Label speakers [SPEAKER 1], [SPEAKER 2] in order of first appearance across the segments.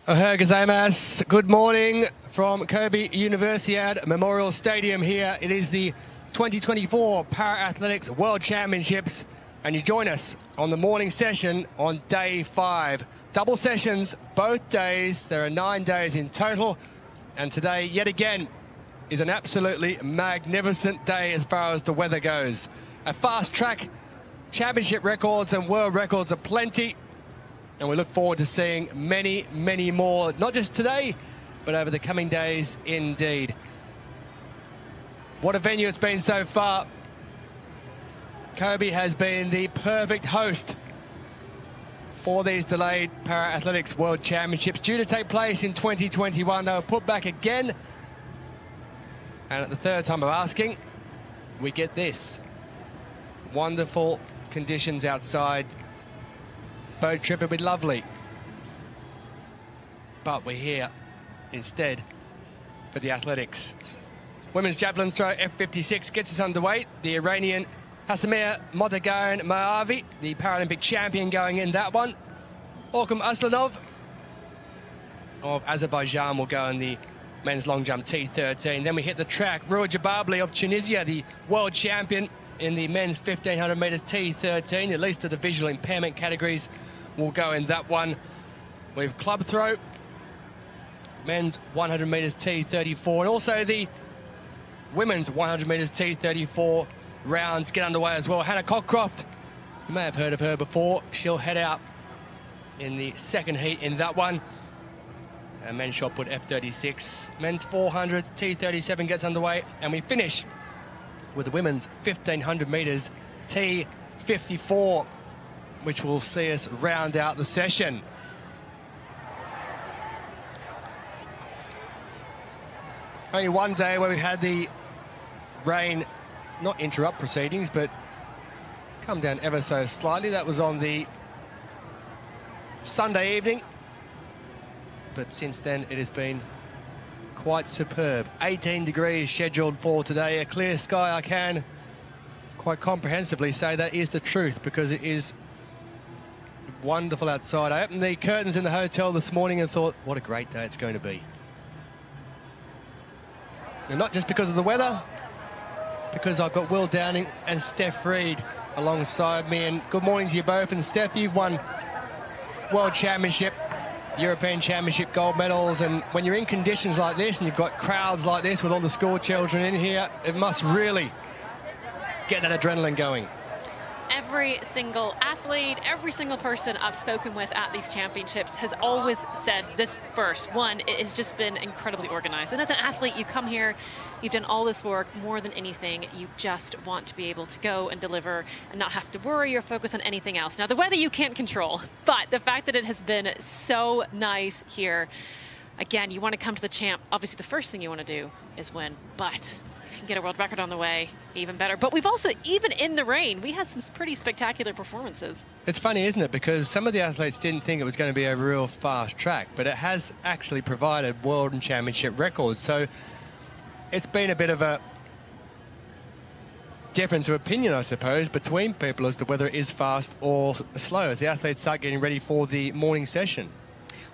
[SPEAKER 1] Ohio gozaimasu. Good morning from Kobe Universiade Memorial Stadium here. It is the 2024 Para-Athletics World Championships, and you join us on the morning session on day 5. Double sessions both days. There are 9 days in total, and today, yet again, is an absolutely magnificent day as far as the weather goes. A fast track, championship records and world records are plenty. And we look forward to seeing many, many more, not just today, but over the coming days indeed. What a venue it's been so far. Kobe has been the perfect host for these delayed Para-Athletics World Championships due to take place in 2021. They were put back again. And at the third time of asking, we get this. Wonderful conditions outside. Boat trip would be lovely, but we're here instead for the athletics. Women's javelin throw F56 gets us underway. The Iranian Hasamir Motagan Maavi, the Paralympic champion, going in that one. Orkum Aslanov of Azerbaijan will go in the men's long jump T13. Then we hit the track. Rua Jababli of Tunisia, the world champion in the men's 1500 metres T13, at least to the visual impairment categories, will go in that one. We've club throw, men's 100 metres T34, and also the women's 100 metres T34 rounds get underway as well. Hannah Cockcroft, you may have heard of her before. She'll head out in the second heat in that one. And men's shot put F36. Men's 400 T37 gets underway, and we finish with the women's 1500 metres T54, which will see us round out the session. Only one day where we've had the rain not interrupt proceedings, but come down ever so slightly. That was on the Sunday evening. But since then, it has been quite superb. 18 degrees scheduled for today. A clear sky. I can quite comprehensively say that is the truth, because it is wonderful outside. I opened the curtains in the hotel this morning and thought, what a great day it's going to be. And not just because of the weather, because I've got Will Downing and Steph Reed alongside me. And good morning to you both. And Steph, you've won World Championship, European Championship gold medals, and when you're in conditions like this and you've got crowds like this with all the school children in here, it must really get that adrenaline going.
[SPEAKER 2] Every single athlete, every single person I've spoken with at these championships has always said this first. One, it has just been incredibly organized. And as an athlete, you come here, you've done all this work. More than anything, you just want to be able to go and deliver and not have to worry or focus on anything else. Now, the weather you can't control, but the fact that it has been so nice here, again, you want to come to the champ. Obviously, the first thing you want to do is win, but if you can get a world record on the way, even better. But we've also, even in the rain, we had some pretty spectacular performances.
[SPEAKER 1] It's funny, isn't it? Because some of the athletes didn't think it was going to be a real fast track, but it has actually provided world and championship records. So it's been a bit of a difference of opinion, I suppose, between people as to whether it is fast or slow as the athletes start getting ready for the morning session.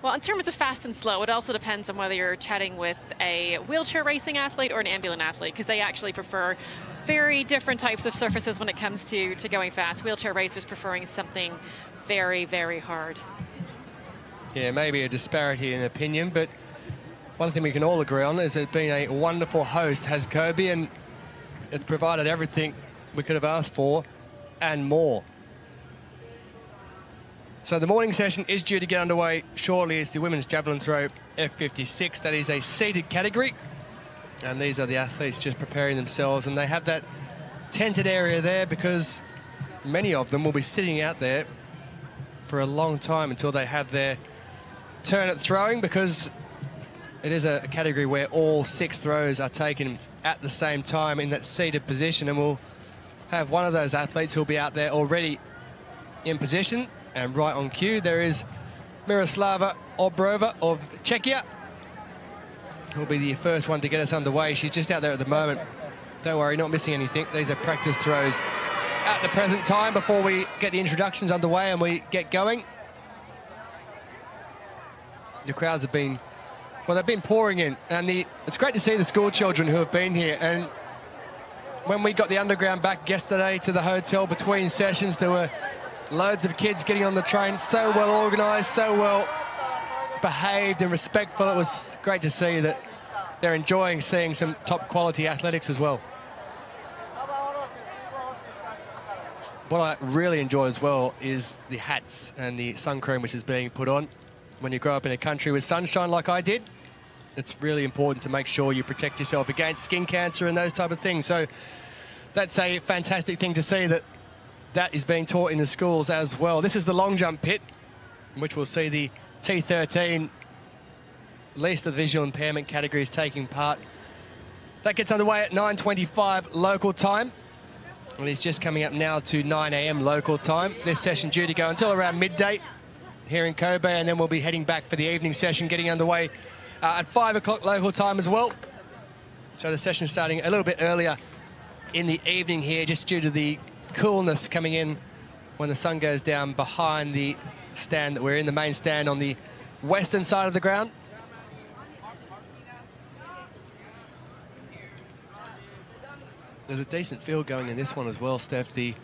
[SPEAKER 2] Well, in terms of fast and slow, it also depends on whether you're chatting with a wheelchair racing athlete or an ambulant athlete, because they actually prefer very different types of surfaces when it comes to going fast. Wheelchair racers preferring something very, very hard.
[SPEAKER 1] Yeah, maybe a disparity in opinion, but one thing we can all agree on is it's been a wonderful host, has Kobe, and it's provided everything we could have asked for and more. So the morning session is due to get underway shortly. It's the women's javelin throw F56. That is a seated category. And these are the athletes just preparing themselves. And they have that tented area there because many of them will be sitting out there for a long time until they have their turn at throwing, because it is a category where all 6 throws are taken at the same time in that seated position. And we'll have one of those athletes who'll be out there already in position. And right on cue, there is Miroslava Obrova of Czechia, who'll be the first one to get us underway. She's just out there at the moment. Don't worry, not missing anything. These are practice throws at the present time before we get the introductions underway and we get going. The crowds have been, well, they've been pouring in, and it's great to see the school children who have been here. And when we got the underground back yesterday to the hotel between sessions, there were loads of kids getting on the train, so well organised, so well behaved and respectful. It was great to see that they're enjoying seeing some top quality athletics as well. What I really enjoy as well is the hats and the sun cream which is being put on. When you grow up in a country with sunshine like I did, it's really important to make sure you protect yourself against skin cancer and those type of things. So that's a fantastic thing to see that is being taught in the schools as well. This is the long jump pit, which we'll see the T13, least of the visual impairment categories taking part. That gets underway at 9:25 local time. And it's just coming up now to 9 a.m. local time. This session due to go until around midday here in Kobe, and then we'll be heading back for the evening session getting underway at 5 o'clock local time as well. So the session starting a little bit earlier in the evening here, just due to the coolness coming in when the sun goes down behind the stand that we're in, the main stand on the western side of the ground. There's a decent field going in this one as well, Steph. The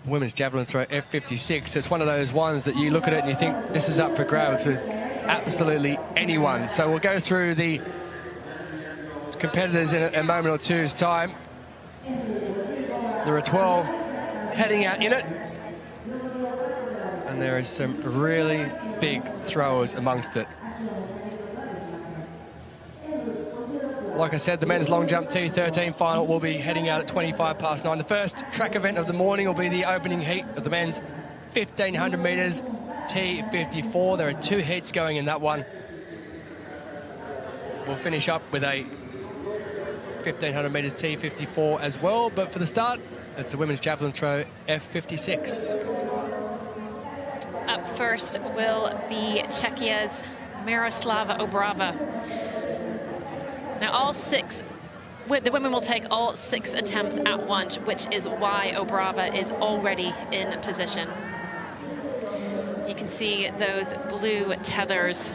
[SPEAKER 1] women's javelin throw F56. It's one of those ones that you look at it and you think this is up for grabs with absolutely anyone. So we'll go through the competitors in a moment or two's time. There are 12 heading out in it. And there are some really big throwers amongst it. Like I said, the men's long jump T13 final will be heading out at 9:25. The first track event of the morning will be the opening heat of the men's 1,500 metres T54. There are 2 heats going in that one. We'll finish up with a 1,500 metres T54 as well. But for the start, it's the women's javelin throw F56.
[SPEAKER 2] Up first will be Czechia's Miroslava Obrova. Now the women will take all 6 attempts at once, which is why Obrova is already in position. You can see those blue tethers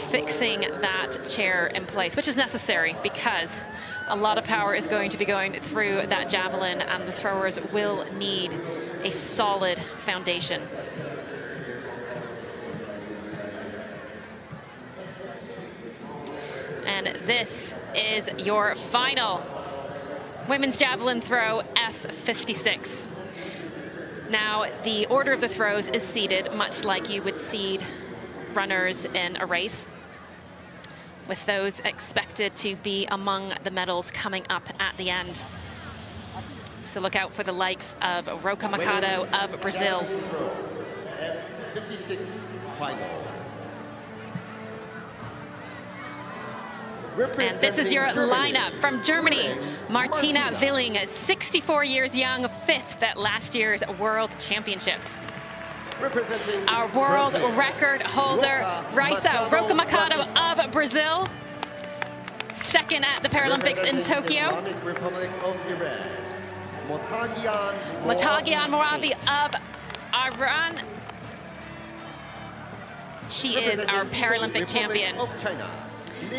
[SPEAKER 2] fixing that chair in place, which is necessary because a lot of power is going to be going through that javelin and the throwers will need a solid foundation. And this is your final women's javelin throw F56. Now, the order of the throws is seeded much like you would seed runners in a race, with those expected to be among the medals coming up at the end. So look out for the likes of Roca Machado of Brazil.
[SPEAKER 3] F56 final.
[SPEAKER 2] And this is your lineup from Germany. Martina Willing, 64 years young, 5th at last year's World Championships. Our world record holder, Raisa Roca Machado of Brazil, 2nd at the Paralympics in Tokyo. Motagian Moravi of Iran. She is our Paralympic champion.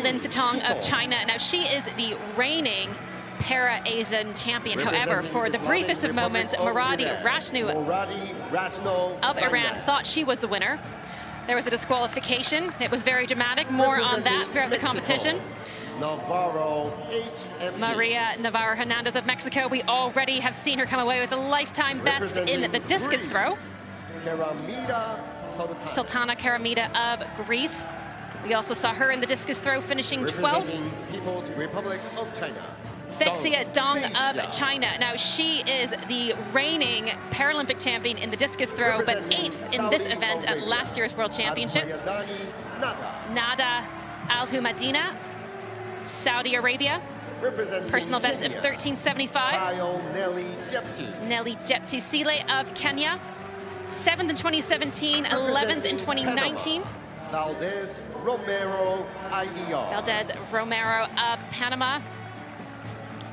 [SPEAKER 2] Lin Sitong of China. Now, she is the reigning Para-Asian champion. However, for the briefest of moments, Muradi Rashnu of Iran thought she was the winner. There was a disqualification. It was very dramatic. More on that throughout the competition. Maria Navarro Hernandez of Mexico. We already have seen her come away with a lifetime best in the discus throw. Sultana Karamida of Greece. We also saw her in the discus throw finishing 12th.
[SPEAKER 3] People's Republic of China.
[SPEAKER 2] Fexia Dong of China. Now, she is the reigning Paralympic champion in the discus throw, but 8th in this event at last year's World Championships. Nada Al-Humadina, Saudi Arabia. Personal best of 1375. Nelly Jeptusile of Kenya. 7th in 2017, 11th in 2019.
[SPEAKER 3] Valdez Romero, IDR.
[SPEAKER 2] Valdez Romero of Panama.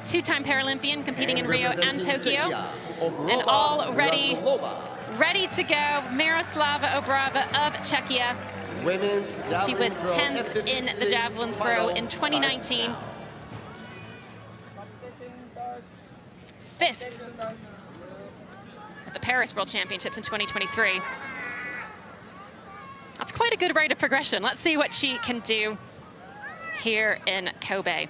[SPEAKER 2] 2-time Paralympian competing in Rio and Tokyo. And all ready to go, Miroslava Obrova of Czechia.
[SPEAKER 3] Women's
[SPEAKER 2] She was 10th in the javelin throw in 2019. 5th at the Paris World Championships in 2023. That's quite a good rate of progression. Let's see what she can do here in Kobe.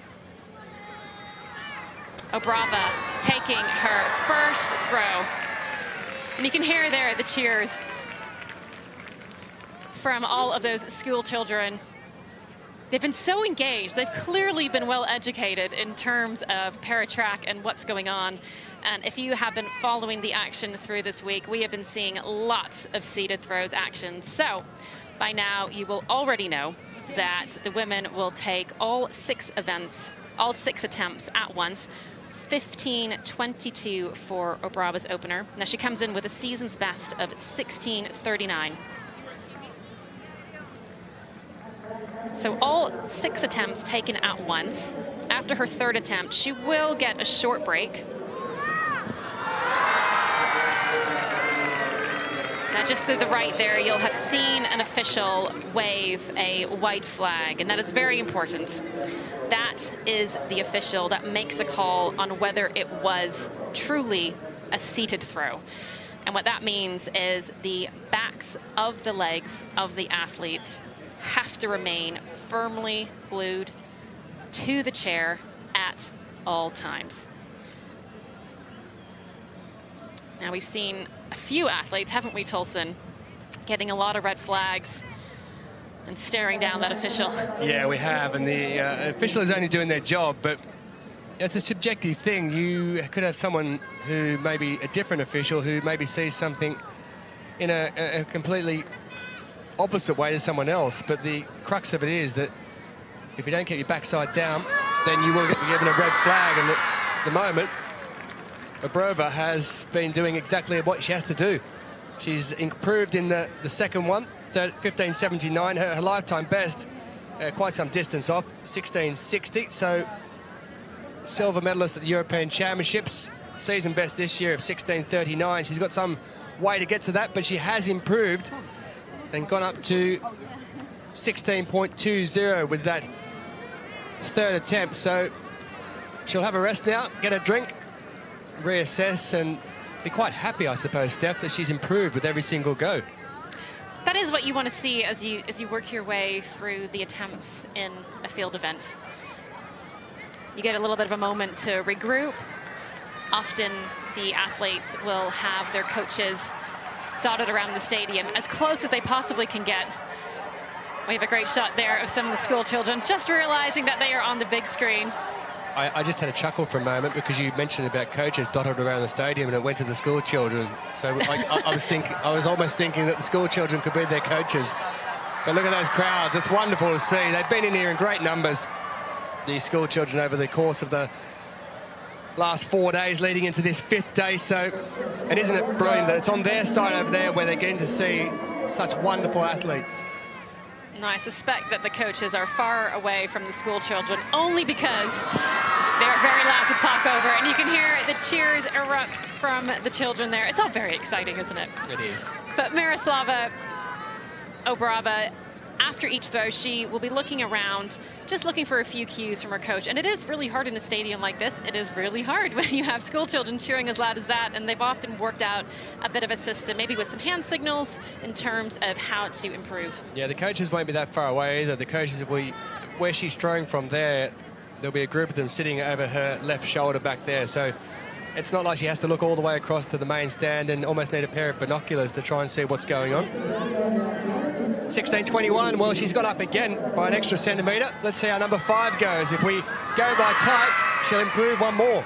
[SPEAKER 2] Obrova taking her first throw. And you can hear there the cheers from all of those school children. They've been so engaged. They've clearly been well educated in terms of para-track and what's going on. And if you have been following the action through this week, we have been seeing lots of seated throws action. So by now you will already know that the women will take all 6 attempts at once. 15:22 for Obrova's opener. Now she comes in with a season's best of 16:39. So all 6 attempts taken at once. After her 3rd attempt, she will get a short break. Now just to the right there, you'll have seen an official wave a white flag, and that is very important. That is the official that makes a call on whether it was truly a seated throw. And what that means is the backs of the legs of the athletes have to remain firmly glued to the chair at all times. Now we've seen a few athletes, haven't we, Tolson, getting a lot of red flags and staring down that official.
[SPEAKER 1] Yeah, we have, and the official is only doing their job, but it's a subjective thing. You could have someone who maybe a different official who maybe sees something in a completely opposite way to someone else, but the crux of it is that if you don't get your backside down, then you will get given a red flag, and at the moment, Obrova has been doing exactly what she has to do. She's improved in the second one, 15:79, her lifetime best, quite some distance off, 16:60. So silver medalist at the European Championships, season best this year of 16:39. She's got some way to get to that, but she has improved and gone up to 16.20 with that 3rd attempt. So she'll have a rest now, get a drink, reassess, and be quite happy, I suppose, Steph, that she's improved with every single go.
[SPEAKER 2] That is what you want to see as you work your way through the attempts in a field event. You get a little bit of a moment to regroup. Often the athletes will have their coaches dotted around the stadium as close as they possibly can get. We have a great shot there of some of the school children just realizing that they are on the big screen.
[SPEAKER 1] I just had a chuckle for a moment because you mentioned about coaches dotted around the stadium, and it went to the school children. So I was almost thinking that the school children could be their coaches. But look at those crowds. It's wonderful to see. They've been in here in great numbers, these school children, over the course of the last 4 days leading into this 5th day. So, and isn't it brilliant that it's on their side over there where they're getting to see such wonderful athletes.
[SPEAKER 2] No, I suspect that the coaches are far away from the school children only because they're very loud to talk over, and you can hear the cheers erupt from the children there. It's all very exciting, isn't it?
[SPEAKER 1] It is.
[SPEAKER 2] But Miroslava Obrova, after each throw, she will be looking around, just looking for a few cues from her coach. And it is really hard in a stadium like this. It is really hard when you have school children cheering as loud as that, and they've often worked out a bit of a system, maybe with some hand signals in terms of how to improve.
[SPEAKER 1] Yeah, the coaches won't be that far away either. The coaches will be where she's throwing from there. There'll be a group of them sitting over her left shoulder back there. So it's not like she has to look all the way across to the main stand and almost need a pair of binoculars to try and see what's going on. 16:21, well, she's got up again by an extra centimetre. Let's see how number 5 goes. If we go by tight, she'll improve one more.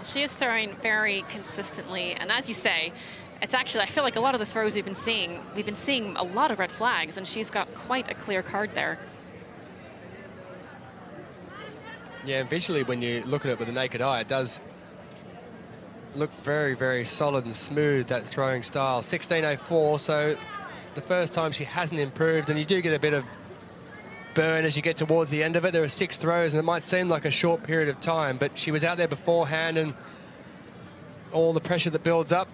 [SPEAKER 2] She is throwing very consistently, and as you say, it's actually, I feel like a lot of the throws we've been seeing a lot of red flags, and she's got quite a clear card there.
[SPEAKER 1] Yeah, and visually, when you look at it with the naked eye, it does look very, very solid and smooth, that throwing style. 16:04, so the first time she hasn't improved, and you do get a bit of burn as you get towards the end of it. There are 6 throws, and it might seem like a short period of time, but she was out there beforehand, and all the pressure that builds up,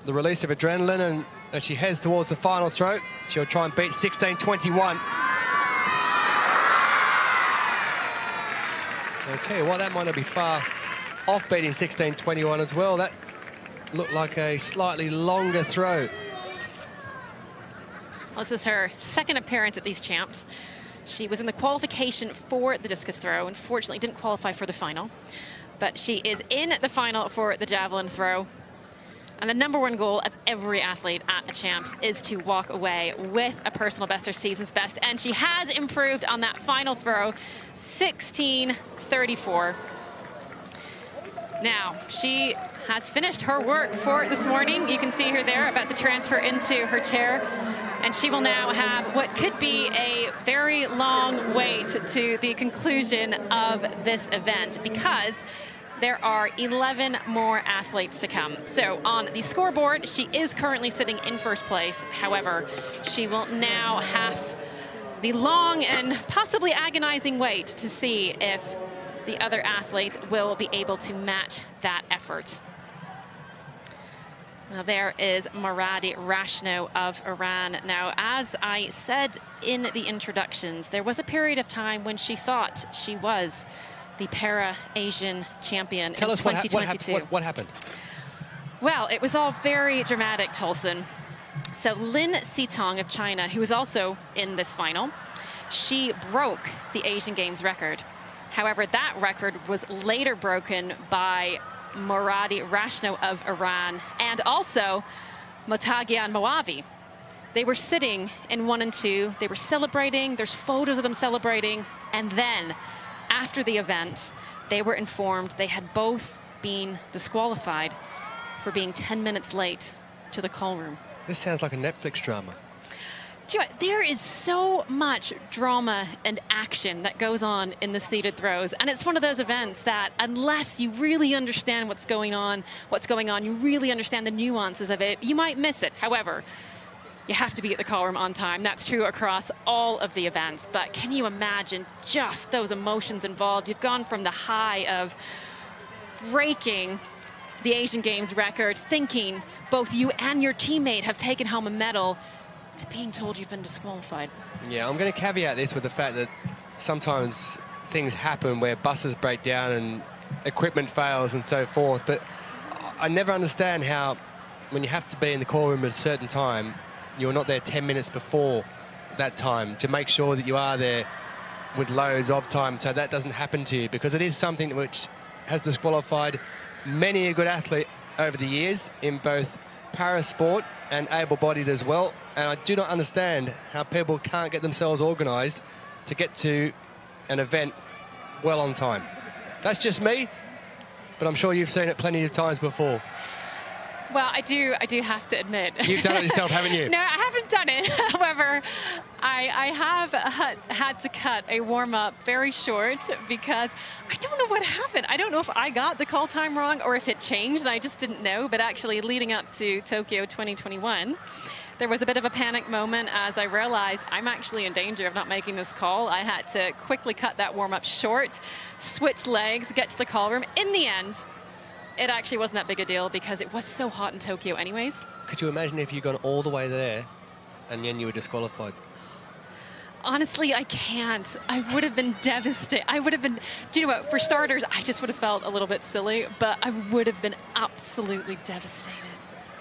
[SPEAKER 1] the release of adrenaline, and as she heads towards the final throw. She'll try and beat 16:21. I'll tell you what, that might not be far off beating 16:21 as well. That looked like a slightly longer throw.
[SPEAKER 2] This is her second appearance at these champs. She was in the qualification for the discus throw. Unfortunately, didn't qualify for the final. But she is in the final for the javelin throw. And the #1 goal of every athlete at the champs is to walk away with a personal best or season's best. And she has improved on that final throw, 16:34. Now, she has finished her work for this morning. You can see her there about to transfer into her chair. And she will now have what could be a very long wait to the conclusion of this event, because there are 11 more athletes to come. So on the scoreboard, she is currently sitting in first place. However, she will now have the long and possibly agonizing wait to see if the other athletes will be able to match that effort. Now there is Maradi Rashno of Iran. Now, as I said in the introductions, there was a period of time when she thought she was the Para-Asian champion in 2022.
[SPEAKER 1] What happened?
[SPEAKER 2] Well, it was all very dramatic, Tolson. So Lin Sitong of China, who was also in this final, she broke the Asian Games record. However, that record was later broken by Maradi Rashno of Iran and also Motagian Moavi. They were sitting in 1 and 2. They were celebrating. There's photos of them celebrating. And then after the event, they were informed they had both been disqualified for being 10 minutes late to the call room.
[SPEAKER 1] This sounds like a Netflix drama.
[SPEAKER 2] Do you know, there is so much drama and action that goes on in the seated throws, and it's one of those events that unless you really understand what's going on, you really understand the nuances of it, you might miss it. However, you have to be at the call room on time. That's true across all of the events. But can you imagine just those emotions involved? You've gone from the high of breaking the Asian Games record, thinking both you and your teammate have taken home a medal, to being told you've been disqualified.
[SPEAKER 1] Yeah, I'm going to caveat this with the fact that sometimes things happen where buses break down and equipment fails and so forth, but I never understand how when you have to be in the call room at a certain time, you're not there 10 minutes before that time to make sure that you are there with loads of time so that doesn't happen to you, because it is something which has disqualified many a good athlete over the years in both para-sport and able-bodied as well. And I do not understand how people can't get themselves organised to get to an event well on time. That's just me, but I'm sure you've seen it plenty of times before.
[SPEAKER 2] Well, I do have to admit.
[SPEAKER 1] You've done it yourself, haven't you?
[SPEAKER 2] No, I haven't done it. However, I have had to cut a warm-up very short because I don't know what happened. I don't know if I got the call time wrong or if it changed and I just didn't know. But actually, leading up to Tokyo 2021, there was a bit of a panic moment as I realized I'm actually in danger of not making this call. I had to quickly cut that warm-up short, switch legs, get to the call room. In the end, it actually wasn't that big a deal because it was so hot in Tokyo anyways.
[SPEAKER 1] Could you imagine if you'd gone all the way there and then you were disqualified?
[SPEAKER 2] Honestly, I can't. I would have been devastated. I would have been, do you know what, for starters, I just would have felt a little bit silly, but I would have been absolutely devastated.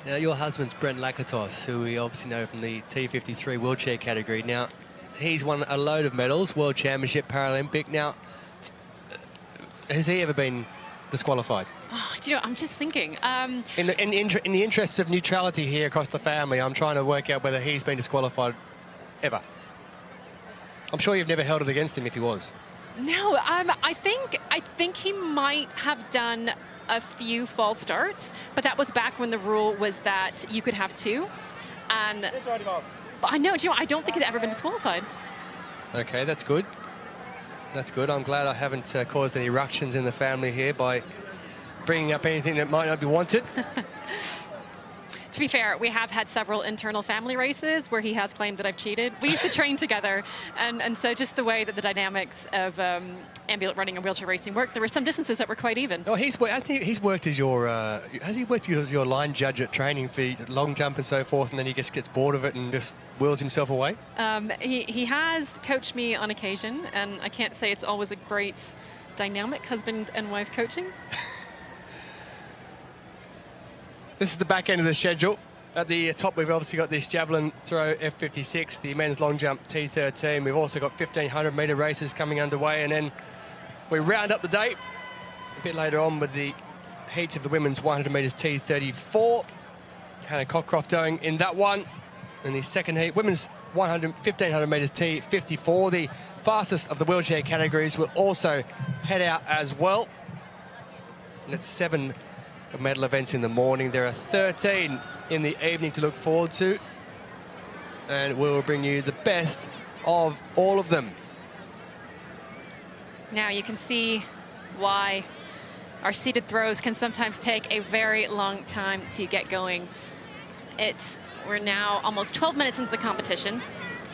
[SPEAKER 1] Now, your husband's Brent Lakatos, who we obviously know from the T53 wheelchair category. Now, he's won a load of medals, World Championship, Paralympic. Now, has he ever been disqualified?
[SPEAKER 2] Oh, do you know, I'm just thinking.
[SPEAKER 1] In the interests of neutrality here across the family, I'm trying to work out whether he's been disqualified ever. I'm sure you've never held it against him if he was.
[SPEAKER 2] No, I think he might have done a few false starts, but that was back when the rule was that you could have two. And I know, do you know, I don't think he's ever been disqualified.
[SPEAKER 1] Okay, that's good. That's good. I'm glad I haven't caused any ructions in the family here by bringing up anything that might not be wanted.
[SPEAKER 2] To be fair, we have had several internal family races where he has claimed that I've cheated. We used to train together, and so just the way that the dynamics of ambulance running and wheelchair racing work, there were some distances that were quite even.
[SPEAKER 1] Oh, he's worked as your has he worked as your line judge at training for long jump and so forth, and then he just gets bored of it and just wheels himself away?
[SPEAKER 2] He has coached me on occasion, and I can't say it's always a great dynamic husband and wife coaching.
[SPEAKER 1] This is the back end of the schedule. At the top, we've obviously got this javelin throw F56, the men's long jump T13. We've also got 1,500-metre races coming underway, and then we round up the day a bit later on with the heats of the women's 100 metres T34. Hannah Cockcroft going in that one. In the second heat, women's 1,500 metres T54. The fastest of the wheelchair categories will also head out as well. And it's 7 medal events in the morning. There are 13 in the evening to look forward to, and we'll bring you the best of all of them.
[SPEAKER 2] Now you can see why our seated throws can sometimes take a very long time to get going. We're now almost 12 minutes into the competition,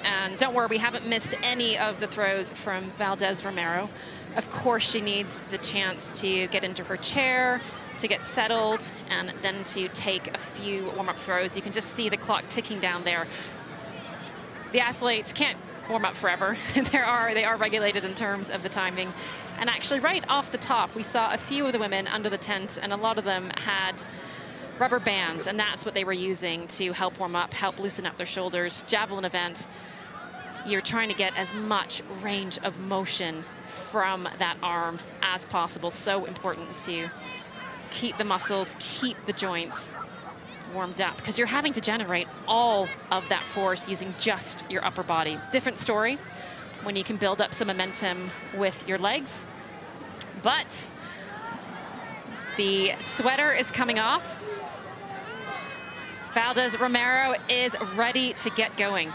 [SPEAKER 2] and don't worry, we haven't missed any of the throws from Valdez Romero. Of course, she needs the chance to get into her chair, to get settled, and then to take a few warm-up throws. You can just see the clock ticking down there. The athletes can't warm up forever. They are regulated in terms of the timing. And actually right off the top, we saw a few of the women under the tent, and a lot of them had rubber bands, and that's what they were using to help warm up, help loosen up their shoulders. Javelin event, you're trying to get as much range of motion from that arm as possible. So important to keep the muscles, keep the joints warmed up, because you're having to generate all of that force using just your upper body. Different story when you can build up some momentum with your legs. But the sweater is coming off. Valdez Romero is ready to get going.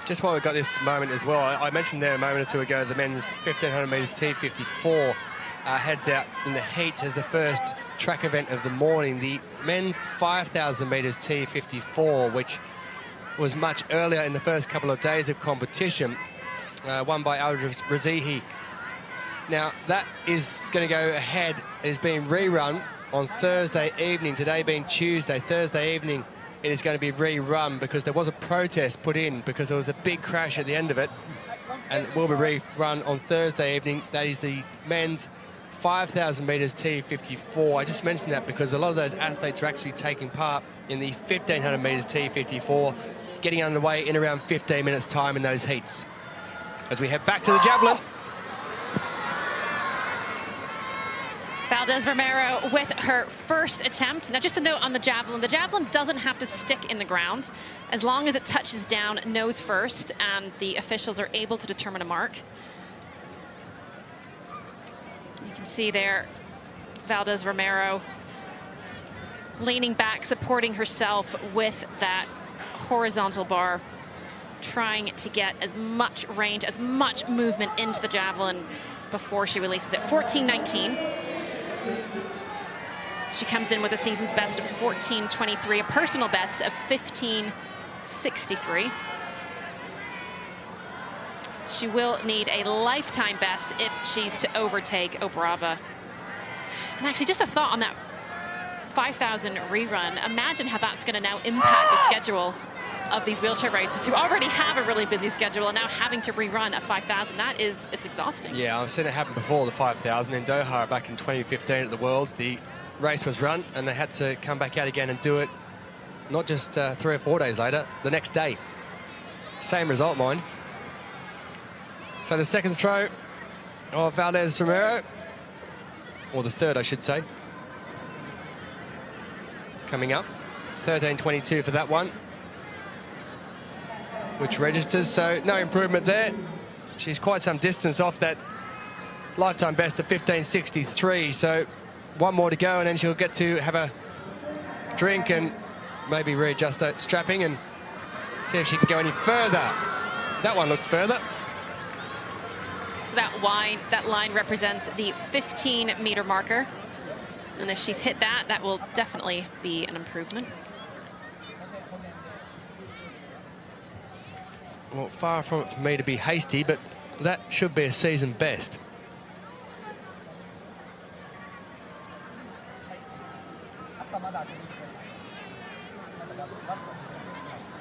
[SPEAKER 1] Just while we've got this moment as well, I mentioned there a moment or two ago, the men's 1,500 metres T54 heads out in the heats as the first track event of the morning. The men's 5,000 metres T54, which was much earlier in the first couple of days of competition, won by Al-Razihi. Now, that is going to go ahead. It is being rerun on Thursday evening, today being Tuesday. Thursday evening, it is going to be rerun because there was a protest put in because there was a big crash at the end of it, and it will be rerun on Thursday evening. That is the men's 5,000 metres T54. I just mentioned that because a lot of those athletes are actually taking part in the 1,500 metres T54, getting underway in around 15 minutes time in those heats. As we head back to the javelin.
[SPEAKER 2] Valdez Romero with her first attempt. Now, just a note on the javelin doesn't have to stick in the ground as long as it touches down nose first and the officials are able to determine a mark. You can see there Valdez Romero leaning back, supporting herself with that horizontal bar, trying to get as much range, as much movement into the javelin before she releases it. 14:19. She comes in with a season's best of 14:23, a personal best of 15:63. She will need a lifetime best if she's to overtake Obrova. And actually, just a thought on that 5,000 rerun. Imagine how that's going to now impact the schedule of these wheelchair racers who already have a really busy schedule and now having to rerun a 5,000. It's exhausting. Yeah,
[SPEAKER 1] I've seen it happen before, the 5,000 in Doha back in 2015 at the Worlds. The race was run and they had to come back out again and do it not just 3 or 4 days later, the next day. Same result, mind. So the second throw of Valdez Romero, or the third, I should say, coming up. 13:22 for that one, which registers, so no improvement there. She's quite some distance off that lifetime best of 15:63, so one more to go and then she'll get to have a drink and maybe readjust that strapping and see if she can go any further. That one looks further.
[SPEAKER 2] So that line represents the 15-meter marker. And if she's hit that, that will definitely be an improvement.
[SPEAKER 1] Well, far from it for me to be hasty, but that should be a season best.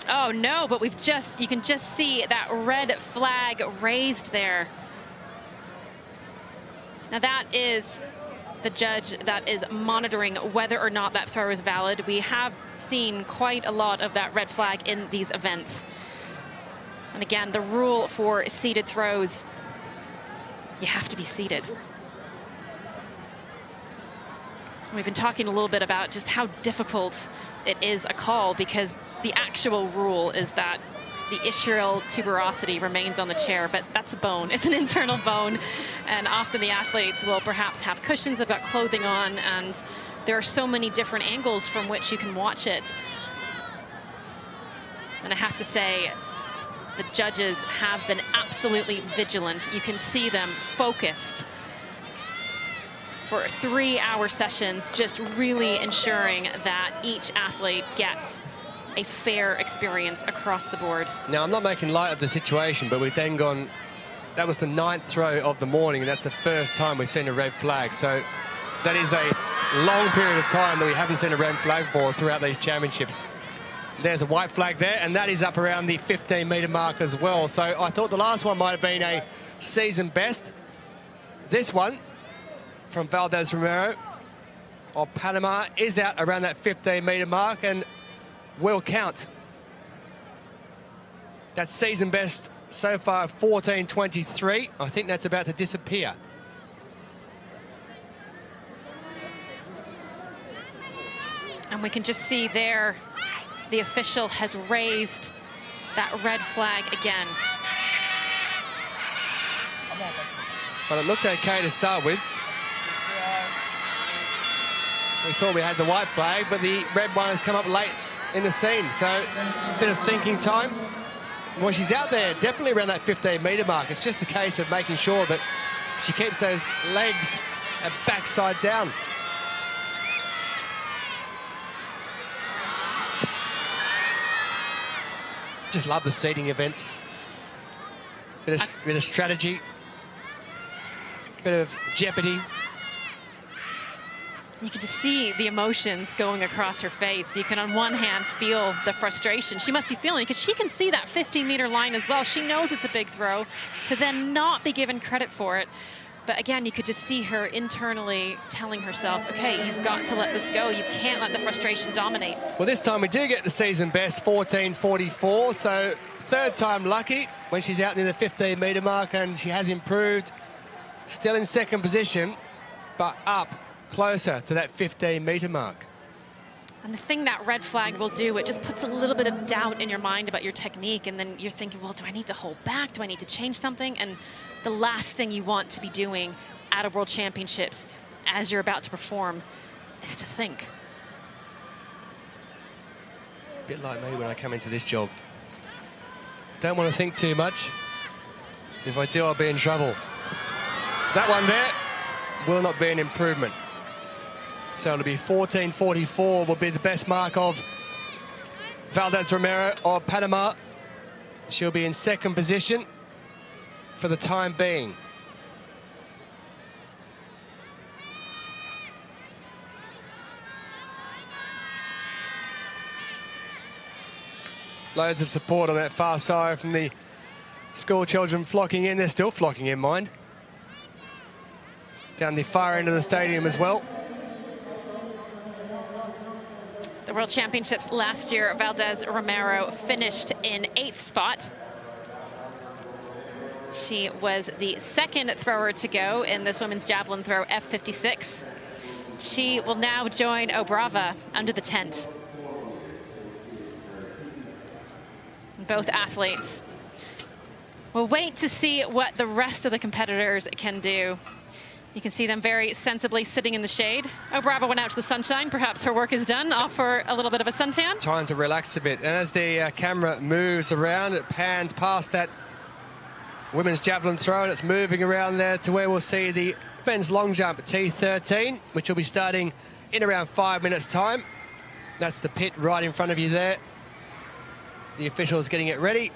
[SPEAKER 2] Oh no, but you can just see that red flag raised there. Now that is the judge that is monitoring whether or not that throw is valid. We have seen quite a lot of that red flag in these events. And again, the rule for seated throws, you have to be seated. We've been talking a little bit about just how difficult it is a call, because the actual rule is that the ischial tuberosity remains on the chair, but that's a bone. It's an internal bone, and often the athletes will perhaps have cushions, they've got clothing on, and there are so many different angles from which you can watch it. And I have to say, the judges have been absolutely vigilant. You can see them focused for 3-hour sessions, just really ensuring that each athlete gets a fair experience across the board.
[SPEAKER 1] Now, I'm not making light of the situation, but we've then gone, that was the 9th throw of the morning, and that's the first time we've seen a red flag. So that is a long period of time that we haven't seen a red flag for throughout these championships. There's a white flag there, and that is up around the 15-metre mark as well. So I thought the last one might have been a season best. This one from Valdez Romero of Panama is out around that 15-metre mark and will count. That's season best so far, 14.23. I think that's about to disappear.
[SPEAKER 2] And we can just see there, the official has raised that red flag again.
[SPEAKER 1] But it looked okay to start with. We thought we had the white flag, but the red one has come up late in the scene. So a bit of thinking time. Well, she's out there definitely around that 15-metre mark. It's just a case of making sure that she keeps those legs backside down. Just love the seating events. Bit of strategy, bit of jeopardy.
[SPEAKER 2] You can just see the emotions going across her face. You can, on one hand, feel the frustration she must be feeling, because she can see that 15-metre line as well. She knows it's a big throw, to then not be given credit for it. But again, you could just see her internally telling herself, okay, you've got to let this go. You can't let the frustration dominate.
[SPEAKER 1] Well, this time we do get the season best, 14.44. So 3rd time lucky when she's out near the 15-metre mark, and she has improved. Still in 2nd position, but up closer to that 15-metre mark.
[SPEAKER 2] And the thing that red flag will do, it just puts a little bit of doubt in your mind about your technique, and then you're thinking, well, do I need to hold back? Do I need to change something? And the last thing you want to be doing at a World Championships as you're about to perform is to think.
[SPEAKER 1] A bit like me when I come into this job. Don't want to think too much. If I do, I'll be in trouble. That one there will not be an improvement. So it'll be 14.44 will be the best mark of Valdez Romero of Panama. She'll be in 2nd position for the time being. Loads of support on that far side from the school children flocking in. They're still flocking in, mind. Down the far end of the stadium as well.
[SPEAKER 2] The World Championships last year, Valdez Romero finished in 8th spot. She was the 2nd thrower to go in this women's javelin throw, F56. She will now join Obrova under the tent. Both athletes. We'll wait to see what the rest of the competitors can do. You can see them very sensibly sitting in the shade. Obrova went out to the sunshine. Perhaps her work is done. Off for a little bit of a suntan.
[SPEAKER 1] Trying to relax a bit. And as the camera moves around, it pans past that women's javelin throw, and it's moving around there to where we'll see the men's long jump T13, which will be starting in around 5 minutes' time. That's the pit right in front of you there. The officials getting it ready.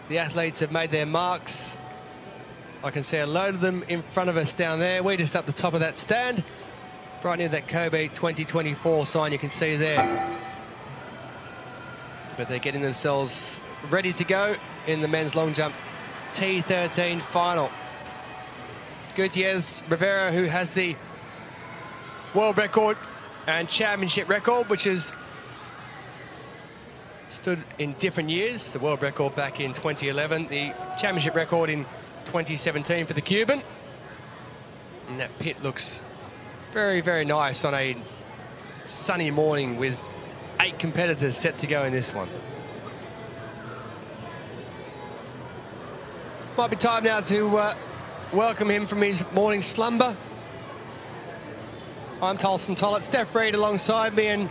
[SPEAKER 1] The athletes have made their marks. I can see a load of them in front of us down there. We're just up the top of that stand, right near that Kobe 2024 sign you can see there. But they're getting themselves ready to go in the men's long jump T13 final. Valdez Romero, who has the world record and championship record, which has stood in different years. The world record back in 2011, the championship record in 2017 for the Cuban. And that pit looks very, very nice on a sunny morning with 8 competitors set to go in this one. Might be time now to welcome him from his morning slumber. I'm Tolson Tollett, Steph Reid alongside me, and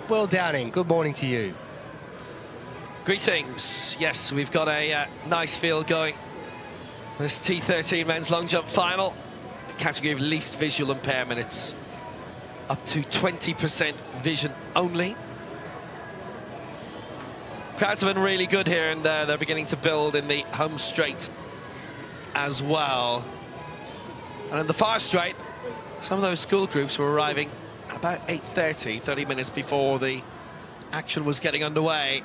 [SPEAKER 1] Will Downing. Good morning to you.
[SPEAKER 4] Greetings. Yes, we've got a nice field going. This T13 men's long jump final, category of least visual impairment. It's up to 20% vision only. Crowds have been really good here, and they're beginning to build in the home straight as well. And in the far straight, some of those school groups were arriving at about 8:30, 30 minutes before the action was getting underway,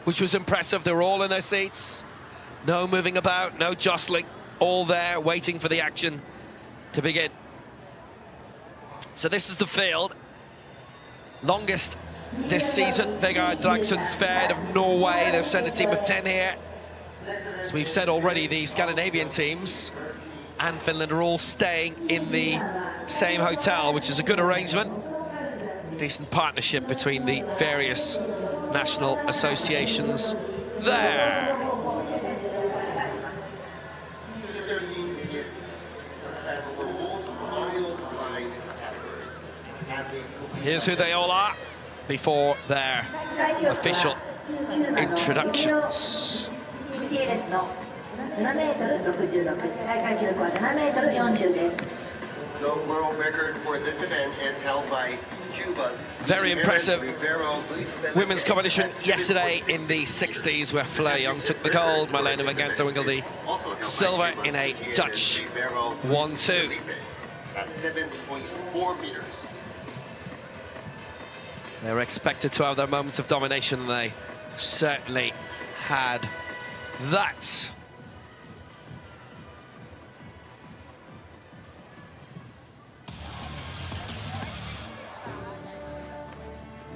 [SPEAKER 4] which was impressive. They were all in their seats. No moving about, no jostling, all there waiting for the action to begin. So this is the field. Longest this season, Vegard Dragsund of Norway. They've sent a team of 10 here. As we've said already, the Scandinavian teams and Finland are all staying in the same hotel, which is a good arrangement. Decent partnership between the various national associations there. Here's who they all are before their official introductions.
[SPEAKER 3] The world record for this event is held by Cuba's
[SPEAKER 4] very impressive women's competition yesterday in the 60s, where Fleur Young took the gold, Marlene van Gansen-Winkel the silver in a Dutch 1-2.
[SPEAKER 3] At 7.4 meters.
[SPEAKER 4] They were expected to have their moments of domination, and they certainly had that.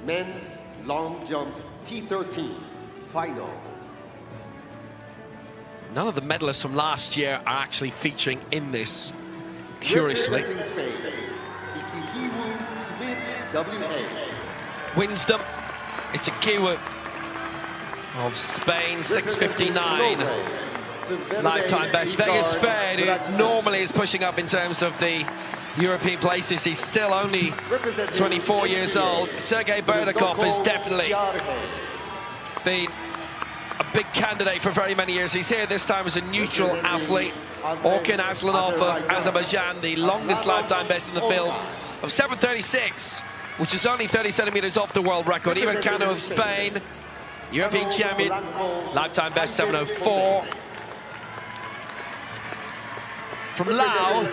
[SPEAKER 3] Men's long jump T13 final.
[SPEAKER 4] None of the medalists from last year are actually featuring in this, curiously.
[SPEAKER 3] Representing Spain, Ikihiwu Smith WA.
[SPEAKER 4] Winsdom, it's a Kiwu of Spain, 6:59. Lifetime best. Vegard Sved, who normally is pushing up in terms of the European places, he's still only 24 years old. Sergei Berdakov has definitely been a big candidate for very many years. He's here this time as a neutral athlete. Orkin Aslanov of Azerbaijan, the longest lifetime best in the field of 7:36, which is only 30 centimeters off the world record. Ivan Cano of Spain, European champion, lifetime best 7:04. From Laos,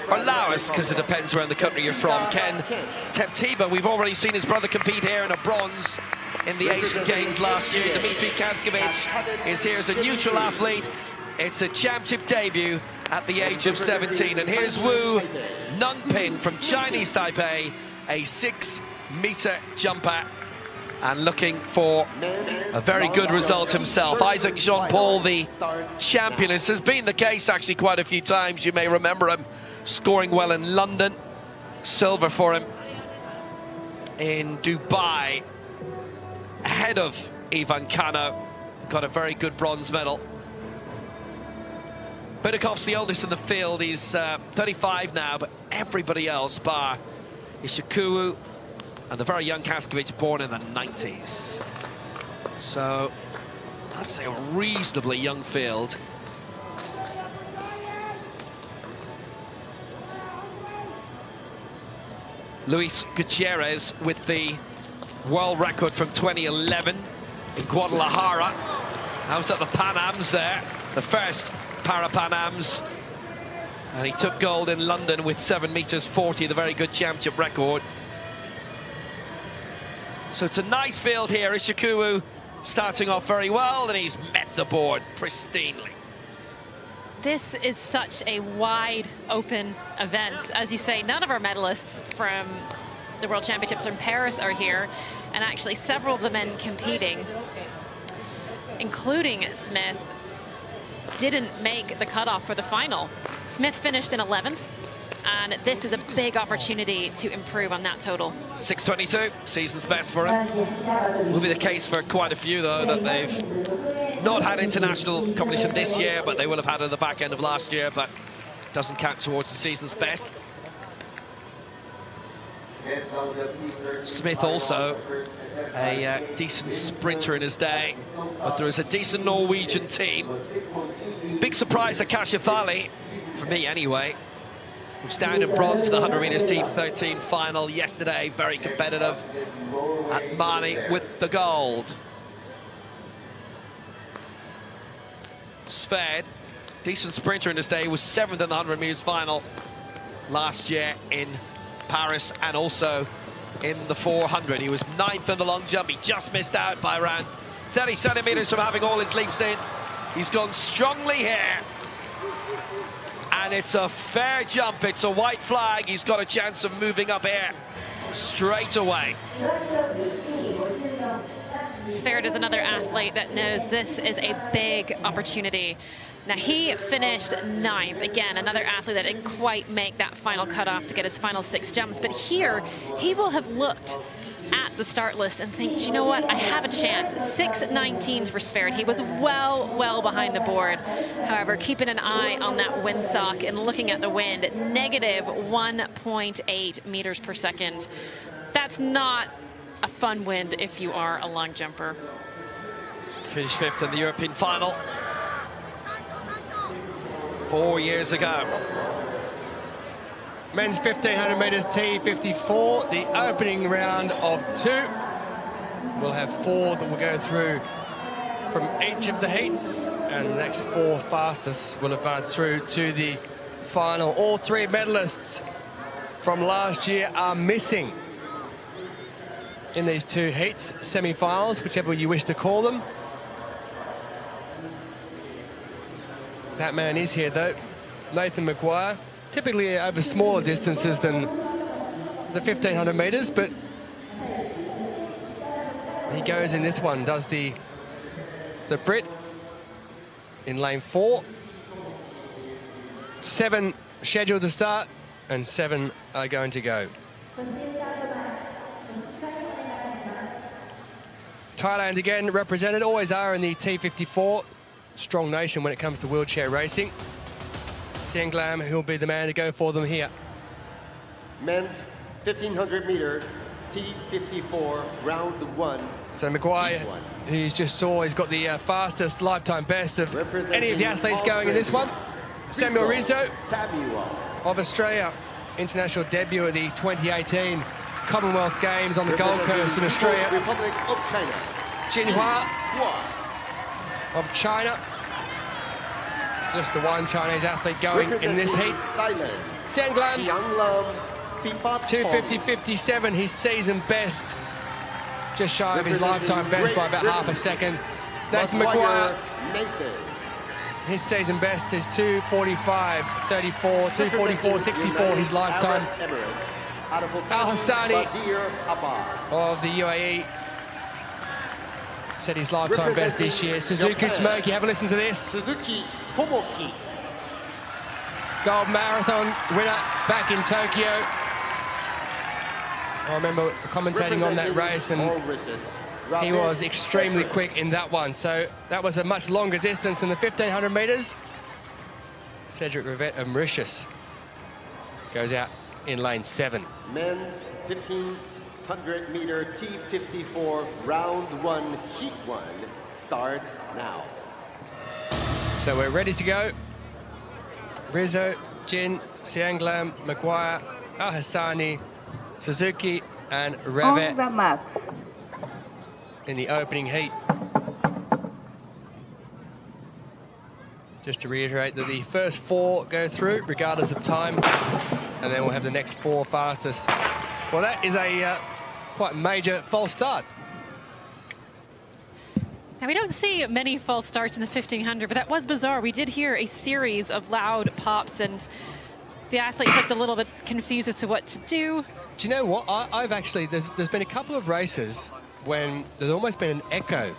[SPEAKER 4] or Laos, because it depends where in the country you're from, Ken Teptiba. We've already seen his brother compete here in a bronze in the Asian Games last year. Dmitry Kaskevich is here as a neutral athlete. It's a championship debut at the age of 17. And here's Wu Nunpin from Chinese Taipei, a 6-meter jumper, and looking for a very good result himself. Isaac Jean-Paul, the champion. This has been the case actually quite a few times. You may remember him scoring well in London. Silver for him in Dubai, ahead of Ivan Cano. Got a very good bronze medal. Berdakov's the oldest in the field. He's 35 now, but everybody else, bar Ishikuwu and the very young Kaskevich, born in the 90s. So, I'd say a reasonably young field. Luis Gutierrez with the world record from 2011 in Guadalajara. That was at the Pan Ams there, the first Para-Pan Ams. And he took gold in London with 7 meters 40, the very good championship record. So it's a nice field here. Ishikawa starting off very well, and he's met the board pristinely.
[SPEAKER 2] This is such a wide open event. As you say, none of our medalists from the World Championships in Paris are here, and actually several of the men competing, including Smith, didn't make the cutoff for the final. Smith finished in 11th, and this is a big opportunity to improve on that total.
[SPEAKER 4] 6:22, season's best for him. Will be the case for quite a few, though, that they've not had international competition this year, but they will have had at the back end of last year, but doesn't count towards the season's best. Smith also a decent sprinter in his day, but there is a decent Norwegian team. Big surprise that Kashifali, for me anyway, was down in bronze in the 100 meters T13 final yesterday. Very competitive. And Mani with the gold. Sved, decent sprinter in his day, was 7th in the 100 meters final last year in Paris and also in the 400. He was 9th in the long jump. He just missed out by around 30 centimeters from having all his leaps in. He's gone strongly here. And it's a fair jump. It's a white flag. He's got a chance of moving up here straight away.
[SPEAKER 2] Sverd is another athlete that knows this is a big opportunity. Now, he finished 9th. Again, another athlete that didn't quite make that final cutoff to get his final 6 jumps. But here, he will have looked at the start list and think, you know what, I have a chance. 6:19 for Sverd. He was well behind the board. However, keeping an eye on that windsock and looking at the wind, negative 1.8 meters per second. That's not a fun wind if you are a long jumper.
[SPEAKER 4] Finished 5th in the European final 4 years ago.
[SPEAKER 1] Men's 1500 meters T54, the opening round of 2. We'll have 4 that will go through from each of the heats, and the next 4 fastest will advance through to the final. All 3 medalists from last year are missing in these 2 heats, semi-finals, whichever you wish to call them. That man is here, though, Nathan Maguire. Typically over smaller distances than the 1500 meters, but he goes in this one, does the Brit in lane 4. 7 scheduled to start, and 7 are going to go. Thailand again represented, always are in the T54. Strong nation when it comes to wheelchair racing. Sianglam, who'll be the man to go for them here.
[SPEAKER 3] Men's 1500 meter T54 round 1.
[SPEAKER 1] So Maguire, who you just saw, he's got the fastest lifetime best of any of the athletes going in this one. Samuel Rizzo of Australia, international debut at the 2018 Commonwealth Games on the Gold Coast in Australia.
[SPEAKER 3] Republic of China.
[SPEAKER 1] Jinhua of China. Just the one Chinese athlete going in this heat. Sianglam, 2:50.57, his season best. Just shy of his lifetime best by about half a second. Nathan Maguire, his season best is 2:45.34, 2:44.64 his lifetime. Al Hassani of the UAE set his lifetime best this year. Suzuki Tomoki, have a listen to this.
[SPEAKER 3] Suzuki Tomoki.
[SPEAKER 1] Gold marathon winner back in Tokyo. I remember commentating on that race, and he was extremely quick in that one. So that was a much longer distance than the 1500 meters. Cedric Rivette of Mauritius goes out in lane 7.
[SPEAKER 3] Men's 1500 meter T54 round 1 heat 1 starts now.
[SPEAKER 1] So we're ready to go. Rizzo, Jin, Sianglam, Maguire, Al Hassani, Suzuki and
[SPEAKER 5] On
[SPEAKER 1] Revet
[SPEAKER 5] the marks.
[SPEAKER 1] in the opening heat. Just to reiterate that the first 4 go through, regardless of time, and then we'll have the next 4 fastest. Well, that is a quite major false start.
[SPEAKER 2] Now, we don't see many false starts in the 1500, but that was bizarre. We did hear a series of loud pops, and the athletes looked a little bit confused as to what to do.
[SPEAKER 1] Do you know what? I've actually, there's been a couple of races when there's almost been an echo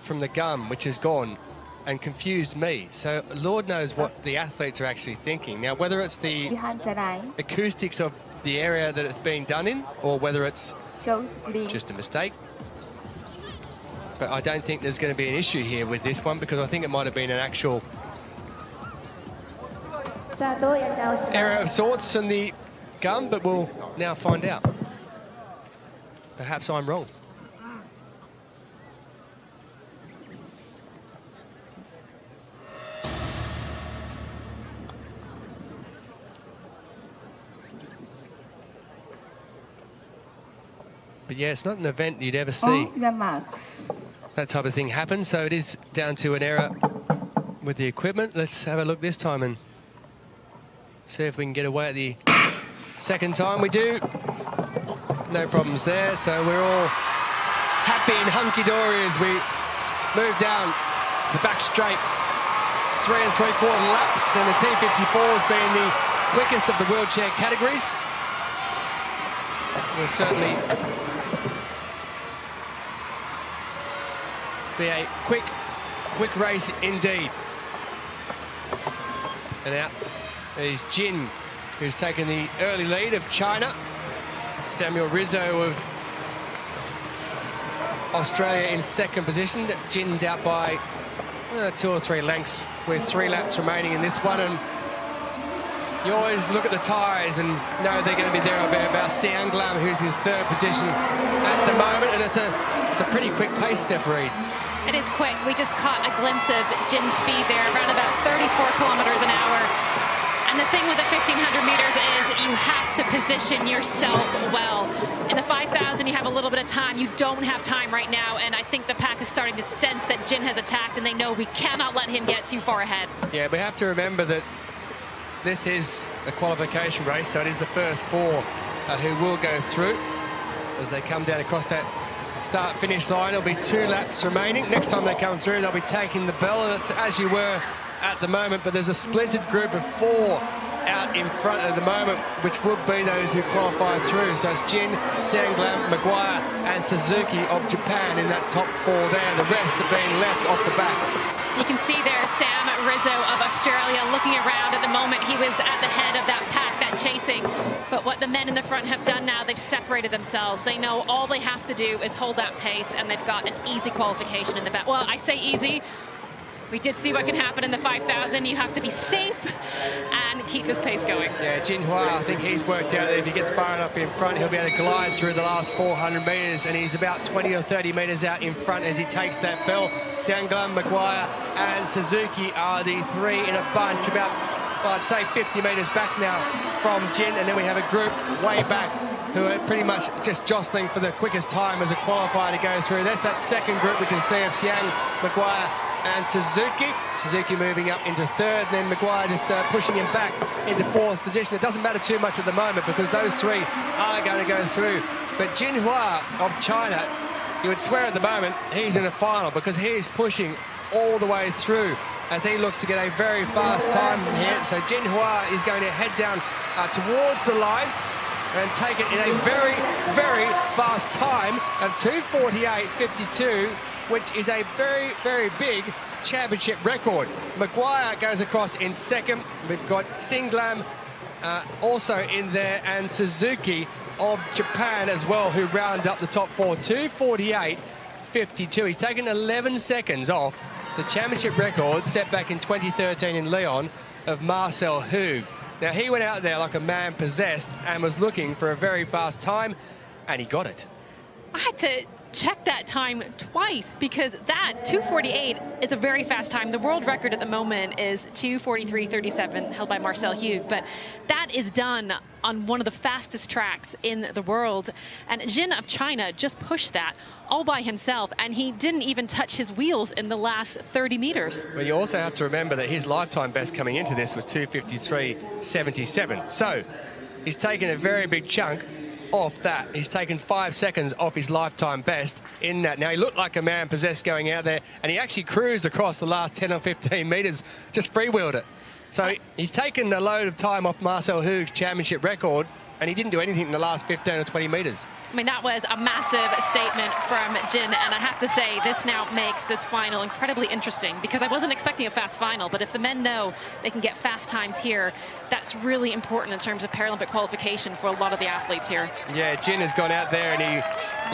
[SPEAKER 1] from the gun, which has gone and confused me. So Lord knows what the athletes are actually thinking. Now, whether it's the acoustics of the area that it's being done in, or whether it's just a mistake. But I don't think there's going to be an issue here with this one, because I think it might have been an actual error of sorts in the gun, but we'll now find out. Perhaps I'm wrong. But yeah, it's not an event you'd ever see. That type of thing happens, so it is down to an error with the equipment. Let's have a look this time and see if we can get away at the second time. We do. No problems there, so we're all happy and hunky-dory as we move down the back straight. 3 3/4 laps, and the T54 has been the quickest of the wheelchair categories. Will certainly be a quick race indeed. And out is Jin, who's taken the early lead of China. Samuel Rizzo of Australia in second position. Jin's out by 2 or 3 lengths with 3 laps remaining in this one. And you always look at the tyres and know they're going to be there or thereabouts. Sian Glam, who's in third position at the moment, and it's a pretty quick pace, Steph Reed.
[SPEAKER 2] It is quick. We just caught a glimpse of Jin's speed there, around about 34 kilometers an hour. And the thing with the 1500 meters is you have to position yourself well. In the 5000, you have a little bit of time. You don't have time right now, and I think the pack is starting to sense that Jin has attacked, and they know we cannot let him get too far ahead. Yeah,
[SPEAKER 1] we have to remember that this is a qualification race, so it is the first 4 who will go through as they come down across that start-finish line. There'll be 2 laps remaining. Next time they come through, they'll be taking the bell, and it's as you were at the moment, but there's a splintered group of 4 out in front at the moment, which would be those who qualify through. So it's Jin, Sanglam, Maguire and Suzuki of Japan in that top 4 there. The rest are being left off the back.
[SPEAKER 2] You can see there Sam Rizzo of Australia looking around at the moment. He was at the head of that pack, that chasing. But what the men in the front have done now, they've separated themselves. They know all they have to do is hold that pace, and they've got an easy qualification in the back. Well, I say easy. We did see what can happen in the 5000. You have to be safe and keep this pace going.
[SPEAKER 1] Yeah, Jin Hua, I think he's worked out that if he gets far enough in front, he'll be able to glide through the last 400 metres, and he's about 20 or 30 metres out in front as he takes that bell. Sanglam, Maguire and Suzuki are the 3 in a bunch, about, well, I'd say 50 metres back now from Jin, and then we have a group way back who are pretty much just jostling for the quickest time as a qualifier to go through. That's that second group we can see of Siang, Maguire and Suzuki. Suzuki moving up into 3rd, and then Maguire just pushing him back into 4th position. It doesn't matter too much at the moment because those 3 are going to go through. But Jin Hua of China, you would swear at the moment he's in the final because he is pushing all the way through as he looks to get a very fast time here. So Jin Hua is going to head down towards the line and take it in a very, very fast time of 2:48.52, which is a very, very big championship record. Maguire goes across in 2nd. We've got Singlam also in there, and Suzuki of Japan as well, who round up the top 4. 2:48.52. He's taken 11 seconds off the championship record set back in 2013 in Lyon of Marcel Hug. Now, he went out there like a man possessed and was looking for a very fast time, and he got it.
[SPEAKER 2] I had to check that time twice because that 2:48 is a very fast time. The world record at the moment is 2:43.37, held by Marcel Hug, but that that is done on one of the fastest tracks in the world. And Jin of China just pushed that all by himself, and he didn't even touch his wheels in the last 30 meters.
[SPEAKER 1] Well, you also have to remember that his lifetime best coming into this was 2:53.77. So he's taken a very big chunk off that. He's taken 5 seconds off his lifetime best in that. Now, he looked like a man possessed going out there, and he actually cruised across the last 10 or 15 meters, just freewheeled it. So he's taken a load of time off Marcel Hug's championship record, and he didn't do anything in the last 15 or 20 meters.
[SPEAKER 2] I mean, that was a massive statement from Jin, and I have to say, this now makes this final incredibly interesting, because I wasn't expecting a fast final, but if the men know they can get fast times here, that's really important in terms of Paralympic qualification for a lot of the athletes here.
[SPEAKER 1] Yeah, Jin has gone out there and he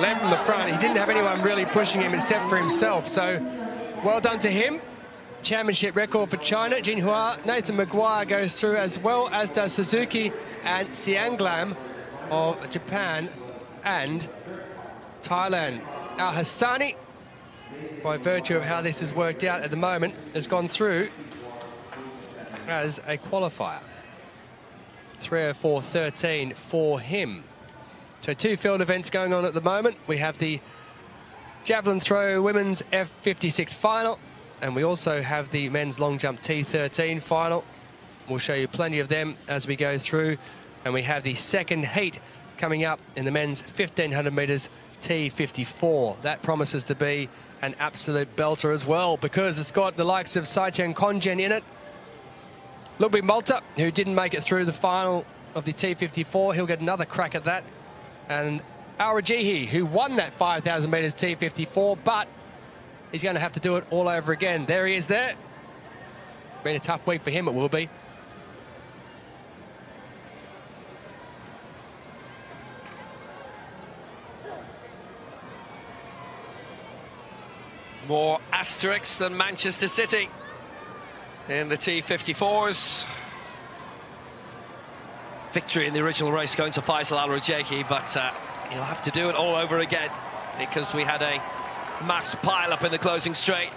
[SPEAKER 1] led from the front. He didn't have anyone really pushing him except for himself, so well done to him. Championship record for China. Jinhua, Nathan Maguire goes through, as well as does Suzuki and Xianglam of Japan and Thailand. Al Hassani, by virtue of how this has worked out at the moment, has gone through as a qualifier. 3:04.13 for him. So 2 field events going on at the moment. We have the javelin throw women's F56 final, and we also have the men's long jump T13 final. We'll show you plenty of them as we go through. And we have the second heat coming up in the men's 1500 metres T54. That promises to be an absolute belter as well, because it's got the likes of Saichen Kongen in it. Ludwig Malta, who didn't make it through the final of the T54, he'll get another crack at that. And Al Rajihi, who won that 5,000 metres T54, but he's going to have to do it all over again. There he is there. Been a tough week for him, it will be.
[SPEAKER 4] More asterisks than Manchester City in the T54s. Victory in the original race going to Faisal Al Rajehi, but he'll have to do it all over again because we had a mass pile-up in the closing straight.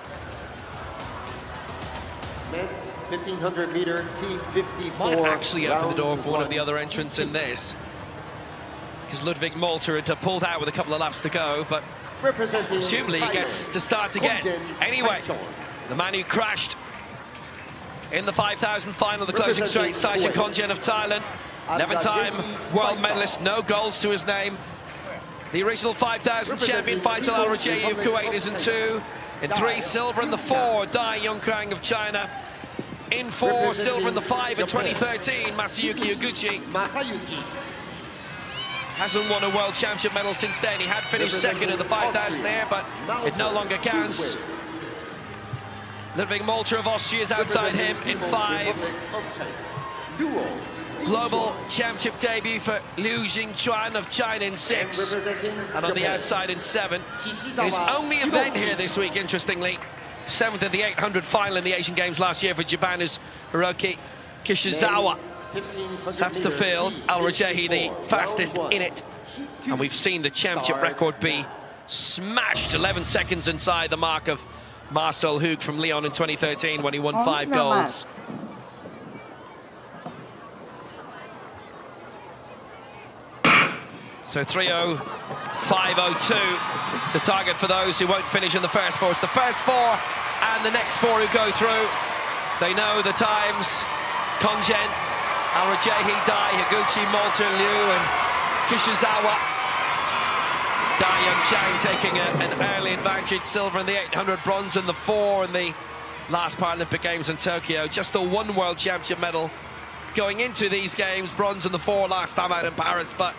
[SPEAKER 3] Men's 1500 meter T54.
[SPEAKER 4] Might actually open the door for one of the other entrants in this, because Ludwig Malta had pulled out with a couple of laps to go, but presumably he gets to start again. Anyway, the man who crashed in the 5,000 final, the closing straight, Saichen Kongen of Thailand, 11-time world medalist, no goals to his name. The original 5,000 champion, Faisal Al Rajehi of Kuwait, is in 2. In 3, silver in the 4, Dai Yongkang of China. In 4, silver in the 5 in 2013, Masayuki Oguchi. Hasn't won a world championship medal since then. He had finished second in the 5,000 there, but it no longer counts. Ludwig Malta of Austria is outside him in 5. Global championship debut for Liu Jingchuan of China in 6. And on the outside in 7. His only event here this week, interestingly. 7th in the 800 final in the Asian Games last year for Japan is Hiroki Kishizawa. That's the field. Al Rajehi, the fastest in it. And we've seen the championship record be smashed 11 seconds inside the mark of Marcel Hug from Lyon in 2013 when he won 5 golds. So 3:05.02, the target for those who won't finish in the first 4. It's the first 4 and the next 4 who go through. They know the times. Kongen, Al Rajehi, Dai, Higuchi, Malta, Liu and Kishizawa. Dai Yongchang taking an early advantage. Silver in the 800, bronze in the 4 in the last Paralympic Games in Tokyo. Just the 1 world championship medal going into these games. Bronze in the 4 last time out in Paris, but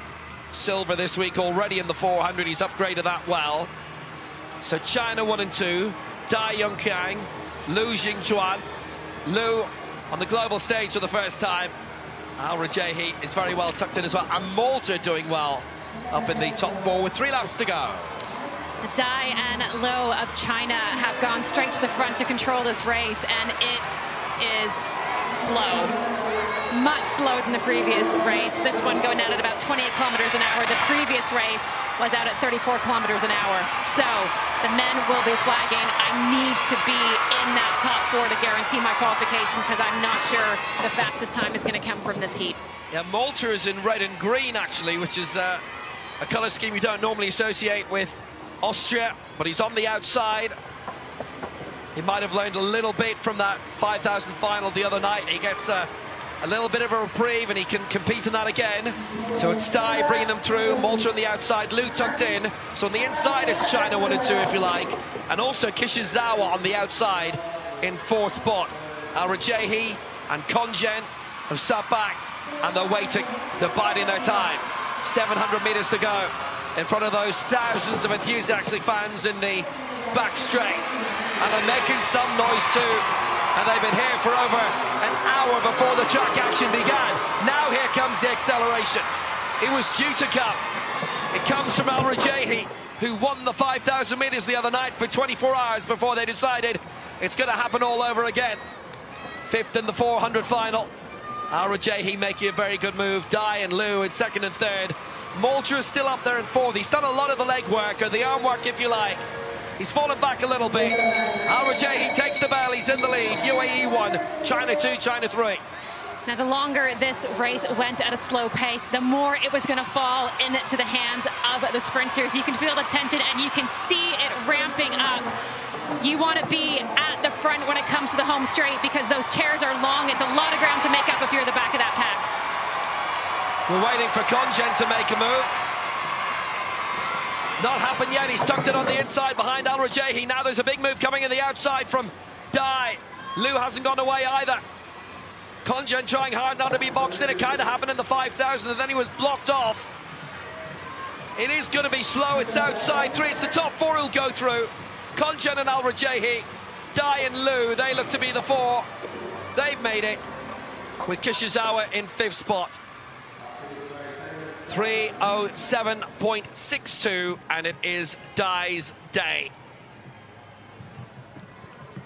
[SPEAKER 4] silver this week already in the 400. He's upgraded that well. So China 1 and 2. Dai Yongkang, Liu Jingchuan. Liu on the global stage for the first time. Al Rajehi is very well tucked in as well. And Malta doing well up in the top 4 with 3 laps to go.
[SPEAKER 2] Dai and Liu of China have gone straight to the front to control this race, and it is slow. Much slower than the previous race. This one going out at about 28 kilometers an hour. The previous race was out at 34 kilometers an hour. So the men will be flagging. I need to be in that top 4 to guarantee my qualification, because I'm not sure the fastest time is going to come from this heat.
[SPEAKER 4] Yeah, Malta is in red and green, actually, which is a colour scheme you don't normally associate with Austria, but he's on the outside. He might have learned a little bit from that 5,000 final the other night. He gets a little bit of a reprieve, and he can compete in that again. So it's Dai bringing them through. Malta on the outside, Liu tucked in. So on the inside, it's China 1 and 2, if you like. And also Kishizawa on the outside in 4th spot. Al-Rajahi and Kongen have sat back, and they're waiting. They're biding their time. 700 metres to go in front of those thousands of enthusiastic fans in the back straight. And they're making some noise too. And they've been here for over an hour before the track action began. Now here comes the acceleration. It was due to come. It comes from Al-Rajahi, who won the 5,000 metres the other night for 24 hours before they decided it's going to happen all over again. 5th in the 400 final. Al-Rajahi making a very good move. Dai and Liu in 2nd and 3rd. Malta is still up there in 4th. He's done a lot of the leg work, or the arm work, if you like. He's fallen back a little bit. Al-Rajahi takes the bell. He's in the lead. UAE 1, China 2, China 3.
[SPEAKER 2] Now, the longer this race went at a slow pace, the more it was going to fall into the hands of the sprinters. You can feel the tension, and you can see it ramping up. You want to be at the front when it comes to the home straight, because those chairs are long. It's a lot of ground to make up if you're the back of that pack.
[SPEAKER 4] We're waiting for Kongen to make a move. Not happened yet. He's tucked it on the inside behind Al-Rajahi. Now there's a big move coming in the outside from Dai. Liu hasn't gone away either. Kongen trying hard not to be boxed in. It kind of happened in the 5,000, and then he was blocked off. It is going to be slow. It's outside 3. It's the top 4 who'll go through. Kongen and Al-Rajahi. Dai and Liu, they look to be the 4. They've made it, with Kishizawa in 5th spot. 3:07.62, and it is Dai's day.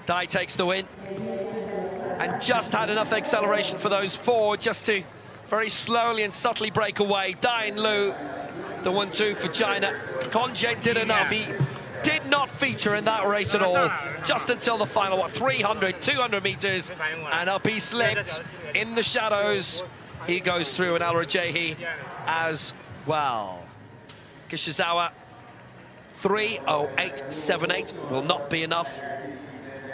[SPEAKER 4] Dai takes the win, and just had enough acceleration for those 4 just to very slowly and subtly break away. Dai and Liu, the 1-2 for China. Kongen did enough. He did not feature in that race at all, just until the final, 300, 200 meters, and up he slipped in the shadows. He goes through, and Al-Rajahi as well. Kishizawa, 3:08.78 will not be enough.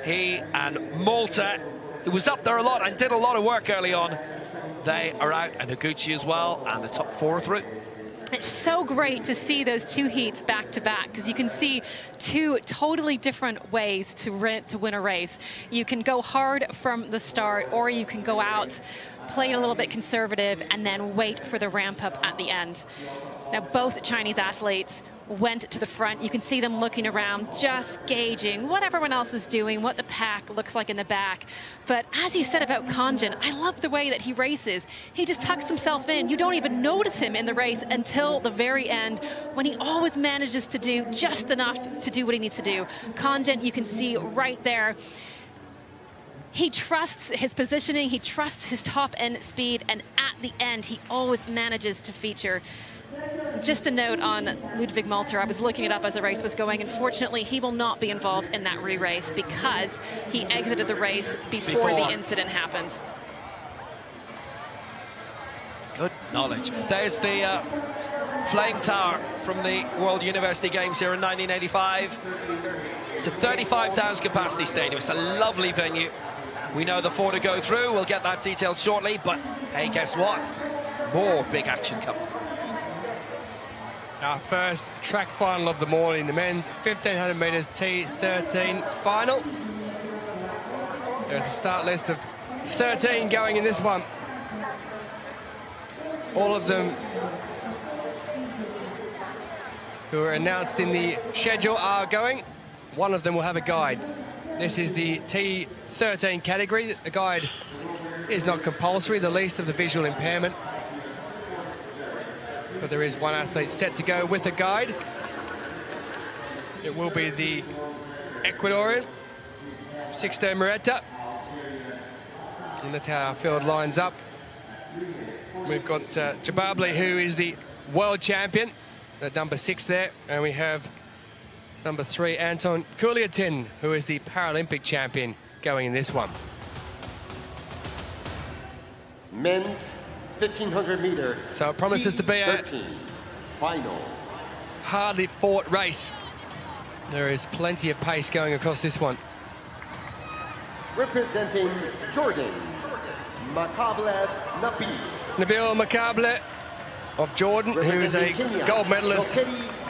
[SPEAKER 4] He and Malta, who was up there a lot and did a lot of work early on, they are out, and Higuchi as well, and the top 4 are through.
[SPEAKER 2] It's so great to see those 2 heats back to back, because you can see 2 totally different ways to win a race. You can go hard from the start, or you can go out, play a little bit conservative, and then wait for the ramp up at the end. Now, both Chinese athletes went to the front. You can see them looking around, just gauging what everyone else is doing, what the pack looks like in the back. But as you said about Kongen, I love the way that he races. He just tucks himself in. You don't even notice him in the race until the very end, when he always manages to do just enough to do what he needs to do. Kongen, you can see right there, he trusts his positioning, he trusts his top end speed, and at the end, he always manages to feature. Just a note on Ludwig Malter. I was looking it up as the race was going. Unfortunately, he will not be involved in that re-race because he exited the race before the incident happened.
[SPEAKER 4] Good knowledge. There's the Flame Tower from the World University Games here in 1985. It's a 35,000 capacity stadium. It's a lovely venue. We know the 4 to go through. We'll get that detailed shortly. But hey, guess what? More big action coming.
[SPEAKER 1] Our first track final of the morning, the men's 1,500 metres T13 final. There's a start list of 13 going in this one. All of them who are announced in the schedule are going. One of them will have a guide. This is the T13 category. A guide is not compulsory, the least of the visual impairment. But there is one athlete set to go with a guide. It will be the Ecuadorian, Sixto Murrieta. And that's how our field lines up. We've got Jababli, who is the world champion, at number 6 there. And we have number 3, Anton Kuliatin, who is the Paralympic champion, going in this one.
[SPEAKER 3] Men's 1500 meter.
[SPEAKER 1] So it promises to be a
[SPEAKER 3] final.
[SPEAKER 1] hardly fought race. There is plenty of pace going across this one.
[SPEAKER 3] Representing Jordan, Makablev
[SPEAKER 1] Nabil Makable of Jordan, who is a gold medalist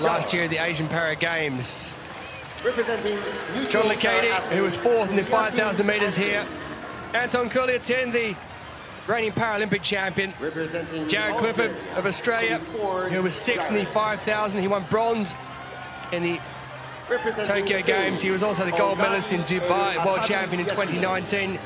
[SPEAKER 1] last year at the Asian Para Games.
[SPEAKER 3] Representing
[SPEAKER 1] John Lekady, who was fourth in the 5,000 metres here. Anton Kuliatin, the reigning Paralympic champion. Jared Clifford of Australia, who was sixth in the 5,000. He won bronze in the Tokyo Games. He was also the gold medalist in Dubai, world champion in 2019.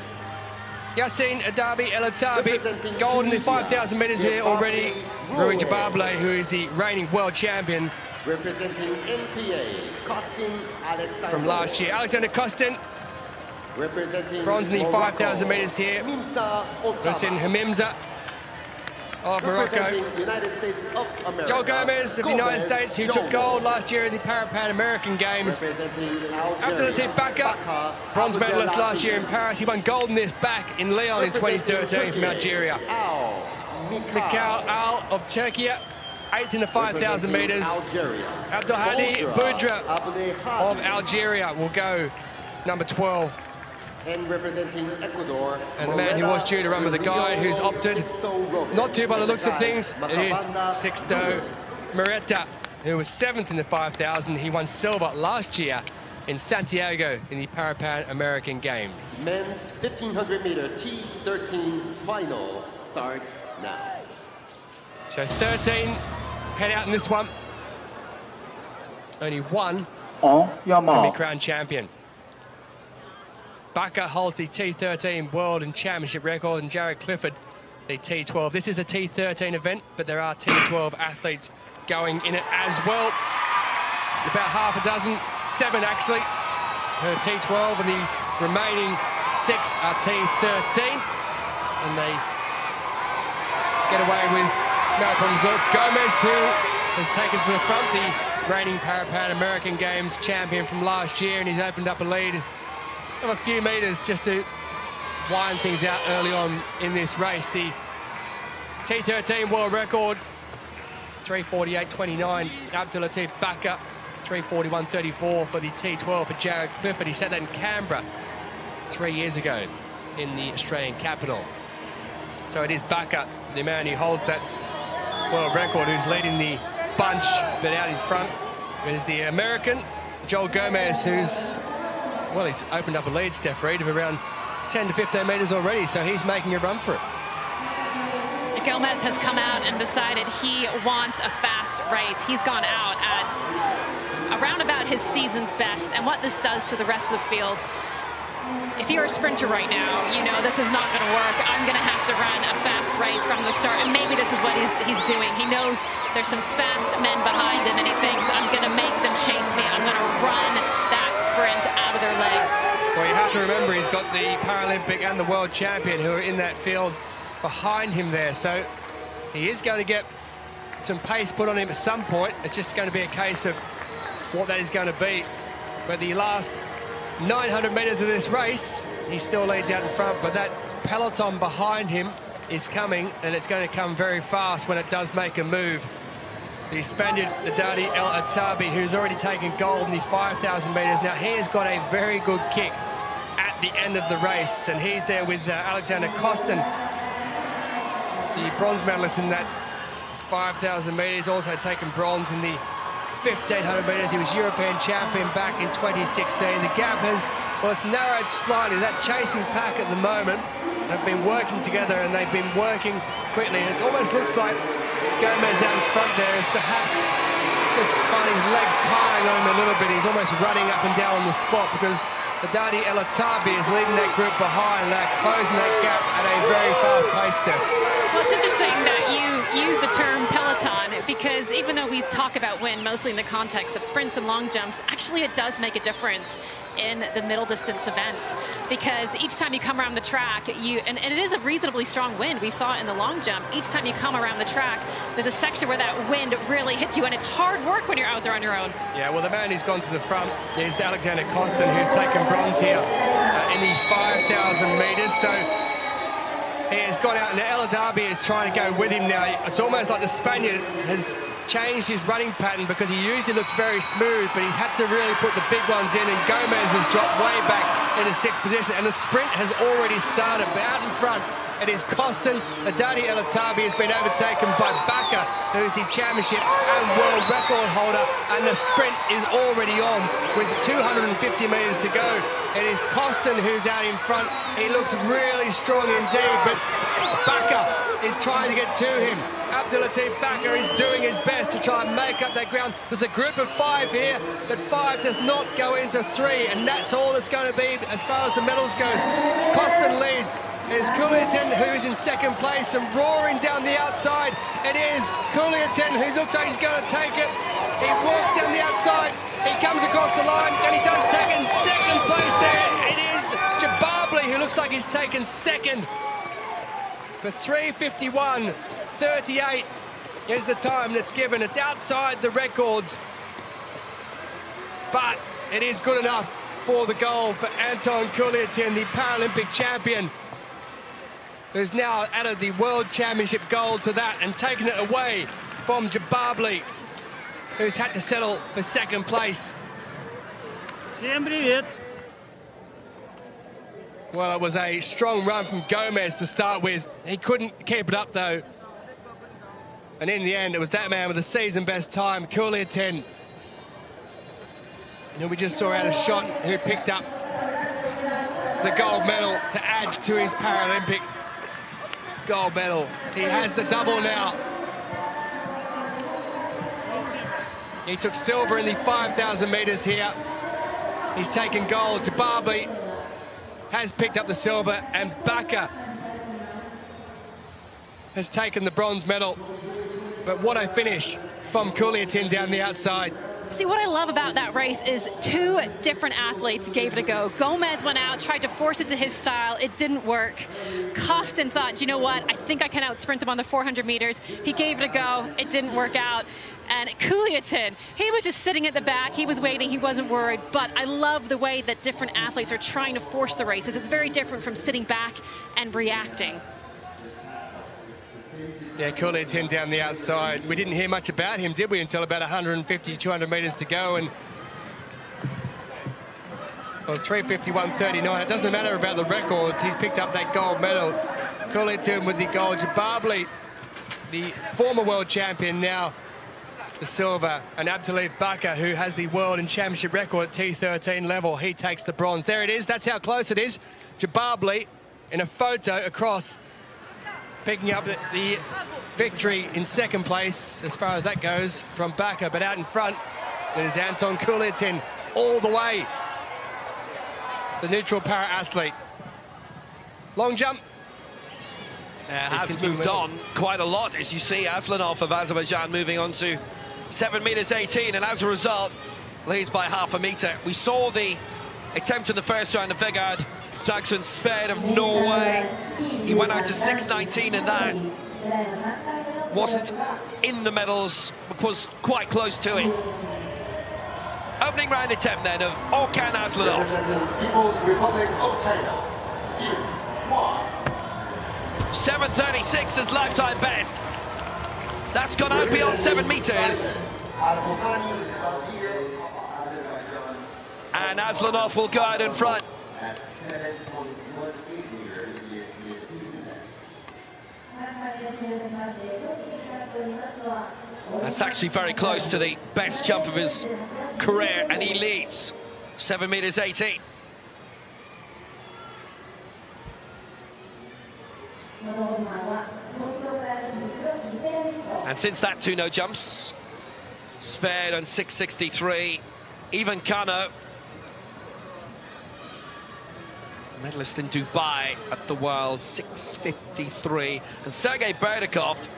[SPEAKER 1] Yassine Adabi El Atabi, gold in the 5,000 metres here already. Rui Jabable, who is the reigning world champion
[SPEAKER 3] representing NPA, Kostin Alexander.
[SPEAKER 1] From last year. Alexander Kostin,
[SPEAKER 3] representing
[SPEAKER 1] bronze in the 5,000 metres here. Hussein Hamimza of Morocco.
[SPEAKER 3] United States of America.
[SPEAKER 1] Joel Gomez of the United States, who took gold last year in the Pan American Games. Abdelatif Baka, bronze medalist last year in Paris. He won gold in this back in Lyon in 2013 from Algeria. Mikhail Al of Turkey, 8th in the 5,000 metres. Abdelhadi Boudra of Algeria will go number 12.
[SPEAKER 3] And representing Ecuador,
[SPEAKER 1] and the man who was due to run with the guy who's opted not to by the looks of things, it is Sixto Murrieta, who was 7th in the 5,000. He won silver last year in Santiago in the Pan American Games.
[SPEAKER 3] Men's 1500 meter T13 final starts now.
[SPEAKER 1] So 13 head out in this one. Only one can be crowned champion. Baka holds the T13 World and Championship record, and Jared Clifford the T12. This is a T13 event, but there are T12 athletes going in it as well. About half a dozen, 7 actually, per T12, and the remaining 6 are T13. And they get away with no problems. It's Gomez who has taken to the front, the reigning Pan American Games champion from last year, and he's opened up a lead of a few metres just to wind things out early on in this race. The T13 world record, 3:48.29. Abdelatif Baka, 3:41.34 for the T12 for Jared Clifford. He set that in Canberra 3 years ago in the Australian capital. So it is Baka, the man who holds that world record, who's leading the bunch, but out in front is the American Joel Gomez, who's, well, he's opened up a lead, Steph Reid, of around 10 to 15 metres already, so he's making a run for it.
[SPEAKER 2] Gomez has come out and decided he wants a fast race. He's gone out at around about his season's best, and what this does to the rest of the field. If you're a sprinter right now, you know this is not going to work. I'm going to have to run a fast race from the start, and maybe this is what he's doing. He knows there's some fast men behind him, and he thinks, I'm going to make them chase me. I'm going to run that sprint out of their legs.
[SPEAKER 1] Well, you have to remember he's got the Paralympic and the world champion who are in that field behind him there, so he is going to get some pace put on him at some point. It's just going to be a case of what that is going to be. But the last 900 metres of this race, he still leads out in front, but that peloton behind him is coming, and it's going to come very fast when it does make a move. The Spaniard Nadadi El Atabi, who's already taken gold in the 5,000 metres. Now, he has got a very good kick at the end of the race, and he's there with Alexander Kostin, the bronze medalist in that 5,000 metres, also taken bronze in the 1,500 metres. He was European champion back in 2016. The gap has, well, it's narrowed slightly. That chasing pack at the moment have been working together, and they've been working quickly. And it almost looks like Gomez out in front there is perhaps just finding his legs tiring on him a little bit. He's almost running up and down on the spot because Nadadi El Atabi is leaving that group behind. They're closing that gap at a very fast pace there.
[SPEAKER 2] Well, it's interesting that you use the term peloton, because even though we talk about wind mostly in the context of sprints and long jumps, actually it does make a difference in the middle distance events, because each time you come around the track, and it is a reasonably strong wind. We saw it in the long jump. Each time you come around the track, there's a section where that wind really hits you, and it's hard work when you're out there on your own.
[SPEAKER 1] Yeah, well, the man who's gone to the front is Alexander Kostin, who's taken bronze here in the 5,000 metres. So He has gone out, and El Darby is trying to go with him now. It's almost like the Spaniard has changed his running pattern, because he usually looks very smooth, but he's had to really put the big ones in, and Gomez has dropped way back into sixth position, and the sprint has already started. But out in front, it is Costin. Adani El Darby has been overtaken by Bakker, who's the championship and world record holder, and the sprint is already on with 250 metres to go. It is Costin who's out in front. He looks really strong indeed, but Bakker is trying to get to him. Abdulatif Bakker is doing his best to try and make up that ground. There's a group of 5 here, but 5 does not go into 3, and that's all it's going to be as far as the medals goes. Costin leads. It's Kuliatin who is in second place, and roaring down the outside. It is Kuliatin who looks like he's going to take it. He walks down the outside. He comes across the line, and he does take it in second place there. It is Jababli who looks like he's taken second. But 3:51.38 is the time that's given. It's outside the records, but it is good enough for the goal for Anton Kuliatin, the Paralympic champion, who's now added the World Championship gold to that and taken it away from Jababli, who's had to settle for second place.
[SPEAKER 5] Всем привет!
[SPEAKER 1] Well, it was a strong run from Gomez to start with. He couldn't keep it up, though. And in the end, it was that man with the season-best time, Kuliatin, who we just saw out a shot, who picked up the gold medal to add to his Paralympic gold medal. He has the double now. He took silver in the 5,000 metres here. He's taken gold. Jababli has picked up the silver, and Bakker has taken the bronze medal. But what a finish from Kuliatin down the outside.
[SPEAKER 2] See, what I love about that race is 2 different athletes gave it a go. Gomez went out, tried to force it to his style. It didn't work. Costin thought, you know what, I think I can outsprint him on the 400 meters. He gave it a go. It didn't work out. And Kuliatin, he was just sitting at the back. He was waiting. He wasn't worried. But I love the way that different athletes are trying to force the races. It's very different from sitting back and reacting.
[SPEAKER 1] Yeah, Kuliatin down the outside. We didn't hear much about him, did we, until about 150, 200 metres to go. And, well, 3:51.39. It doesn't matter about the records. He's picked up that gold medal. Kuliatin with the gold. Jababli, the former world champion, now the silver. And Abdulatif Bakker, who has the world and championship record at T13 level, he takes the bronze. There it is. That's how close it is. Jababli in a photo across, picking up the victory in second place as far as that goes from Bakker. But out in front, it is Anton Kuliatin all the way, the neutral para-athlete. Long jump.
[SPEAKER 4] Has moved on quite a lot, as you see. Aslanov of Azerbaijan moving on to 7 meters 18, and as a result, leads by half a meter. We saw the attempt in the first round of Vegard Jackson Sved of Norway. He went out to 6:19, and that wasn't in the medals, but was quite close to it. Opening round attempt then of Orkan Aslanov.
[SPEAKER 3] People's Republic of China.
[SPEAKER 4] 7:36 is lifetime best. That's gone out beyond 7 meters. And Aslanov will go out in front. That's actually very close to the best jump of his career, and he leads 7 meters 18. And since that, 2 no jumps. Spared on 6:63. Even Kano, medalist in Dubai at the World, 6:53. And Sergei Berdikov,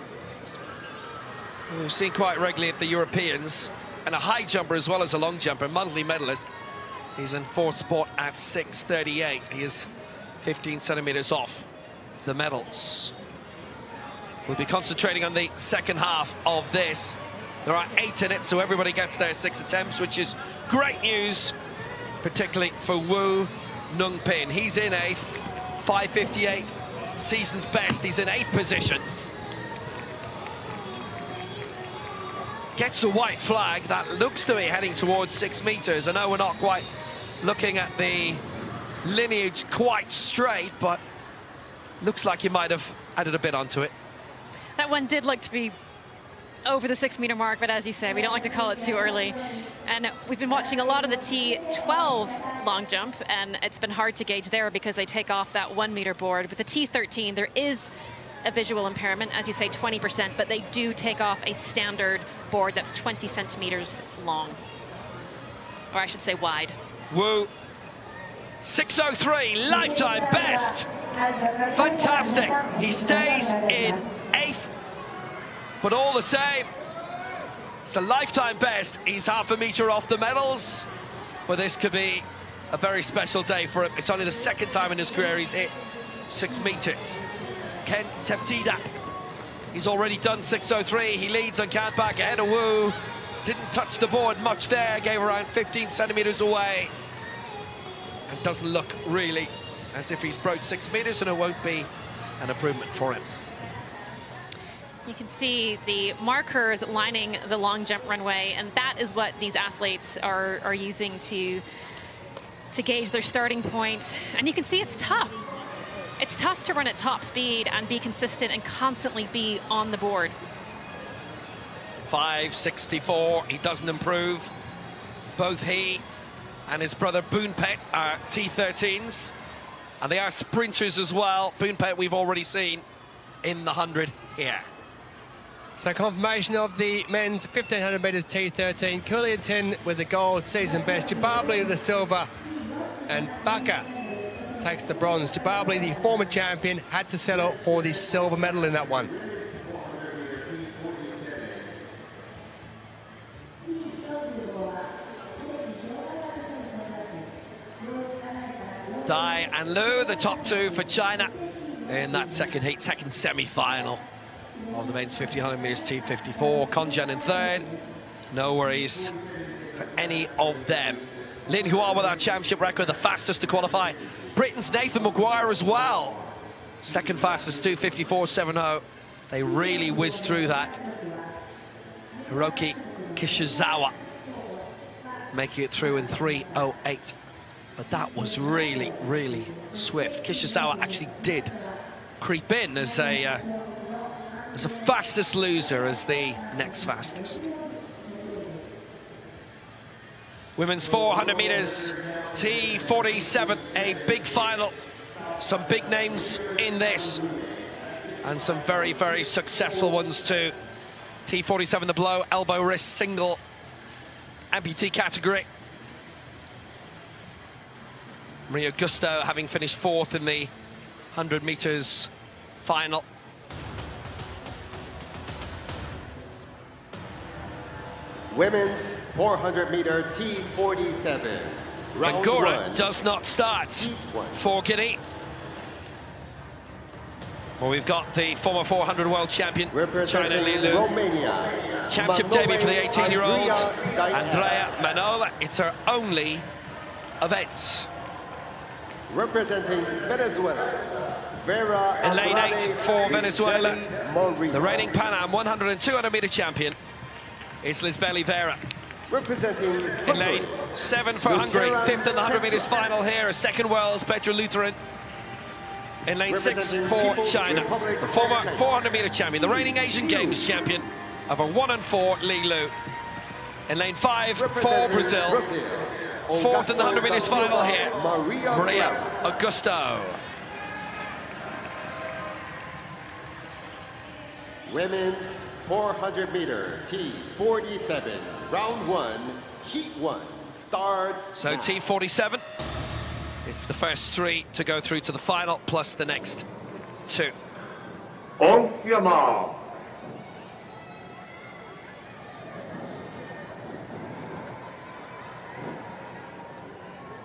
[SPEAKER 4] who we've seen quite regularly at the Europeans, and a high jumper as well as a long jumper, monthly medalist. He's in 4th spot at 6:38. He is 15 centimeters off the medals. We'll be concentrating on the second half of this. There are 8 in it, so everybody gets their 6 attempts, which is great news, particularly for Wu Nungpin. He's in 8th, 5:58. season's best. He's in 8th position. Gets a white flag. That looks to be heading towards 6 meters. I know we're not quite looking at the lineage quite straight, but looks like he might have added a bit onto it.
[SPEAKER 2] That one did look to be over the 6 meter mark, but as you say, we don't like to call it too early. And we've been watching a lot of the T12 long jump, and it's been hard to gauge there because they take off that 1 meter board. With the T13, there is a visual impairment, as you say, 20%, but they do take off a standard board that's 20 centimeters long, or I should say wide.
[SPEAKER 4] Wu, 6:03, lifetime best. Fantastic. He stays in 8th, but all the same, it's a lifetime best. He's half a meter off the medals, but this could be a very special day for him. It's only the 2nd time in his career he's hit 6 meters. Ken Teptida, he's already done 6:03. He leads on count back ahead of Wu. Didn't touch the board much there, gave around 15 centimeters away. And doesn't look really as if he's broke 6 meters, and it won't be an improvement for him.
[SPEAKER 2] You can see the markers lining the long jump runway, and that is what these athletes are using to gauge their starting point. And you can see it's tough. It's tough to run at top speed and be consistent and constantly be on the board.
[SPEAKER 4] 5:64, he doesn't improve. Both he and his brother Boonpet are T13s, and they are sprinters as well. Boonpet we've already seen in the 100 here.
[SPEAKER 1] So confirmation of the men's 1500 metres T13. Kuliatin with the gold, season best. Jababli with the silver, and Baka takes the bronze. Jababli, the former champion, had to settle for the silver medal in that one.
[SPEAKER 4] Dai and Liu, the top 2 for China in that second heat, second semi-final of the men's 1500 metres T54. Konjan in 3rd. No worries for any of them. Lin Hua with our championship record, the fastest to qualify. Britain's Nathan Maguire as well. Second fastest, 2:54.70. They really whizzed through that. Hiroki Kishizawa making it through in 3:08. But that was really, really swift. Kishizawa actually did creep in as a fastest loser, as the next fastest. Women's 400 metres T47, a big final. Some big names in this, and some very, very successful ones too. T47, the below elbow wrist single amputee category. Maria Gusto having finished 4th in the 100 metres final.
[SPEAKER 3] Women's 400 meter T47. Round
[SPEAKER 4] Bangura
[SPEAKER 3] 1.
[SPEAKER 4] does not start for Guinea. Well, we've got the former 400 world champion, China Li Lu.
[SPEAKER 3] Romania.
[SPEAKER 4] Championship debut for the 18-year-olds,
[SPEAKER 3] Andrea
[SPEAKER 4] Andrea Manola. It's her only event.
[SPEAKER 3] Representing Venezuela. Vera
[SPEAKER 4] In lane 8
[SPEAKER 3] Andrade
[SPEAKER 4] for Venezuela,
[SPEAKER 3] Moreno.
[SPEAKER 4] the reigning Pan Am 100 and 200 meter champion is Lisbeli Vera.
[SPEAKER 3] Representing
[SPEAKER 4] In lane 7 for Hungary, 5th in the 100 meters final here, a second Worlds, Petra Lutheran. In lane 6 for China, the former 400 meter champion, the reigning Asian Games champion of a 1 and 4, Li Lu. In lane 5 for Brazil, 4th in the 100 meters final here, Maria Augusto.
[SPEAKER 3] Women's 400 meter T47. Round 1, heat 1 starts.
[SPEAKER 4] So
[SPEAKER 3] now.
[SPEAKER 4] T47, it's the first 3 to go through to the final, plus the next 2.
[SPEAKER 3] On your mark.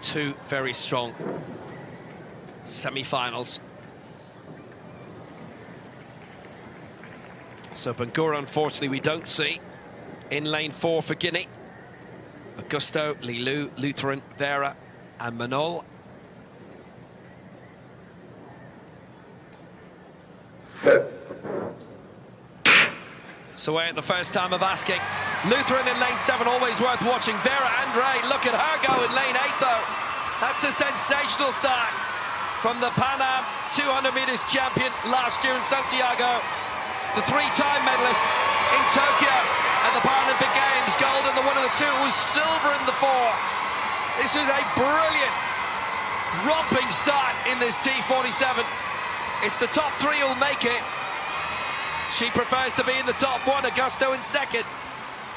[SPEAKER 4] Two very strong semi-finals. So Bangura, unfortunately, we don't see in lane 4 for Guinea. Augusto, Li Lu, Lutheran, Vera and Manol. So we're at the first time of asking. Lutheran in lane 7, always worth watching. Vera Andre, look at her go in lane 8 though. That's a sensational start from the Pan Am 200 meters champion last year in Santiago. The 3-time medalist in Tokyo at the Paralympic Games. Gold in the 1 and the 2, it was silver in the 4. This is a brilliant, romping start in this T47. It's the top 3 who'll make it. She prefers to be in the top 1, Augusto in 2nd,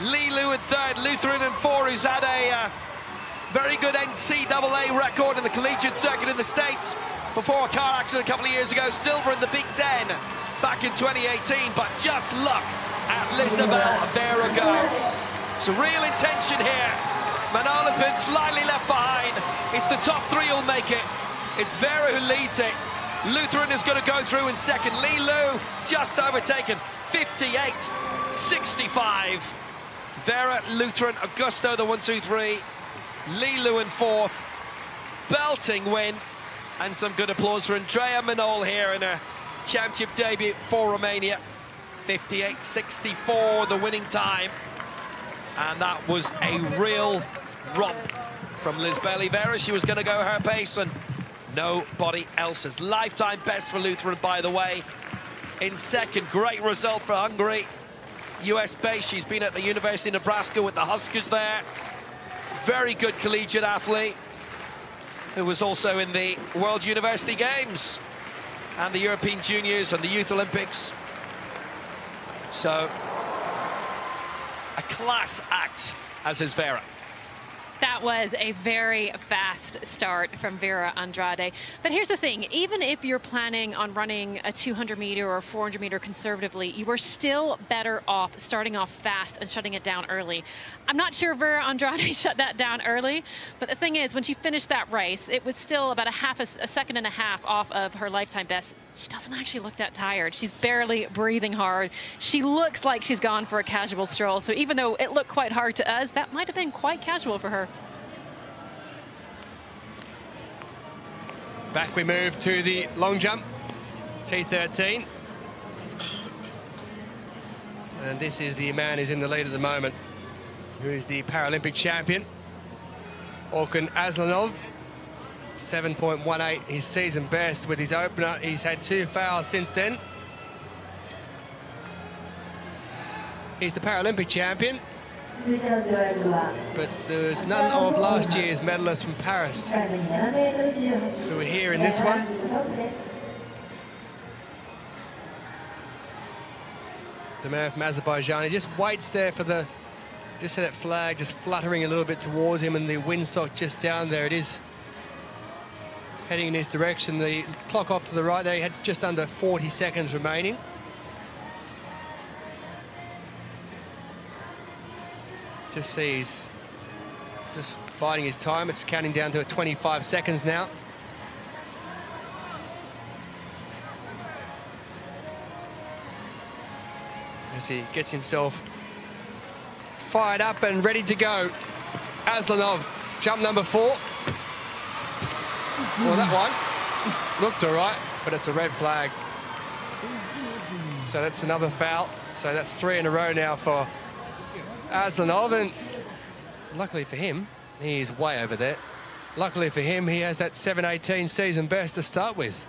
[SPEAKER 4] Li Lu in 3rd, Lutheran in 4, who's had a very good NCAA record in the collegiate circuit in the States before a car accident a couple of years ago. Silver in the Big Ten back in 2018, but just look at Lisabel Vera go. Some real intention here. Manola's been slightly left behind. It's the top 3 who'll make it. It's Vera who leads it. Lutheran is going to go through in 2nd. Li Lu just overtaken, 58-65. Vera, Lutheran, Augusto the 1, 2, 3. Li Lu in 4th. Belting win, and some good applause for Andrea Manol here in her championship debut for Romania. 58-64 the winning time, and that was a real romp from Lisbela Vera. She was going to go her pace and nobody else's. Lifetime best for Lutheran, by the way, in 2nd. Great result for Hungary. US base. She's been at the University of Nebraska with the Huskers there. Very good collegiate athlete who was also in the World University Games and the European Juniors and the Youth Olympics. So a class act, as is Vera.
[SPEAKER 2] That was a very fast start from Vera Andrade. But here's the thing, even if you're planning on running a 200 meter or 400 meter conservatively, you are still better off starting off fast and shutting it down early. I'm not sure Vera Andrade shut that down early, but the thing is, when she finished that race, it was still about a second and a half off of her lifetime best. She doesn't actually look that tired. She's barely breathing hard. She looks like she's gone for a casual stroll. So even though it looked quite hard to us, that might have been quite casual for her.
[SPEAKER 1] Back we move to the long jump, T13. And this is the man who's in the lead at the moment, who is the Paralympic champion, Orkun Aslanov. 7.18, his season best with his opener. He's had 2 fouls since then. He's the Paralympic champion, but there's none of last year's medalists from Paris who are here in this one. The man from Azerbaijan, he just waits there for the, just see that flag just fluttering a little bit towards him, and the windsock just down there. It is heading in his direction. The clock off to the right there, he had just under 40 seconds remaining. Just see he's just biding his time. It's counting down to 25 seconds now. As he gets himself fired up and ready to go. Aslanov, jump number 4. Well, that one looked all right, but it's a red flag. So that's another foul. So that's 3 in a row now for Aslanov, and luckily for him, he's way over there. Luckily for him, he has that 7.18 season best to start with.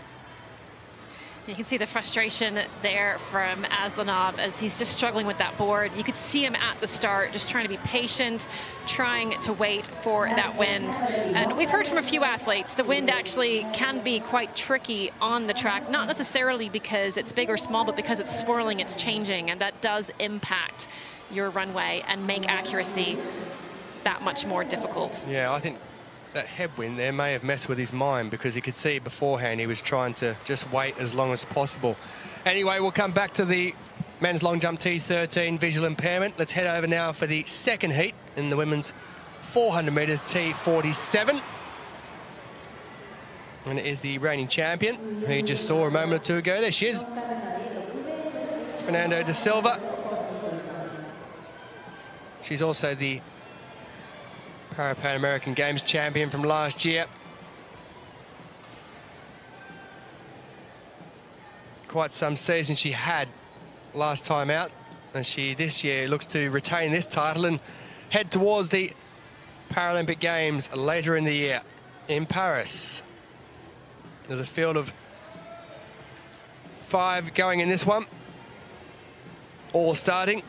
[SPEAKER 2] You can see the frustration there from Aslanov as he's just struggling with that board. You could see him at the start, just trying to be patient, trying to wait for that wind. And we've heard from a few athletes, the wind actually can be quite tricky on the track, not necessarily because it's big or small, but because it's swirling, it's changing, and that does impact your runway and make accuracy that much more difficult.
[SPEAKER 1] Yeah, I think that headwind there may have messed with his mind, because he could see beforehand he was trying to just wait as long as possible. Anyway, we'll come back to the men's long jump T13 visual impairment. Let's head over now for the second heat in the women's 400 metres T47. And it is the reigning champion, who you just saw a moment or two ago. There she is, Fernando da Silva. She's also the Pan American Games champion from last year. Quite some season she had last time out. And she, this year, looks to retain this title and head towards the Paralympic Games later in the year in Paris. There's a field of 5 going in this one. All starting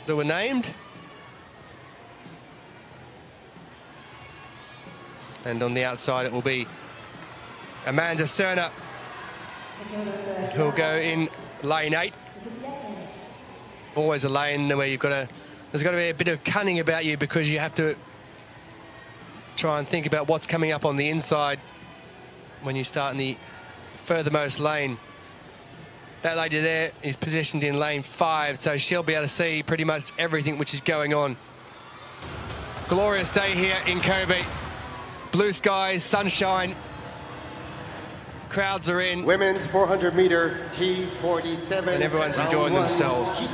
[SPEAKER 1] that were named. And on the outside it will be Amanda Cerner, who'll go in lane 8. Always a lane where there's got to be a bit of cunning about you, because you have to try and think about what's coming up on the inside when you start in the furthermost lane. That lady there is positioned in lane 5, so she'll be able to see pretty much everything which is going on. Glorious day here in Kobe. Blue skies, sunshine. Crowds are in.
[SPEAKER 3] Women's 400-meter T47.
[SPEAKER 1] And everyone's enjoying themselves.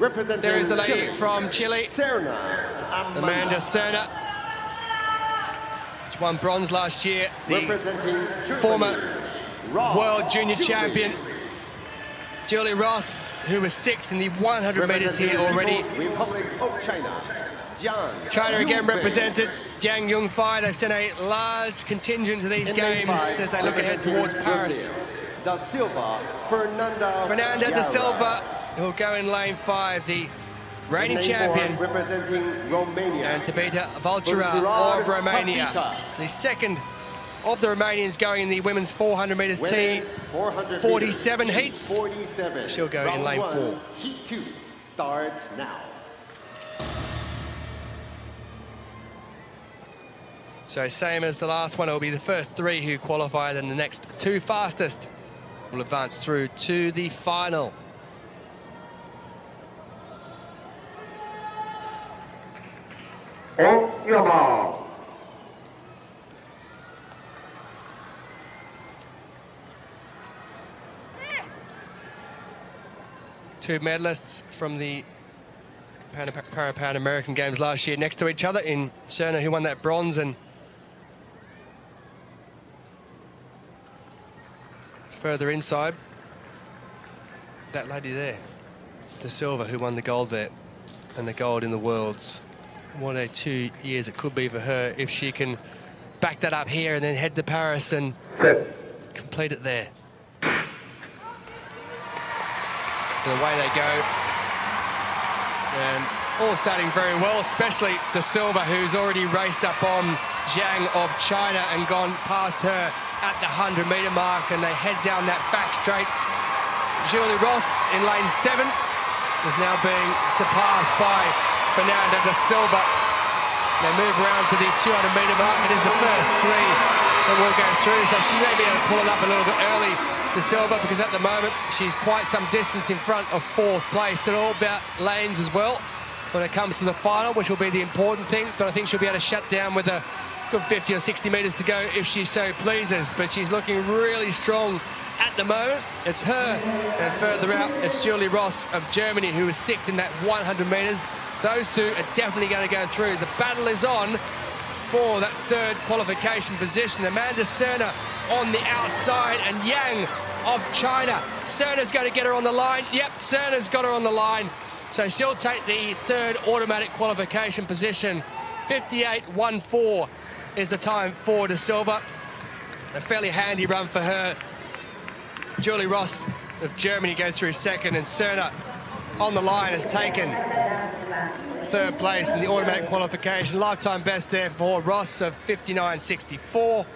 [SPEAKER 1] There is the lady
[SPEAKER 3] Chile.
[SPEAKER 1] from Chile,
[SPEAKER 3] Cerna,
[SPEAKER 1] Amanda Cerner. She won bronze last year.
[SPEAKER 3] Representing
[SPEAKER 1] Former
[SPEAKER 3] Ross,
[SPEAKER 1] world junior
[SPEAKER 3] Julie.
[SPEAKER 1] champion Julie Ross, who was 6th in the 100 metres here already.
[SPEAKER 3] Republic of China.
[SPEAKER 1] China again represented. Jiang Yongfei. They sent a large contingent to these games as they look ahead towards Paris. Fernanda da Silva, who'll go in lane 5, the reigning champion,
[SPEAKER 3] representing Romania.
[SPEAKER 1] and Tabita Valdez of Romania, the second of the Romanians going in the women's 400 metres T47 heats.
[SPEAKER 3] 47.
[SPEAKER 1] She'll go in lane 4.
[SPEAKER 3] Heat 2 starts now.
[SPEAKER 1] So same as the last one, it will be the first 3 who qualify, then the next 2 fastest will advance through to the final.
[SPEAKER 3] On your mark.
[SPEAKER 1] Two medalists from the Pan American Games last year next to each other, in Cerner, who won that bronze, and further inside, that lady there, Da Silva, who won the gold there, and the gold in the Worlds. What a 2 years it could be for her if she can back that up here and then head to Paris and complete it there. And away they go. And all starting very well, especially Da Silva, who's already raced up on Jiang of China and gone past her at the 100-metre mark, and they head down that back straight. Julie Ross in lane 7 is now being surpassed by Fernanda da Silva. They move around to the 200-metre mark. It is the first 3 that will go through, so she may be able to pull it up a little bit early, Da Silva, because at the moment she's quite some distance in front of 4th place. It's all about lanes as well when it comes to the final, which will be the important thing, but I think she'll be able to shut down with a good 50 or 60 metres to go if she so pleases. But she's looking really strong at the moment. It's her, and further out it's Julie Ross of Germany, who is 6th in that 100 metres. Those 2 are definitely going to go through. The battle is on for that 3rd qualification position. Amanda Cerner on the outside, and Yang of China. Cerner's going to get her on the line. Yep, Cerner's got her on the line. So she'll take the 3rd automatic qualification position. 58.14 is the time for Da Silva. A fairly handy run for her. Julie Ross of Germany goes through 2nd, and Cerner on the line has taken 3rd place in the automatic qualification. Lifetime best there for Ross of 59.64.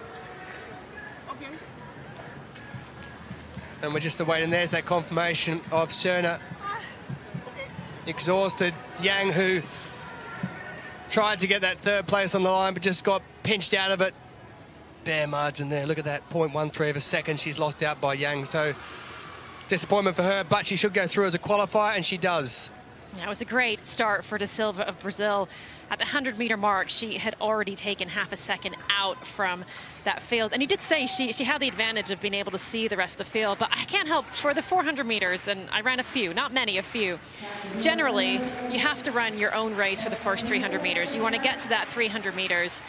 [SPEAKER 1] And we're just awaiting, there's that confirmation of Cerner. Exhausted. Yang, who tried to get that 3rd place on the line but just got pinched out of it. Bare margin there. Look at that, 0.13 of a second. She's lost out by Yang. So disappointment for her, but she should go through as a qualifier, and she does.
[SPEAKER 2] Yeah, it was a great start for Da Silva of Brazil. At the 100-metre mark, she had already taken half a second out from that field. And he did say she had the advantage of being able to see the rest of the field, but I can't help, for the 400 meters, and I ran a few, not many, a few. Generally, you have to run your own race for the first 300 meters. You want to get to that 300 meters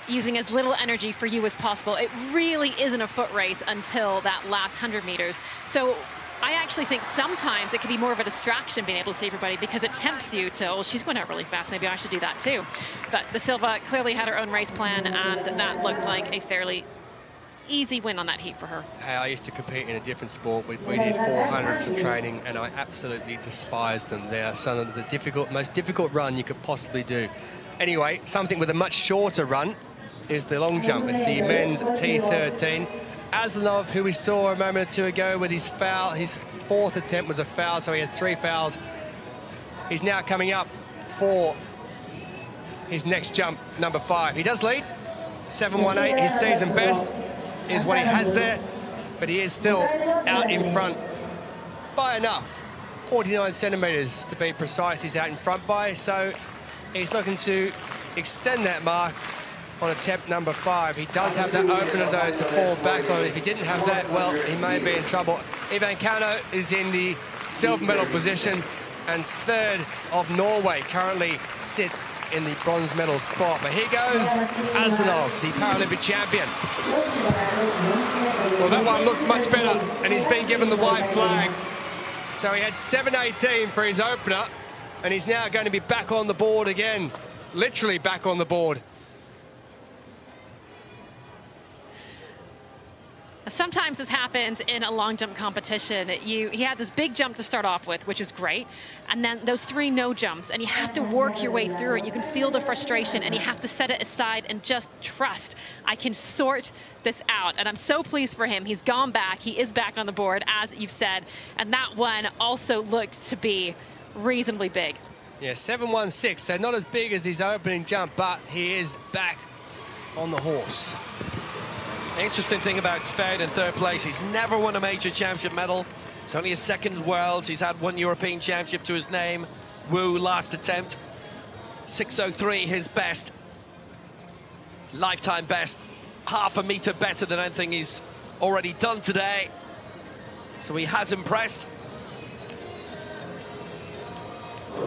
[SPEAKER 2] using as little energy for you as possible. It really isn't a foot race until that last 100 meters. So I actually think sometimes it can be more of a distraction being able to see everybody, because it tempts you to, oh, she's going out really fast, maybe I should do that too. But De Silva clearly had her own race plan, and that looked like a fairly easy win on that heat for her.
[SPEAKER 1] Hey, I used to compete in a different sport. We did 400s of training, and I absolutely despise them. They are some of the most difficult run you could possibly do. Anyway, something with a much shorter run is the long jump. It's the men's T13. Aslanov, who we saw a moment or two ago with his foul, his fourth attempt was a foul, so he had 3 fouls. He's now coming up for his next jump, number 5. He does lead, 7.18, his season best is what he has there, but he is still out in front by enough, 49 centimetres to be precise. He's out in front by, so he's looking to extend that mark on attempt number 5. He does have that opener, though, to fall back on. If he didn't have that, well, he may be in trouble. Ivan Kano is in the silver medal position, and Sverd of Norway currently sits in the bronze medal spot. But here goes Aslanov, the Paralympic champion. Well, that one looked much better, and he's been given the white flag. So he had 7.18 for his opener, and he's now going to be back on the board again. Literally back on the board.
[SPEAKER 2] Sometimes this happens in a long jump competition. He had this big jump to start off with, which is great, and then those 3 no jumps, and you have to work your way through it. You can feel the frustration, and you have to set it aside and just trust, I can sort this out. And I'm so pleased for him. He's gone back. He is back on the board, as you've said, and that one also looked to be reasonably big.
[SPEAKER 1] Yeah, 7.16, so not as big as his opening jump, but he is back on the horse.
[SPEAKER 4] Interesting thing about Sverd in 3rd place, he's never won a major championship medal. It's only his 2nd Worlds. He's had 1 European championship to his name. Wu, last attempt. 6.03, his best. Lifetime best. Half a meter better than anything he's already done today. So he has impressed.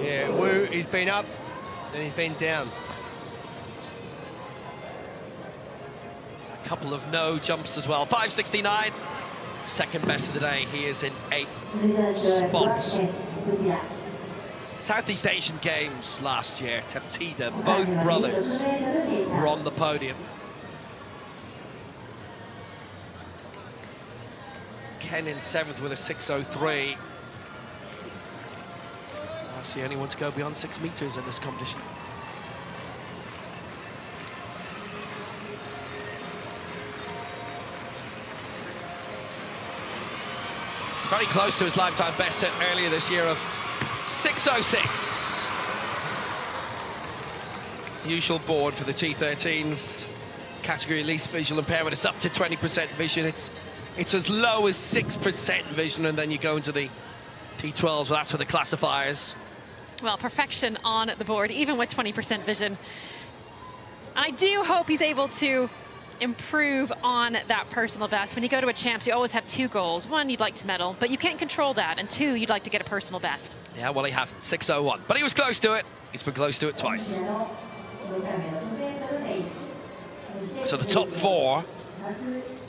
[SPEAKER 1] Yeah, Wu, he's been up and he's been down.
[SPEAKER 4] Couple of no jumps as well. 5.69, 2nd best of the day. He is in 8th spot. Southeast Asian Games last year, Teptida, both brothers were on the podium. Ken in 7th with a 6.03. That's the only one to go beyond 6 meters in this competition. Very close to his lifetime best set earlier this year of 6.06. Usual board for the T13s. Category least visual impairment. It's up to 20% vision. It's as low as 6% vision, and then you go into the T12s. Well, that's for the classifiers.
[SPEAKER 2] Well, perfection on the board, even with 20% vision. I do hope he's able to improve on that personal best. When you go to a champs, you always have 2 goals. 1, you'd like to medal, but you can't control that. And 2, you'd like to get a personal best.
[SPEAKER 4] Yeah, well, he hasn't. 6.01. But he was close to it. He's been close to it twice. So the top 4,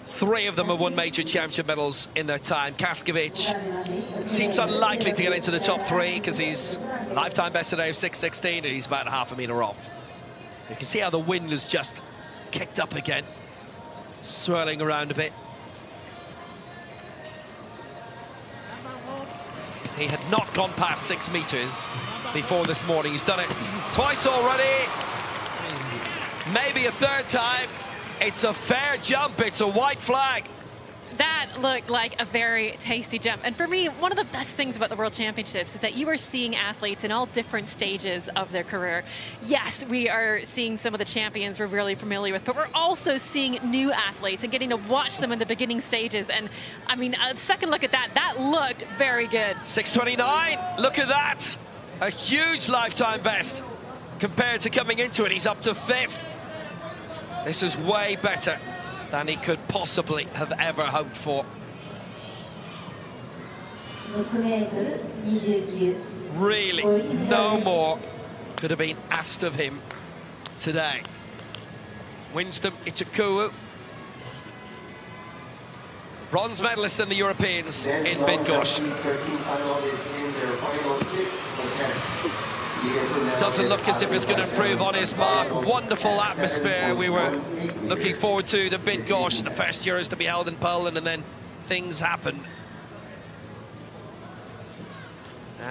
[SPEAKER 4] 3 of them have won major championship medals in their time. Kaskovic seems unlikely to get into the top 3 because he's lifetime best today of 6.16, and he's about half a meter off. You can see how the wind has just kicked up again, swirling around a bit. He had not gone past 6 meters before this morning. He's done it twice already, maybe a 3rd time. It's a fair jump. It's a white flag.
[SPEAKER 2] That looked like a very tasty jump. And for me, one of the best things about the World Championships is that you are seeing athletes in all different stages of their career. Yes, we are seeing some of the champions we're really familiar with, but we're also seeing new athletes and getting to watch them in the beginning stages. And I mean, a second look at that looked very good.
[SPEAKER 4] 6.29, look at that. A huge lifetime best compared to coming into it. He's up to 5th. This is way better than he could possibly have ever hoped for. Really, no more could have been asked of him today. Winston Ichikuwu Bronze medalist in the Europeans in Bydgoszcz. Doesn't look as if it's going to improve on his mark. Wonderful atmosphere we were looking forward to the Bydgoszcz, the first Euros to be held in Poland, and then things happened.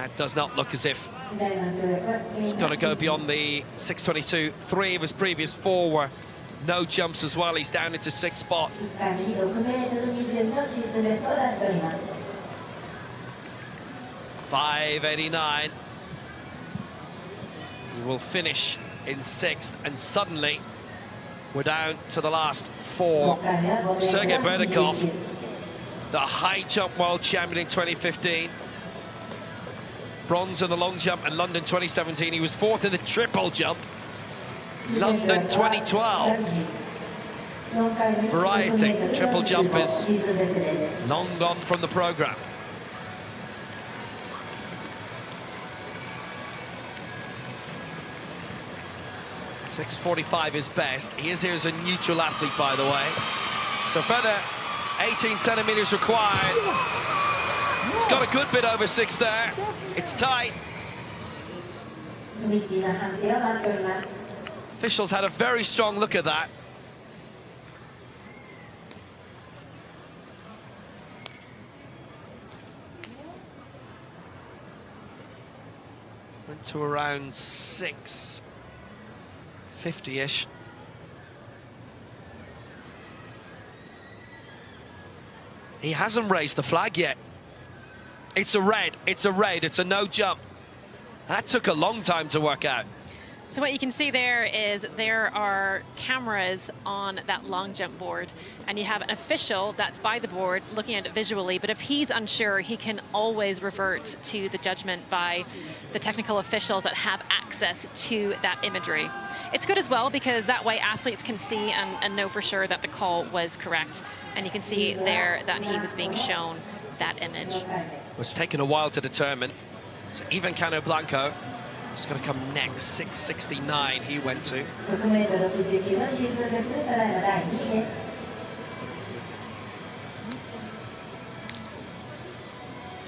[SPEAKER 4] It does not look as if it's going to go beyond the 6:22. 3 of his previous 4 were no jumps as well. He's down into 6th spot. 5:89. He will finish in 6th, and suddenly we're down to the last 4. Sergei Berdykov, the high jump world champion in 2015. Bronze in the long jump in London 2017. He was 4th in the triple jump. London 2012. Variety. Triple jump is long gone from the programme. .645 is best. He is here as a neutral athlete, by the way. So further 18 centimetres required. He's got a good bit over 6 there. It's tight. Officials had a very strong look at that. Went to around 6:50-ish. He hasn't raised the flag yet. It's a red, it's a red, it's a no jump. That took a long time to work out.
[SPEAKER 2] So what you can see there is there are cameras on that long jump board, and you have an official that's by the board looking at it visually, but if he's unsure, he can always revert to the judgment by the technical officials that have access to that imagery. It's good as well because that way athletes can see and know for sure that the call was correct. And you can see there that he was being shown that image.
[SPEAKER 4] It's taken a while to determine. So Ivan Cano Blanco is going to come next. 6:69 he went to.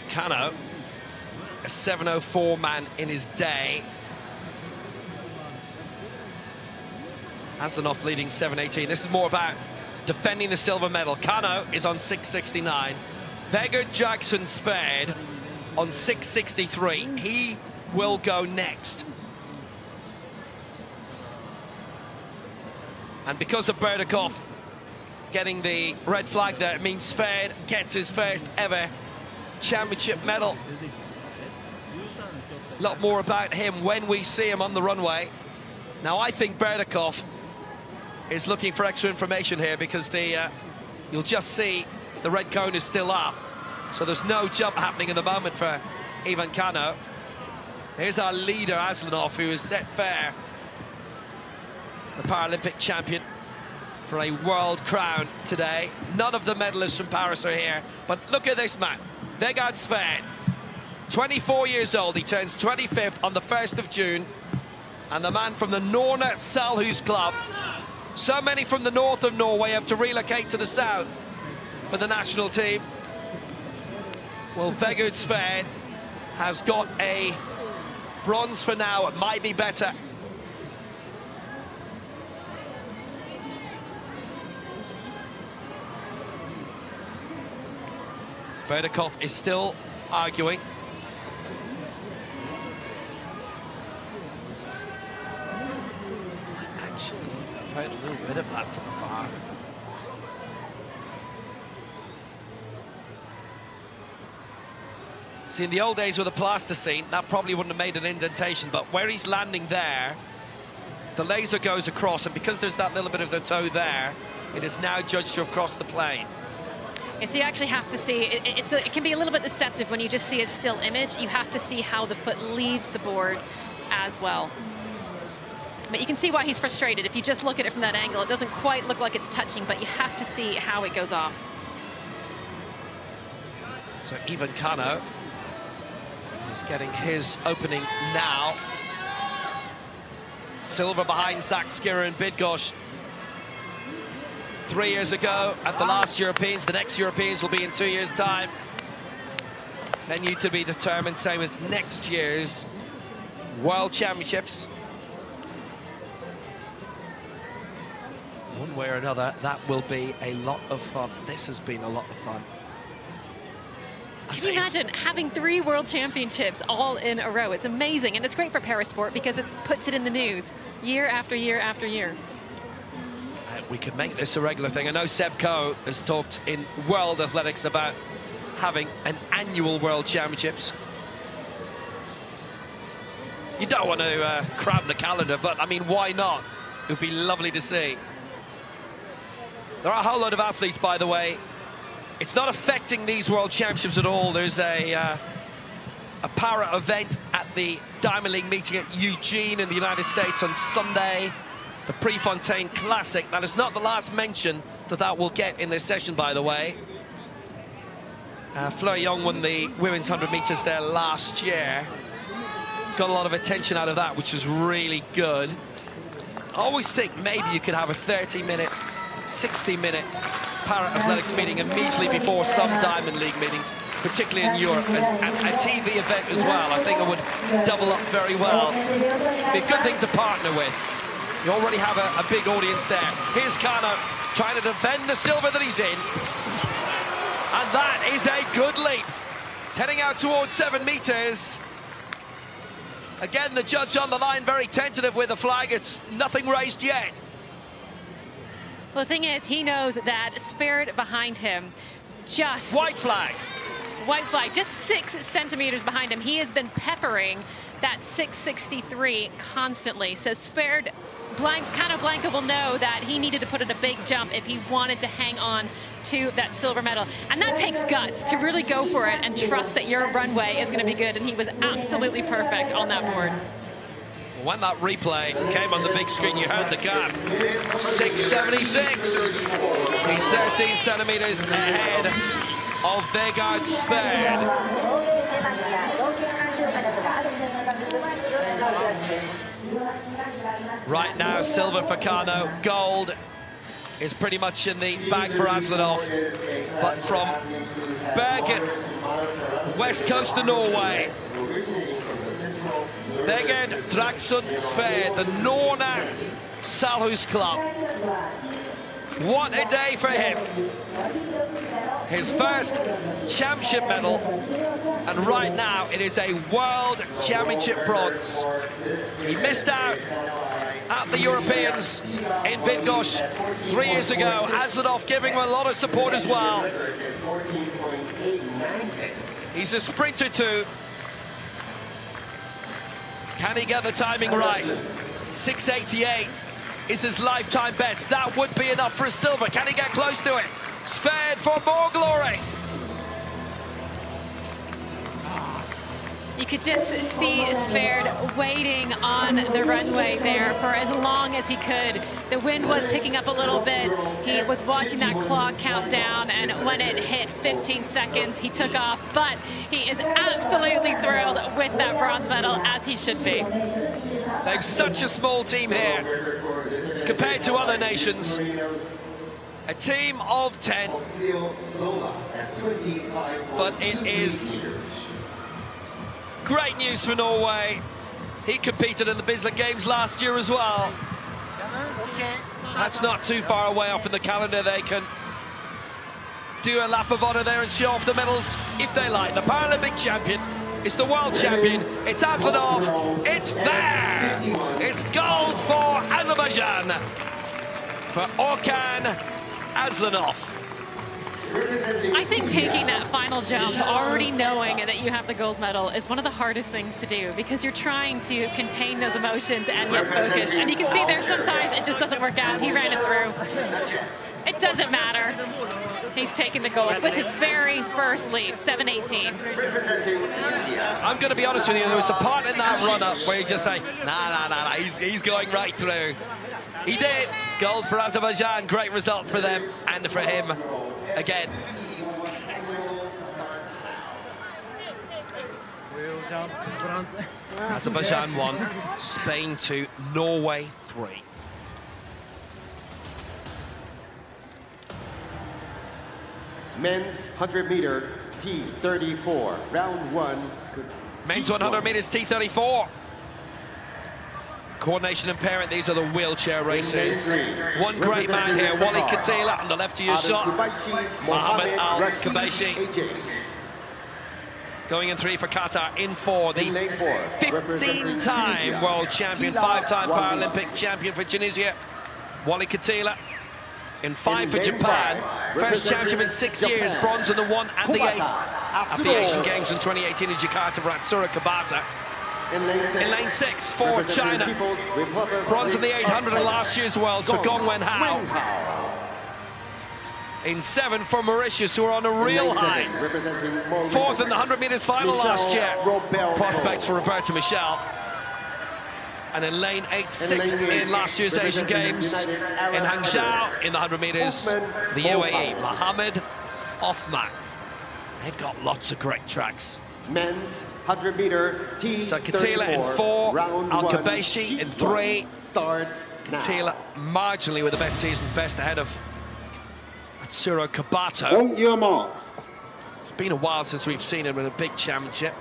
[SPEAKER 4] Cano, a 7:04 man in his day. Aslanov leading 7:18. This is more about defending the silver medal. Cano is on 6:69. Vegard Jackson Sverd on 6:63. He will go next. And because of Berdykov getting the red flag there, it means Sverd gets his first ever championship medal. A lot more about him when we see him on the runway. Now, I think Berdykov is looking for extra information here because you'll just see the red cone is still up. So there's no jump happening at the moment for Ivan Cano. Here's our leader, Aslanov, who is set fair. The Paralympic champion for a world crown today. None of the medalists from Paris are here. But look at this man, Vegard Sverd. 24 years old, he turns 25th on the 1st of June. And the man from the Norne Salhus Club. So many from the north of Norway have to relocate to the south for the national team. Well, Vegard Sverd has got a bronze for now. It might be better. Berdykov is still arguing. Actually, I've heard a little bit of that from afar. See, in the old days with the plasticine, that probably wouldn't have made an indentation, but where he's landing there, the laser goes across, and because there's that little bit of the toe there, it is now judged to have crossed the plane.
[SPEAKER 2] Yeah, so you actually have to see, it can be a little bit deceptive when you just see a still image. You have to see how the foot leaves the board as well. But you can see why he's frustrated. If you just look at it from that angle, it doesn't quite look like it's touching, but you have to see how it goes off.
[SPEAKER 4] So Ivan Cano is getting his opening now. Silver behind Zach Skirrer in Bydgoszcz. 3 years ago at the last Europeans. The next Europeans will be in 2 years' time. Venue to be determined, same as next year's World Championships. One way or another, that will be a lot of fun. This has been a lot of fun.
[SPEAKER 2] Can you imagine having 3 World Championships all in a row? It's amazing, and it's great for parasport because it puts it in the news year after year after year.
[SPEAKER 4] We could make this a regular thing. I know Seb Coe has talked in World Athletics about having an annual World Championships. You don't want to cram the calendar, but I mean, why not? It would be lovely to see. There are a whole load of athletes, by the way. It's not affecting these World Championships at all. There's a para event at the Diamond League meeting at Eugene in the United States on Sunday. The Prefontaine Classic. That is not the last mention that will get in this session, by the way. Fleur Young won the women's 100 meters there last year. Got a lot of attention out of that, which was really good. I always think maybe you could have a 30-minute, 60-minute para-athletics meeting immediately before some Diamond League meetings, particularly in Europe, and a TV event as well. I think it would double up very well. Be a good thing to partner with. You already have a big audience there. Here's Kano trying to defend the silver that he's in. And that is a good leap. He's heading out towards 7 meters. Again, the judge on the line, very tentative with the flag. It's nothing raised yet.
[SPEAKER 2] Well, the thing is, he knows that Sverre behind him just...
[SPEAKER 4] White flag.
[SPEAKER 2] White flag, just 6 centimeters behind him. He has been peppering that 663 constantly. So Sverre Blanca will know that he needed to put in a big jump if he wanted to hang on to that silver medal. And that takes guts to really go for it and trust that your runway is going to be good. And he was absolutely perfect on that board.
[SPEAKER 4] When that replay came on the big screen, you heard the gap. 676. He's 13 centimeters ahead of Vegard Sverre. Right now, silver for Kano, gold is pretty much in the bag for Aslanov. But from Bergen, west coast of Norway, Vegard Dragsund Sverre, the Norna Salhus Club. What a day for him. His first championship medal, and right now it is a World Championship bronze. He missed out at the Europeans in Bydgoszcz 3 years ago. Aslanov giving him a lot of support as well. He's a sprinter too. Can he get the timing right? 688 is his lifetime best. That would be enough for a silver. Can he get close to it? Sverre for more glory.
[SPEAKER 2] You could just see Sverre waiting on the runway there for as long as he could. The wind was picking up a little bit. He was watching that clock count down, and when it hit 15 seconds, he took off. But he is absolutely thrilled with that bronze medal, as he should be.
[SPEAKER 4] They've such a small team here compared to other nations. A team of 10. But it is great news for Norway. He competed in the Bislett Games last year as well. That's not too far away off in the calendar. They can do a lap of honor there and show off the medals if they like. The Paralympic champion is the world champion. It's Aslanov. It's there. It's gold for Azerbaijan. For Orkan Aslanov.
[SPEAKER 2] I think taking that final jump, already knowing that you have the gold medal, is one of the hardest things to do, because you're trying to contain those emotions and yet focus. And you can see there sometimes it just doesn't work out. He ran it through. It doesn't matter. He's taking the gold with his very first leap, 7:18.
[SPEAKER 4] I'm going to be honest with you, there was a part in that run-up where you just say, nah, he's going right through. He did. Gold for Azerbaijan, great result for them and for him again. Azerbaijan 1, Spain 2, Norway 3.
[SPEAKER 3] Men's 100-meter T34, round 1.
[SPEAKER 4] Men's 100 meters T34. Coordination impairment, these are the wheelchair races. One great man here, Wally Katila on the left of your shot. Mohammed Al-Kabashi. Going in 3 for Qatar, in 4. The 15-time world champion, 5-time Paralympic champion for Tunisia, Wally Katila. In 5 for Japan, first championship in 6 years, bronze in the 1 and the 8 at the Asian Games in 2018 in Jakarta for Atsura Kabata. In lane 6 for China, bronze in the 800 in last year's Worlds for Gong Wenhao. In 7 for Mauritius, who are on a real high. 4th in the 100 meters final last year. Prospects for Roberta Michel. And in lane 8, 6th in last year's Asian Games in Hangzhou in the 100 meters, the UAE, Mohammed Othman. They've got lots of great tracks.
[SPEAKER 3] Men's 100-meter T34.
[SPEAKER 4] So Katila in 4, Al-Kabashi in 3.
[SPEAKER 3] Starts now.
[SPEAKER 4] Katila marginally with the best season's best ahead of Atsuro Kabato.
[SPEAKER 6] On your mark.
[SPEAKER 4] It's been a while since we've seen him in a big championship.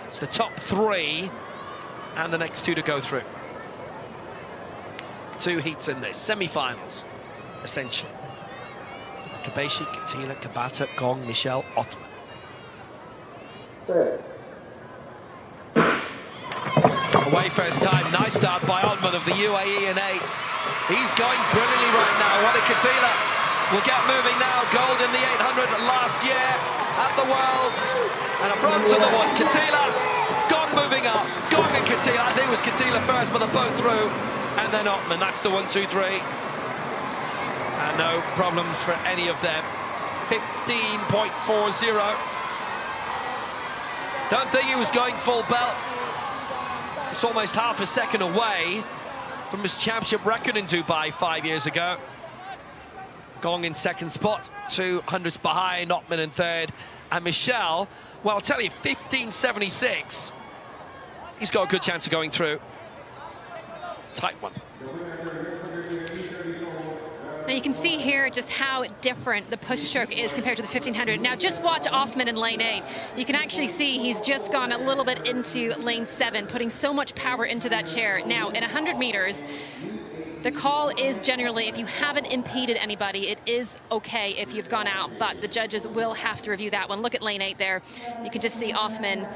[SPEAKER 4] It's the top 3 and the next 2 to go through. 2 heats in this, semi-finals, essentially. Kabashi, Katila, Kabata, Gong, Michel, Othman. Away first time, nice start by Othman of the UAE in 8. He's going brilliantly right now. Wally Katila will get moving now. Gold in the 800 last year at the Worlds. And a bronze on the 1. Katila, Gong moving up. Gong and Katila. I think it was Katila first, but they're both through. And then Othman. That's the 1, 2, 3. And no problems for any of them. 15.40. Don't think he was going full belt. It's almost half a second away from his championship record in Dubai 5 years ago. Gong in 2nd spot, 200s behind, Othman in 3rd. And Michel, well, I'll tell you, 15.76. He's got a good chance of going through. Tight one.
[SPEAKER 2] Now you can see here just how different the push stroke is compared to the 1500. Now just watch Othman in lane 8. You can actually see he's just gone a little bit into lane 7, putting so much power into that chair. Now in 100 meters, the call is generally if you haven't impeded anybody, it is okay if you've gone out, but the judges will have to review that one. Look at lane 8 there. You can just see Othman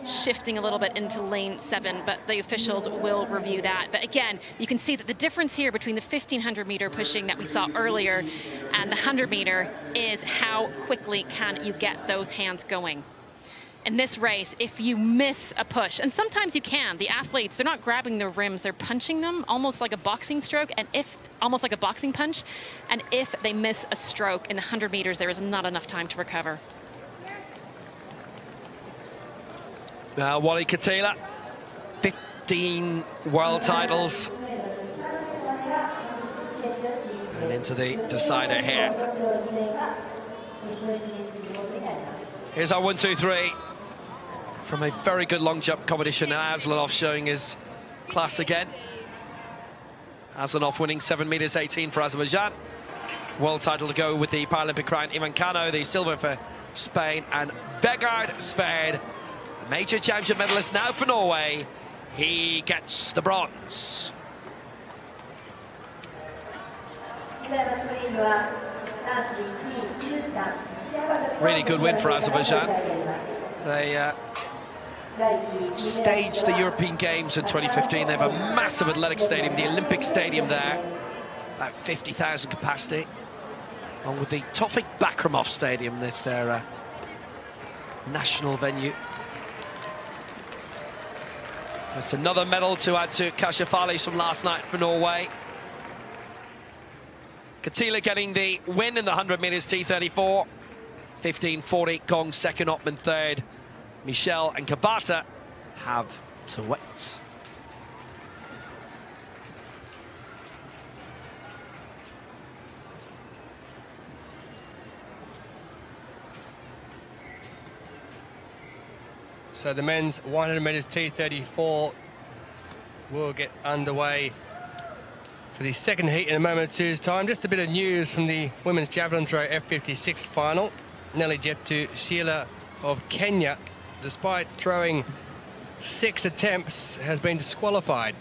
[SPEAKER 2] shifting a little bit into lane 7, but the officials will review that. But again, you can see that the difference here between the 1500 meter pushing that we saw earlier and the 100 meter is how quickly can you get those hands going. In this race, if you miss a push, and sometimes you can, the athletes, they're not grabbing their rims, they're punching them almost like a boxing stroke, and almost like a boxing punch, and if they miss a stroke in the 100 meters, there is not enough time to recover.
[SPEAKER 4] Now Wally Katila, 15 world titles. And into the decider here. Here's our 1, 2, 3 from a very good long jump competition. And Aslanov showing his class again. Aslanov winning 7 meters 18 for Azerbaijan. World title to go with the Paralympic crown. Ivan Cano, the silver for Spain. And Vegard Sverd, major championship medalist now for Norway. He gets the bronze. Really good win for Azerbaijan. They staged the European Games in 2015. They have a massive athletic stadium, the Olympic Stadium there, about 50,000 capacity. Along with the Tofik Bakramov Stadium, that's their national venue. That's another medal to add to Kasia Fali's from last night for Norway. Katila getting the win in the 100 meters T34. 15.40, Gong 2nd, Othman 3rd. Michel and Kabata have to wait.
[SPEAKER 1] So the men's 100 meters T34 will get underway for the second heat in a moment or two's time. Just a bit of news from the women's javelin throw F56 final. Nelly Jeptu Sheila of Kenya, despite throwing 6 attempts, has been disqualified.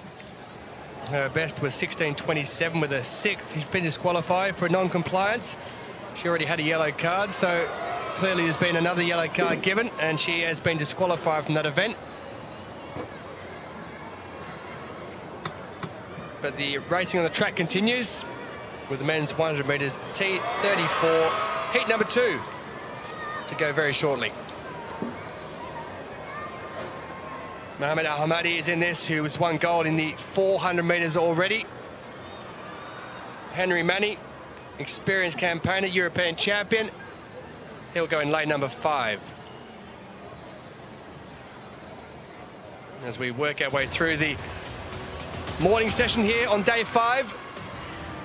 [SPEAKER 1] Her best was 16.27 with a 6th. She's been disqualified for non-compliance. She already had a yellow card, so clearly there's been another yellow card given, and she has been disqualified from that event. But the racing on the track continues with the men's 100 metres T34, heat number 2, to go very shortly. Mohamed Al-Hamadi is in this, who has won gold in the 400 metres already. Henry Manny, experienced campaigner, European champion. He'll go in lane number 5. As we work our way through the morning session here on day 5,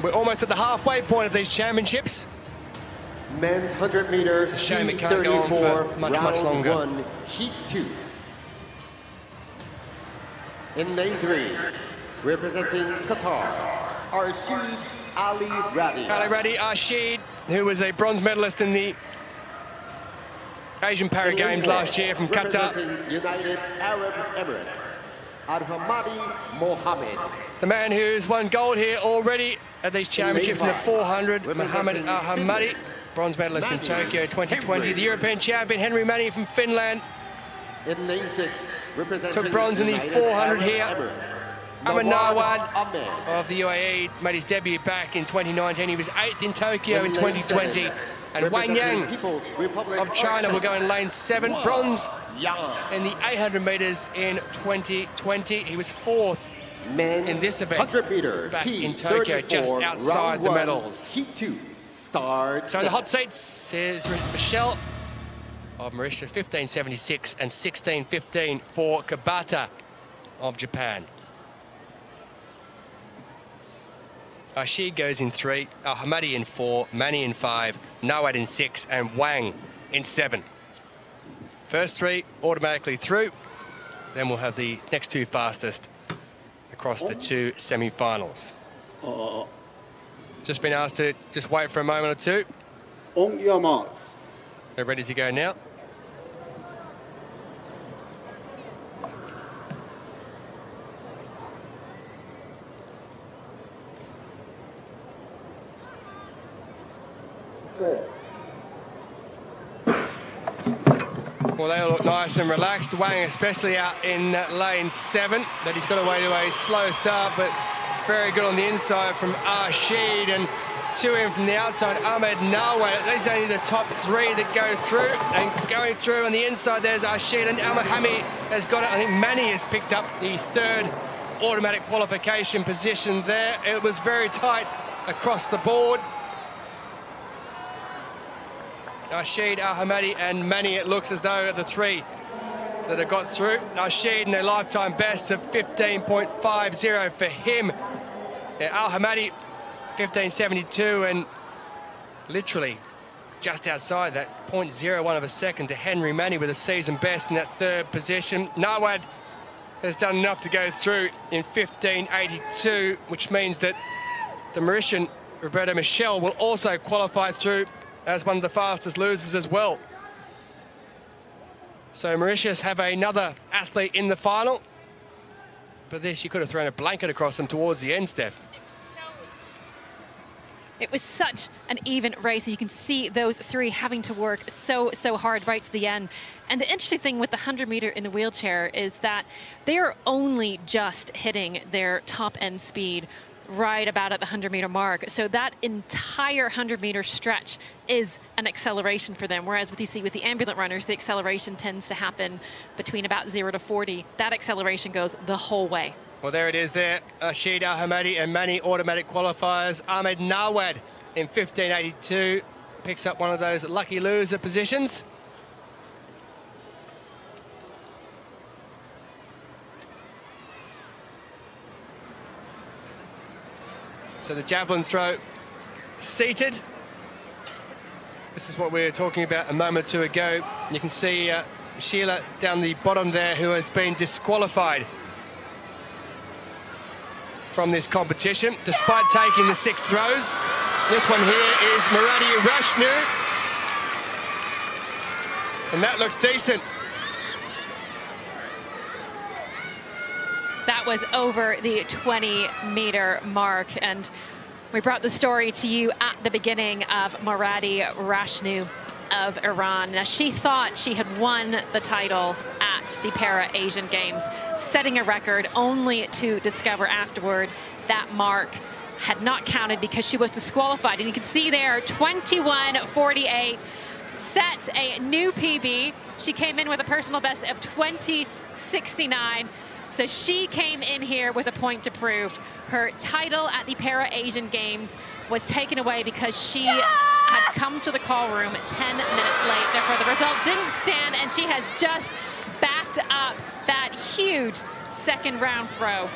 [SPEAKER 1] we're almost at the halfway point of these championships.
[SPEAKER 3] Men's 100 meters,
[SPEAKER 1] It's a shame it can't go on for much longer.
[SPEAKER 3] Round 1, heat 2. In lane 3, representing Qatar, Arshid Ali Radi.
[SPEAKER 1] Ali Radi Arshid, who was a bronze medalist in the Asian Para Games last year from Qatar.
[SPEAKER 3] Representing United Arab Emirates, Al-Hamadi Mohammed.
[SPEAKER 1] The man who's won gold here already at these championships in the 400, Mohamed Al-Hamadi, bronze medalist in Tokyo 2020. The European champion, Henry Manny from Finland,
[SPEAKER 3] In lane 6, representing
[SPEAKER 1] took bronze in the
[SPEAKER 3] United
[SPEAKER 1] 400
[SPEAKER 3] Arab
[SPEAKER 1] here.
[SPEAKER 3] Emirates,
[SPEAKER 1] Ahmed Nawad
[SPEAKER 3] Ahmed.
[SPEAKER 1] of the UAE made his debut back in 2019. He was 8th in Tokyo in 2020. And Wang Yang of China will go in lane 7, bronze in the 800 metres in 2020. He was 4th in this event
[SPEAKER 3] 100 meter
[SPEAKER 1] back in Tokyo, just outside the medals.
[SPEAKER 3] Heat 2 starts.
[SPEAKER 1] So in the hot seats is Michelle of Mauritius, 15.76 and 16.15 for Kabata of Japan. Arshid goes in 3, Al-Hamadi in 4, Mani in 5, Nawad in 6, and Wang in 7. First 3 automatically through. Then we'll have the next 2 fastest across the 2 semi-finals. Just been asked to just wait for a moment or two.
[SPEAKER 6] On your mark.
[SPEAKER 1] They're ready to go now. Well, they all look nice and relaxed. Wang especially out in lane 7. But he's got away to a slow start, but very good on the inside from Arshid, and 2 in from the outside, Ahmed Nawad. These are only the top 3 that go through, and going through on the inside there's Arshid, and Al-Hamadi has got it. I think Mani has picked up the 3rd automatic qualification position there. It was very tight across the board. Arshid, Al-Hamadi and Mani, it looks as though the 3 that have got through. Arshid in their lifetime best of 15.50 for him. Yeah, Al-Hamadi 15.72, and literally just outside that 0.01 of a second to Henry Manny with a season best in that 3rd position. Nawad has done enough to go through in 15.82, which means that the Mauritian Roberto Michel will also qualify through as one of the fastest losers as well. So Mauritius have another athlete in the final. But this, you could have thrown a blanket across them towards the end, Steph.
[SPEAKER 2] It was such an even race. You can see those 3 having to work so hard right to the end. And the interesting thing with the 100 meter in the wheelchair is that they are only just hitting their top end speed right about at the 100 meter mark. So that entire 100 meter stretch is an acceleration for them. Whereas what you see with the ambulant runners, the acceleration tends to happen between about 0 to 40. That acceleration goes the whole way.
[SPEAKER 1] Well, there it is there. Arshid, Al-Hamadi and Mani automatic qualifiers. Ahmed Nawad in 15.82 picks up one of those lucky loser positions. So the javelin throw seated. This is what we were talking about a moment or two ago. You can see Sheila down the bottom there, who has been disqualified from this competition, despite taking the 6 throws. This one here is Maradi Rashnu. And that looks decent.
[SPEAKER 2] That was over the 20-meter mark, and we brought the story to you at the beginning of Maradi Rashnu of Iran. Now, she thought she had won the title at the Para-Asian Games, setting a record, only to discover afterward that mark had not counted because she was disqualified. And you can see there, 21:48, set a new PB. She came in with a personal best of 20:69. So she came in here with a point to prove. Her title at the Para-Asian Games was taken away because she had come to the call room 10 minutes late. Therefore, the result didn't stand, and she has just backed up that huge second round throw.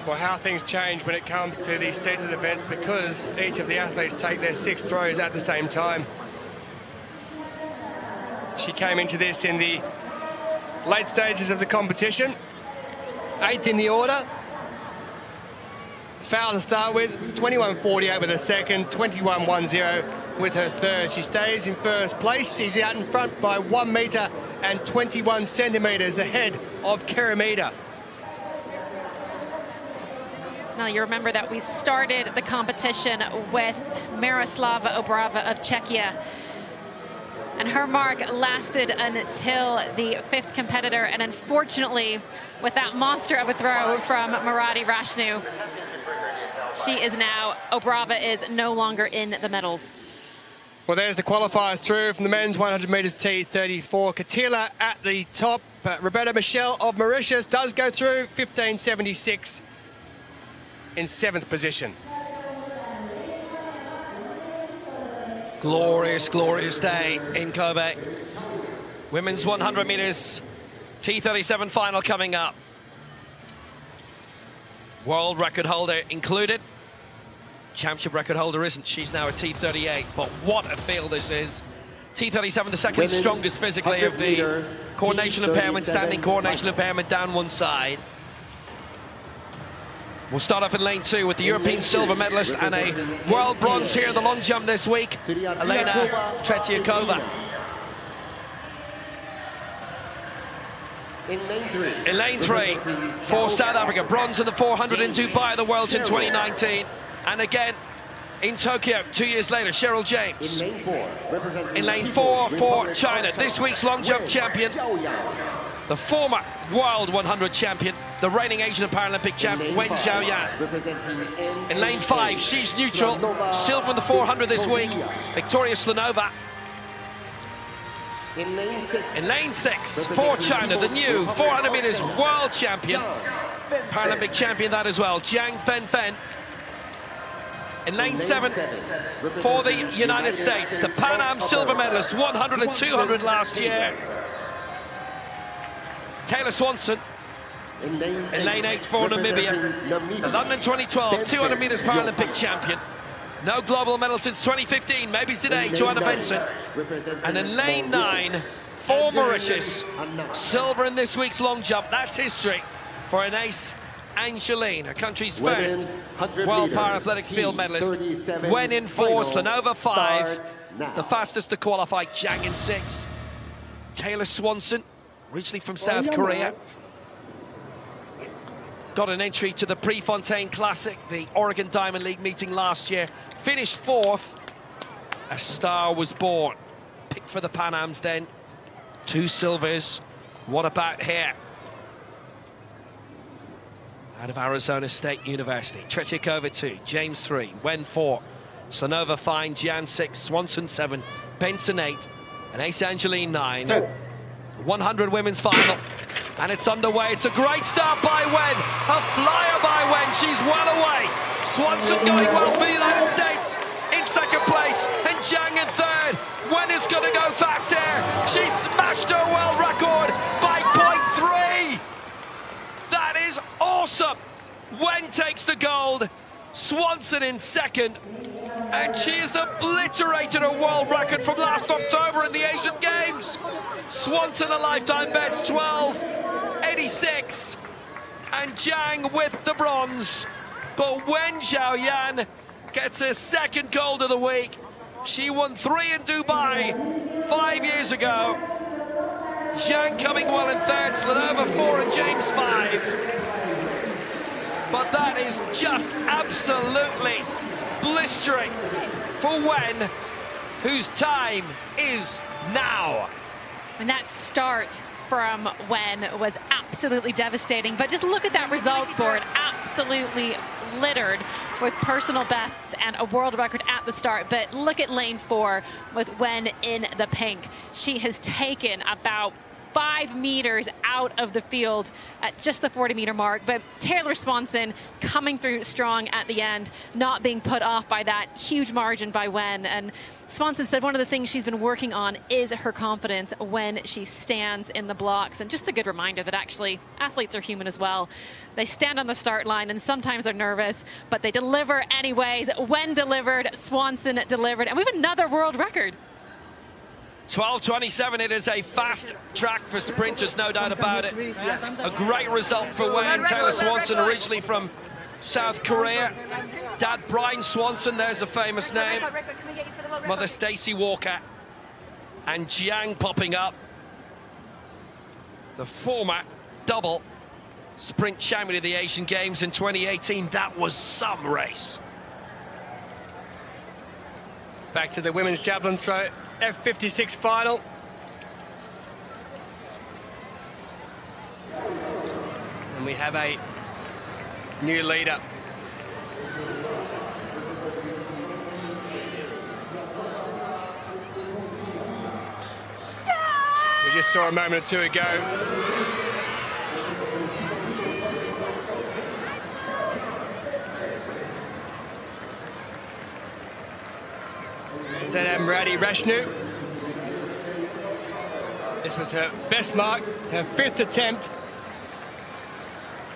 [SPEAKER 1] Well, how things change when it comes to these centered events, because each of the athletes take their 6 throws at the same time. She came into this in the late stages of the competition, 8th in the order. Foul to start with, 21:48 with her second, 21:10 with her third. She stays in first place. She's out in front by 1 metre and 21 centimetres ahead of Keramida.
[SPEAKER 2] Now, you remember that we started the competition with Miroslava Obrova of Czechia, and her mark lasted until the 5th competitor, and unfortunately, with that monster of a throw from Maradi Rashnu, Obrova is no longer in the medals.
[SPEAKER 1] Well, there's the qualifiers through from the men's 100 metres T34. Katila at the top. Roberta Michelle of Mauritius does go through, 15:76 in 7th position.
[SPEAKER 4] Glorious, glorious day in Kobe. Women's 100 metres T37 final coming up. World record holder included. Championship record holder isn't. She's now a T38. But what a field this is. T37, the second
[SPEAKER 3] Women's
[SPEAKER 4] strongest physically of the coordination impairment, standing coordination impairment down one side. We'll start off in lane 2 with the European silver medalist and a world bronze here in the long jump this week, Elena Tretiakova. In lane 3 for South Africa, bronze in the 400 in Dubai, the Worlds in 2019. And again, in Tokyo, 2 years later, Cheryl James. In lane 4 for China, this week's long jump champion, the former World 100 champion, the reigning Asian and Paralympic champion, Wen Zhaoyan. In lane 5, she's neutral, silver in the 400 this week, Victoria Slanova. In lane 6 for China, the new 400 meters world champion, Paralympic champion that as well, Jiang Fenfen. In lane 7 for the United States, the Pan Am silver medalist, 100 and 200 last year, Taylor Swanson. In lane 8 for Namibia, the London 2012 200 meters Paralympic champion. No global medal since 2015, maybe today, Joanna Benson. And in lane 9 for Mauritius, silver in this week's long jump. That's history for an ace, Angeline, her country's first World Para-Athletics field medalist. Wen in 4, Slanova 5, the fastest to qualify, Jiang in 6. Taylor Swanson, originally from South Korea, got an entry to the Prefontaine Classic, the Oregon Diamond League meeting last year. Finished 4th. A star was born. Picked for the Pan Ams then. 2 silvers. What about here? Out of Arizona State University. Tretiakova 2, James 3, Wen 4, Slanova 5, Jiang 6, Swanson 7, Benson 8, and Ace Angeline 9. 100 women's final, and it's underway. It's a great start by Wen, a flyer by Wen. She's well away. Swanson going well for the United States in 2nd place, and Jiang in 3rd. Wen is going to go fast here. She smashed her world record by 0.3. That is awesome. Wen takes the gold. Swanson in 2nd. And she has obliterated a world record from last October in the Asian Games. Swanson a lifetime best, 12:86. And Jiang with the bronze. But when Xiaoyan gets her second gold of the week, she won 3 in Dubai 5 years ago. Jiang coming well in third, Slanova 4 and James 5. But that is just absolutely blistering for Wen, whose time is now.
[SPEAKER 2] And that start from Wen was absolutely devastating. But just look at that results board, absolutely littered with personal bests and a world record at the start. But look at lane 4 with Wen in the pink. She has taken about 5 meters out of the field at just the 40-meter mark. But Taylor Swanson coming through strong at the end, not being put off by that huge margin by Wen. And Swanson said one of the things she's been working on is her confidence when she stands in the blocks. And just a good reminder that actually athletes are human as well. They stand on the start line and sometimes they're nervous, but they deliver anyways. Wen delivered, Swanson delivered, and we have another world record.
[SPEAKER 4] 12:27, it is a fast track for sprinters, no doubt about it. A great result for Wen. Taylor Swanson, originally from South Korea. Dad Brian Swanson, there's a famous name. Mother Stacey Walker. And Jiang popping up. The former double sprint champion of the Asian Games in 2018. That was some race.
[SPEAKER 1] Back to the women's javelin throw. F56 final. And we have a new leader. We just saw a moment or two ago. Zanam Radi Rashnu. This was her best mark, her 5th attempt.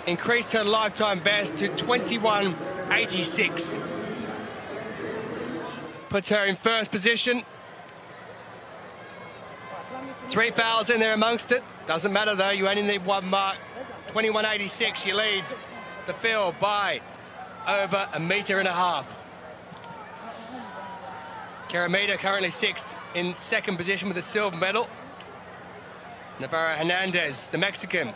[SPEAKER 1] Increased her lifetime best to 21:86. Puts her in first position. 3 fouls in there amongst it. Doesn't matter though, you only need 1 mark. 21:86, she leads the field by over 1.5 meters. Karamita currently 6th in 2nd position with a silver medal. Navarro Hernandez, the Mexican,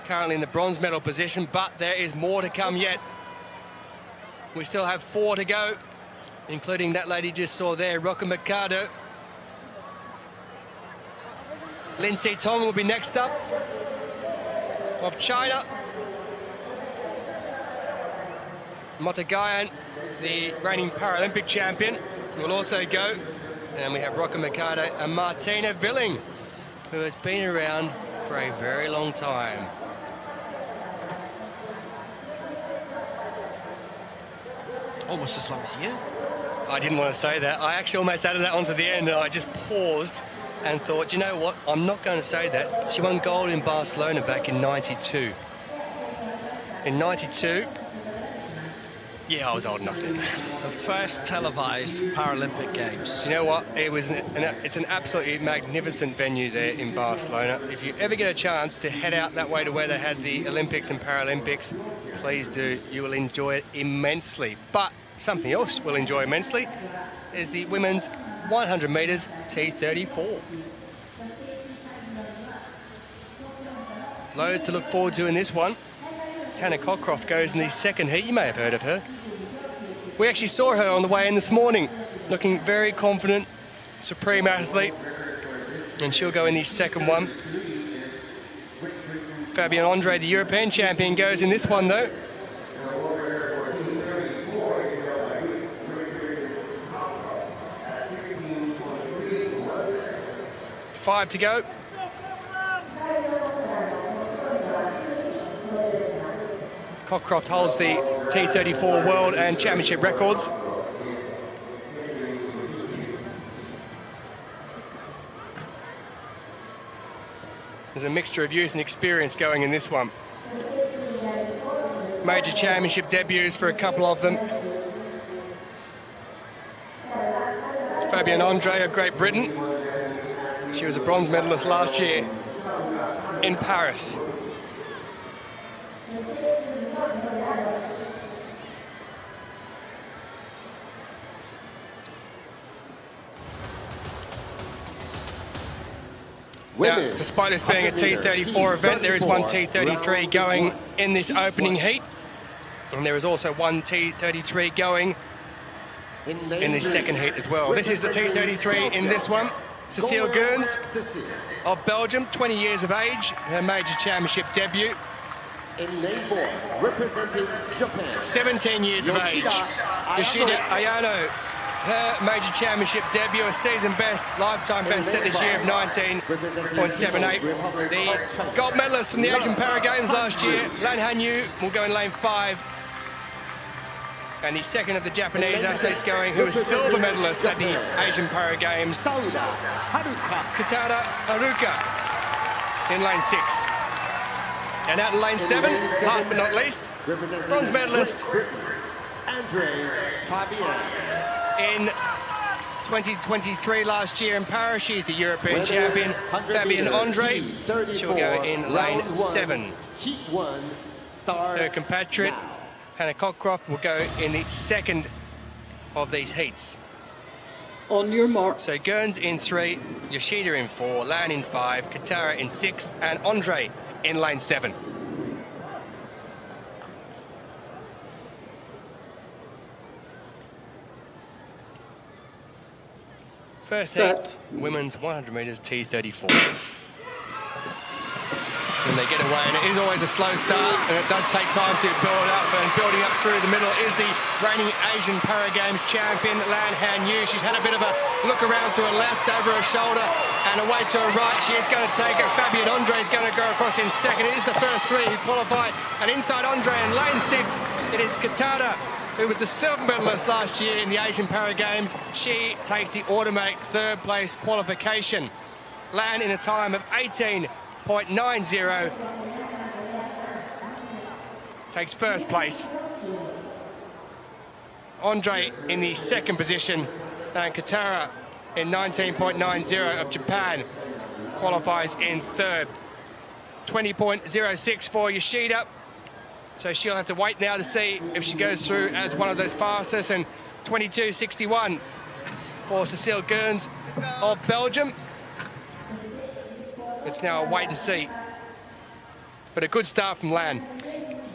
[SPEAKER 1] currently in the bronze medal position, but there is more to come yet. We still have 4 to go, including that lady just saw there, Roca Mercado. Lindsay Tong will be next up, of China. Motagayan, the reigning Paralympic champion, will also go. And we have Roca Mercado and Martina Villing, who has been around for a very long time.
[SPEAKER 4] Almost as long as you.
[SPEAKER 1] I didn't want to say that. I actually almost added that onto the end, and I just paused and thought, you know what, I'm not going to say that. She won gold in Barcelona back in '92. In '92, yeah, I was old enough then.
[SPEAKER 4] The first televised Paralympic Games.
[SPEAKER 1] You know what? It was it's an absolutely magnificent venue there in Barcelona. If you ever get a chance to head out that way to where they had the Olympics and Paralympics, please do. You will enjoy it immensely. But something else we'll enjoy immensely is the women's 100 metres T34. Loads to look forward to in this one. Hannah Cockcroft goes in the 2nd heat. You may have heard of her. We actually saw her on the way in this morning, looking very confident, supreme athlete, and she'll go in the 2nd one. Fabian Andre, the European champion, goes in this one though. Five to go. Cockcroft holds the T34 World and Championship records. There's a mixture of youth and experience going in this one. Major championship debuts for a couple of them. Fabienne Andre of Great Britain. She was a bronze medalist last year in Paris. Now, despite this being a T34 event, there is one T33 going in this opening heat. And there is also one T33 going in this second heat as well. This is the T33 in this one. Cecile Gerns of Belgium, 20 years of age, her major championship debut.
[SPEAKER 3] In lane 4, representing Japan.
[SPEAKER 1] 17 years of age. Yoshida Ayano, her major championship debut, a season best, lifetime best set this year of 19.78. The gold medalist from the Asian Para Games last year, Lan Hanyu, will go in lane 5. And the second of the Japanese athletes going, who was silver medalist at the Asian Para Games, Kitara Haruka, in lane 6. And out in lane 7, last but not least, bronze medalist
[SPEAKER 3] Andre Fabienne.
[SPEAKER 1] in 2023 last year in Paris. She's the European champion, Fabienne Andre. She'll go in lane 7.
[SPEAKER 3] Heat 1 starts.
[SPEAKER 1] Her compatriot,
[SPEAKER 3] now.
[SPEAKER 1] Hannah Cockcroft, will go in the second of these heats.
[SPEAKER 6] On your marks.
[SPEAKER 1] So Gerns in 3, Yoshida in 4, Lan in 5, Katara in 6, and Andre in lane 7. First heat, women's 100 metres T34. And they get away, and it is always a slow start, and it does take time to build up, and building up through the middle is the reigning Asian Para Games champion, Lan Hanyu. She's had a bit of a look around to her left, over her shoulder, and away to her right. She is going to take it. Fabienne Andre is going to go across in second. It is the first 3 who qualify, and inside Andre in lane 6, it is Katara, who was the silver medalist last year in the Asian Para Games. She takes the automatic third place qualification. Lan in a time of 18.90 takes first place. Andre in the second position, and Katara in 19.90 of Japan qualifies in third. 20.06 for Yoshida, so she'll have to wait now to see if she goes through as one of those fastest, and 22.61 for Cecile Gerns of Belgium. It's now a wait and see, but a good start from Lan.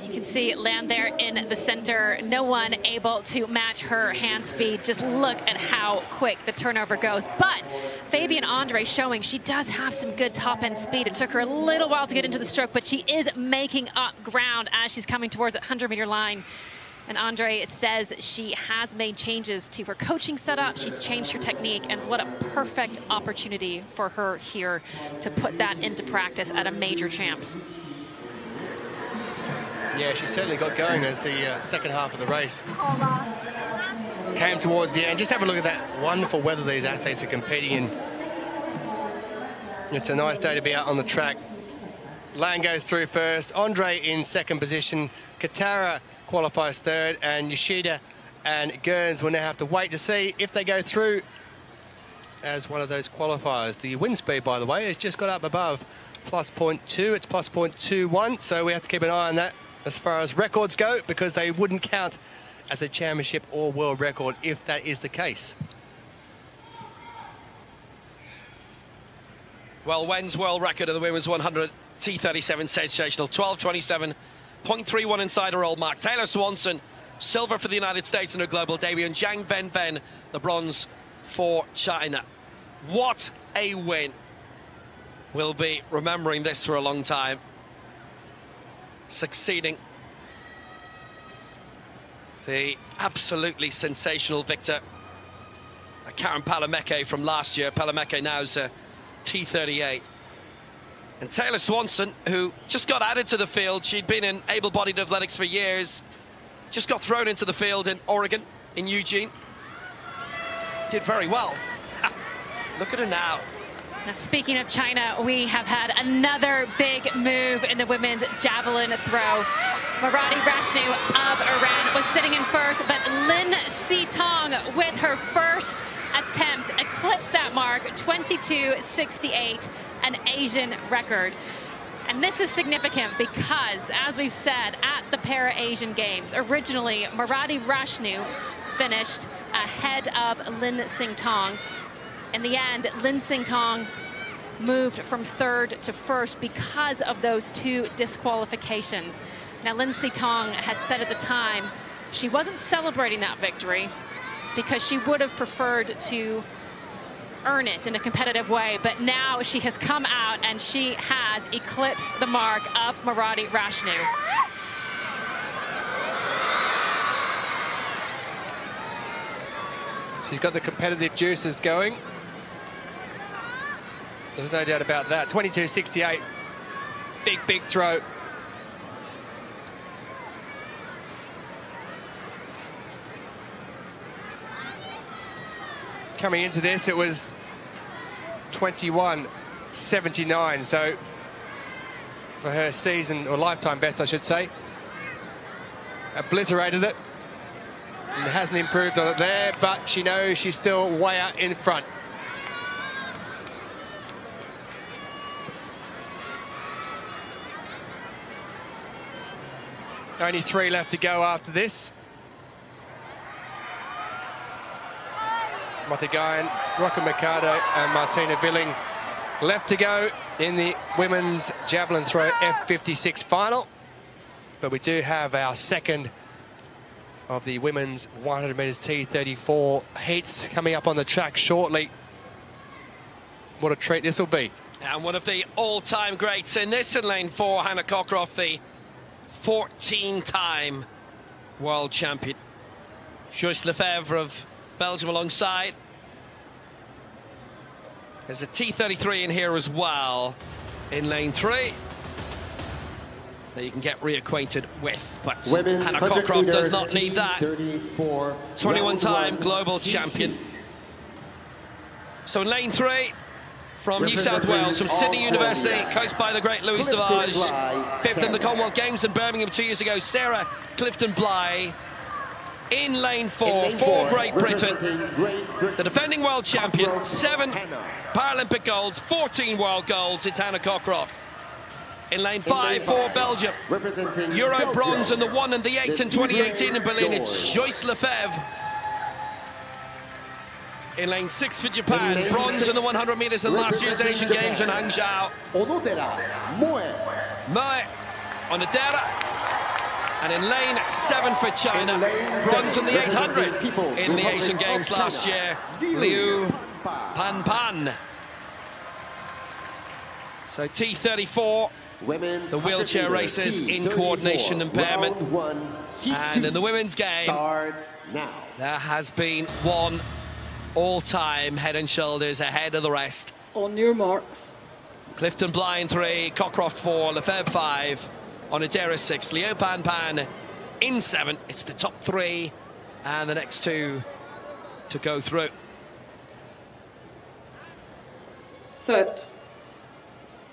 [SPEAKER 2] You can see Lan there in the center. No one able to match her hand speed. Just look at how quick the turnover goes. But Fabienne Andre showing she does have some good top-end speed. It took her a little while to get into the stroke, but she is making up ground as she's coming towards the 100-meter line. And Andre says she has made changes to her coaching setup. She's changed her technique, and what a perfect opportunity for her here to put that into practice at a major champs.
[SPEAKER 1] Yeah, she certainly got going as the second half of the race came towards the end. Just have a look at that wonderful weather these athletes are competing in. It's a nice day to be out on the track. Lan goes through first, Andre in second position, Katara qualifies third, and Yoshida and Gerns will now have to wait to see if they go through as one of those qualifiers. The wind speed, by the way, has just got up above plus 0.2. It's plus 0.21, so we have to keep an eye on that as far as records go, because they wouldn't count as a championship or world record if that is the case.
[SPEAKER 4] Well, Wen's world record of the women's 100 T37 sensational, 12:27.31 inside her old mark. Taylor Swanson, silver for the United States in her global debut, and Zhang Wenwen, the bronze for China. What a win. We'll be remembering this for a long time. Succeeding the absolutely sensational victor, Karen Palameke from last year. Palameke now's T38. And Taylor Swanson, who just got added to the field. She'd been in able-bodied athletics for years. Just got thrown into the field in Oregon, in Eugene. Did very well. Look at her now.
[SPEAKER 2] Now, speaking of China, we have had another big move in the women's javelin throw. Maradi Rashnu of Iran was sitting in first, but Lin Si-tong with her first attempt eclipsed that mark, 22.68, an Asian record. And this is significant because, as we've said, at the Para-Asian Games, originally Maradi Rashnu finished ahead of Lin Si-tong. In the end, Lin Si-tong moved from third to first because of those two disqualifications. Now, Lin Si-tong had said at the time she wasn't celebrating that victory because she would have preferred to earn it in a competitive way, but now she has come out and she has eclipsed the mark of Maradi Rashnu.
[SPEAKER 1] She's got the competitive juices going. There's no doubt about that. 22.68. Big throw. Coming into this, it was 21.79. So for her season, or lifetime best, I should say. Obliterated it. And hasn't improved on it there, but she knows she's still way out in front. Only 3 left to go after this. Motigayan, Rocca Mercado and Martina Villing left to go in the women's javelin throw F56 final. But we do have our second of the women's 100 metres T34 heats coming up on the track shortly. What a treat this will be.
[SPEAKER 4] And one of the all-time greats in this in lane 4, Hannah Cockcroft, the 14-time world champion. Joyce Lefebvre of Belgium alongside. There's a T33 in here as well in lane 3 that you can get reacquainted with. But
[SPEAKER 3] Women's
[SPEAKER 4] Hannah Cockcroft does not
[SPEAKER 3] T34
[SPEAKER 4] need that. 21-time global champion. So in lane 3, from New South Wales, from Sydney University, coached by the great Louis Savage. 5th in the Commonwealth Games in Birmingham 2 years ago, Sarah Clifton-Bly. In lane 4 for Great Britain, the defending world champion, 7 Paralympic golds, 14 world golds, it's Hannah Cockcroft. In lane 5 for Belgium, Euro bronze in the 1 and the 8 in 2018 in Berlin, it's Joyce Lefebvre. In lane 6 for Japan, bronze in the 100 metres in last year's Asian Games in Hangzhou. Moe Onodera. And in lane 7 for China, bronze in the 800 in the Asian Games last year, Liu Pan. So T34, the wheelchair races in coordination impairment. And in the women's game, there has been one all-time head and shoulders ahead of the rest.
[SPEAKER 6] On your marks.
[SPEAKER 4] Clifton-Bly in 3, Cockcroft 4, Lefebvre 5. Onodera 6, Liu Pan in 7. It's the top 3 and the next 2 to go through.
[SPEAKER 6] Set.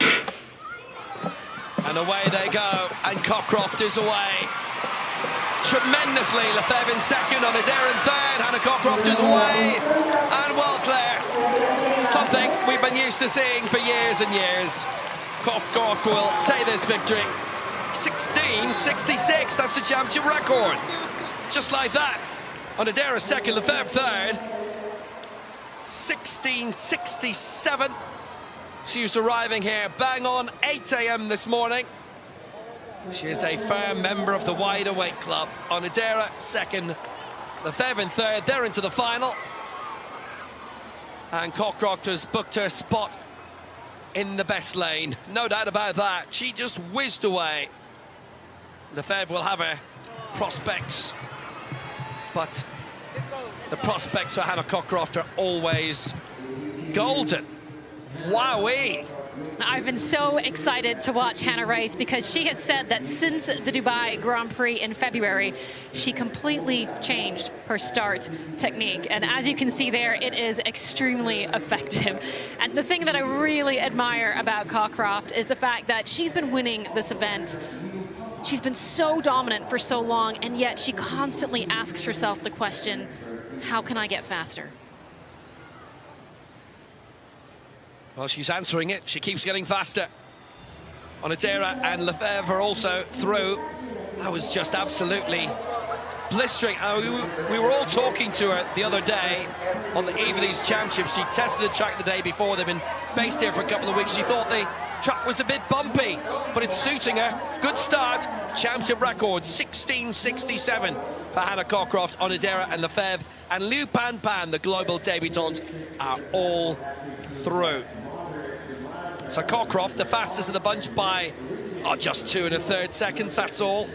[SPEAKER 4] And away they go, and Cockcroft is away. Tremendously, Lefebvre in 2nd, Onodera in 3rd, Hannah Cockcroft is away. And well, Claire, something we've been used to seeing for years and years. Cockcroft will take this victory. 16.66, that's the championship record. Just like that. Onodera 2nd, Lefebvre 3rd. 16.67. She was arriving here bang on 8 a.m. this morning. She is a firm member of the wider weight club. Onodera 2nd, Lefebvre in 3rd. They're into the final. And Cockcroft has booked her spot in the best lane. No doubt about that. She just whizzed away. Lefebvre will have her prospects, but the prospects for Hannah Cockcroft are always golden. Wowee!
[SPEAKER 2] I've been so excited to watch Hannah race because she has said that since the Dubai Grand Prix in February, she completely changed her start technique. And as you can see there, it is extremely effective. And the thing that I really admire about Cockcroft is the fact that she's been winning this event She's been so dominant for so long, and yet she constantly asks herself the question, how can I get faster?
[SPEAKER 4] Well, she's answering it. She keeps getting faster. Onodera and Lefebvre are also through. That was just absolutely blistering. We were all talking to her the other day on the eve of these championships. She tested the track the day before. They've been based here for a couple of weeks. She thought the track was a bit bumpy, but it's suiting her. Good start. Championship record 16:67 for Hannah Cockcroft, Onodera and Lefebvre. And Liu Pan Pan, the global debutante, are all through. So Cockcroft, the fastest of the bunch by just 2 1/3 seconds, that's all.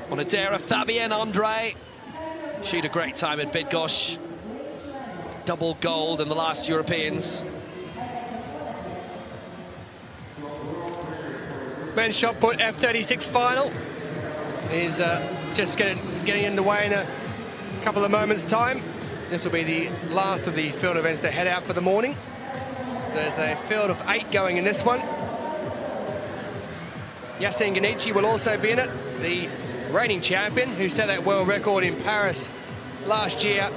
[SPEAKER 4] Onodera, Fabienne Andre. She had a great time at Bydgoszcz. Double gold in the last Europeans.
[SPEAKER 1] Men's shot put F36 final is just getting underway in a couple of moments' time. This will be the last of the field events to head out for the morning. There's a field of 8 going in this one. Yassine Ganici will also be in it, the reigning champion who set that world record in Paris last year,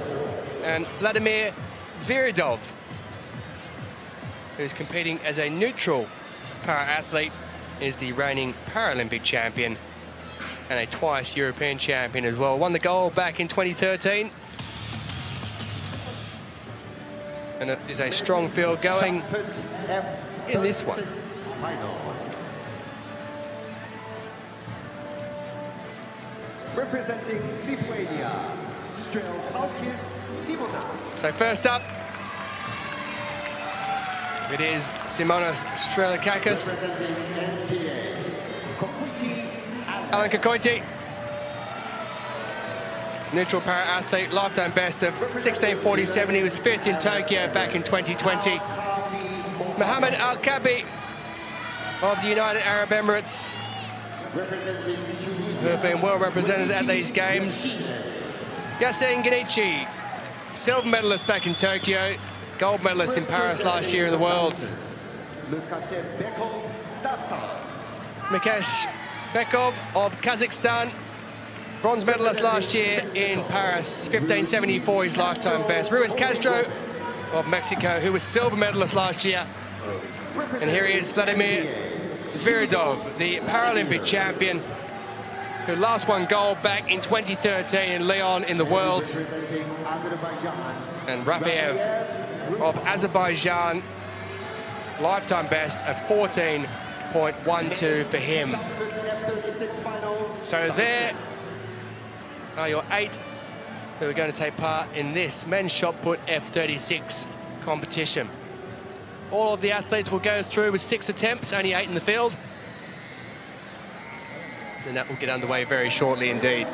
[SPEAKER 1] and Vladimir Zviridov, who's competing as a neutral para-athlete, is the reigning Paralympic champion and a twice European champion as well. Won the gold back in 2013. And it is a strong field going in this one.
[SPEAKER 3] Representing Lithuania, Strelkauskas Simonas.
[SPEAKER 1] So first up, it is Simonas Strelkauskas.
[SPEAKER 3] Representing NPA, Kokuti
[SPEAKER 1] Alan Kokoiti, neutral para-athlete, lifetime best of 16:47. He was 5th in Tokyo back in 2020. Mohammed Al-Kabi of the United Arab Emirates, who have been well represented at these games. Yassine Ganici, silver medalist back in Tokyo, gold medalist in Paris last year in the Worlds. Mikesh Bekov of Kazakhstan, bronze medalist last year in Paris, 15:74 his lifetime best. Ruiz Castro of Mexico, who was silver medalist last year. And here he is, Vladimir Zviridov, the Paralympic champion, who last won gold back in 2013 in Lyon in the Worlds. And Rafiev of Azerbaijan, lifetime best of 14.12 for him. So there are your 8 who are going to take part in this men's shot put F36 competition. All of the athletes will go through with 6 attempts, only 8 in the field. And that will get underway very shortly indeed.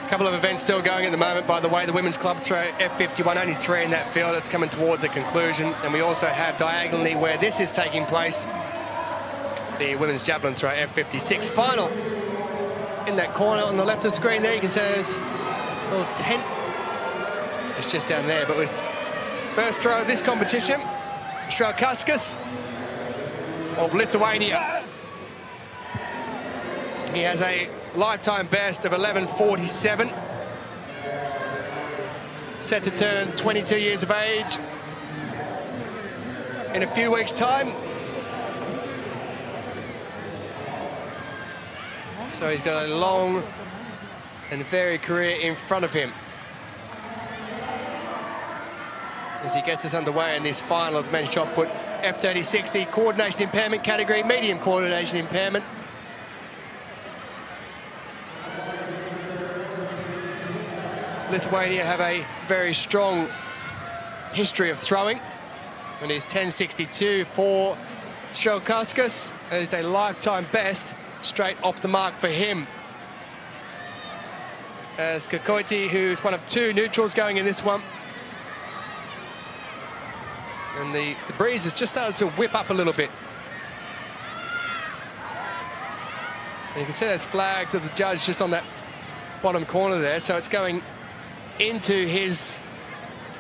[SPEAKER 1] A couple of events still going at the moment, by the way. The women's club throw F51, only 3 in that field. That's coming towards a conclusion. And we also have diagonally where this is taking place, the women's javelin throw F56 final. In that corner on the left of the screen there, you can see there's a little tent. It's just down there, but with first throw of this competition, Strelkauskas of Lithuania. He has a lifetime best of 11:47. Set to turn 22 years of age in a few weeks' time. So he's got a long and varied career in front of him as he gets us underway in this final of the men's shot put F36, the coordination impairment category, medium coordination impairment. Lithuania have a very strong history of throwing, and it's 10.62 for Strelkauskas. It is a lifetime best straight off the mark for him. As Kokoiti, who's one of 2 neutrals going in this one. And the breeze has just started to whip up a little bit. And you can see there's flags of the judge just on that bottom corner there, so it's going into his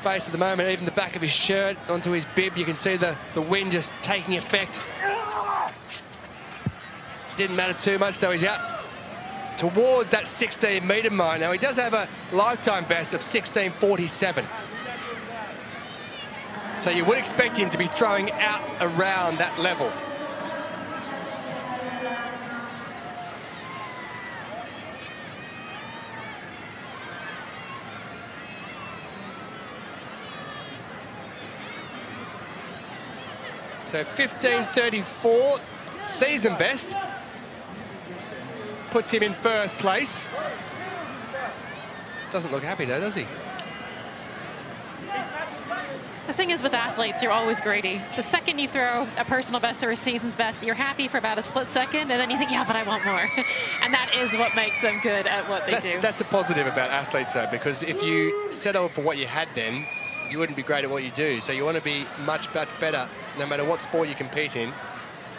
[SPEAKER 1] face at the moment, even the back of his shirt onto his bib. You can see the wind just taking effect. Didn't matter too much, though. He's out towards that 16-metre mark. Now, he does have a lifetime best of 16:47. So you would expect him to be throwing out around that level. So 15:34, season best. Puts him in first place. Doesn't look happy though, does he?
[SPEAKER 2] The thing is with athletes, you're always greedy. The second you throw a personal best or a season's best, you're happy for about a split second, and then you think, yeah, but I want more. And that is what makes them good at what they do.
[SPEAKER 1] That's a positive about athletes, though, because if you settle for what you had then, you wouldn't be great at what you do. So you want to be much, much better, no matter what sport you compete in.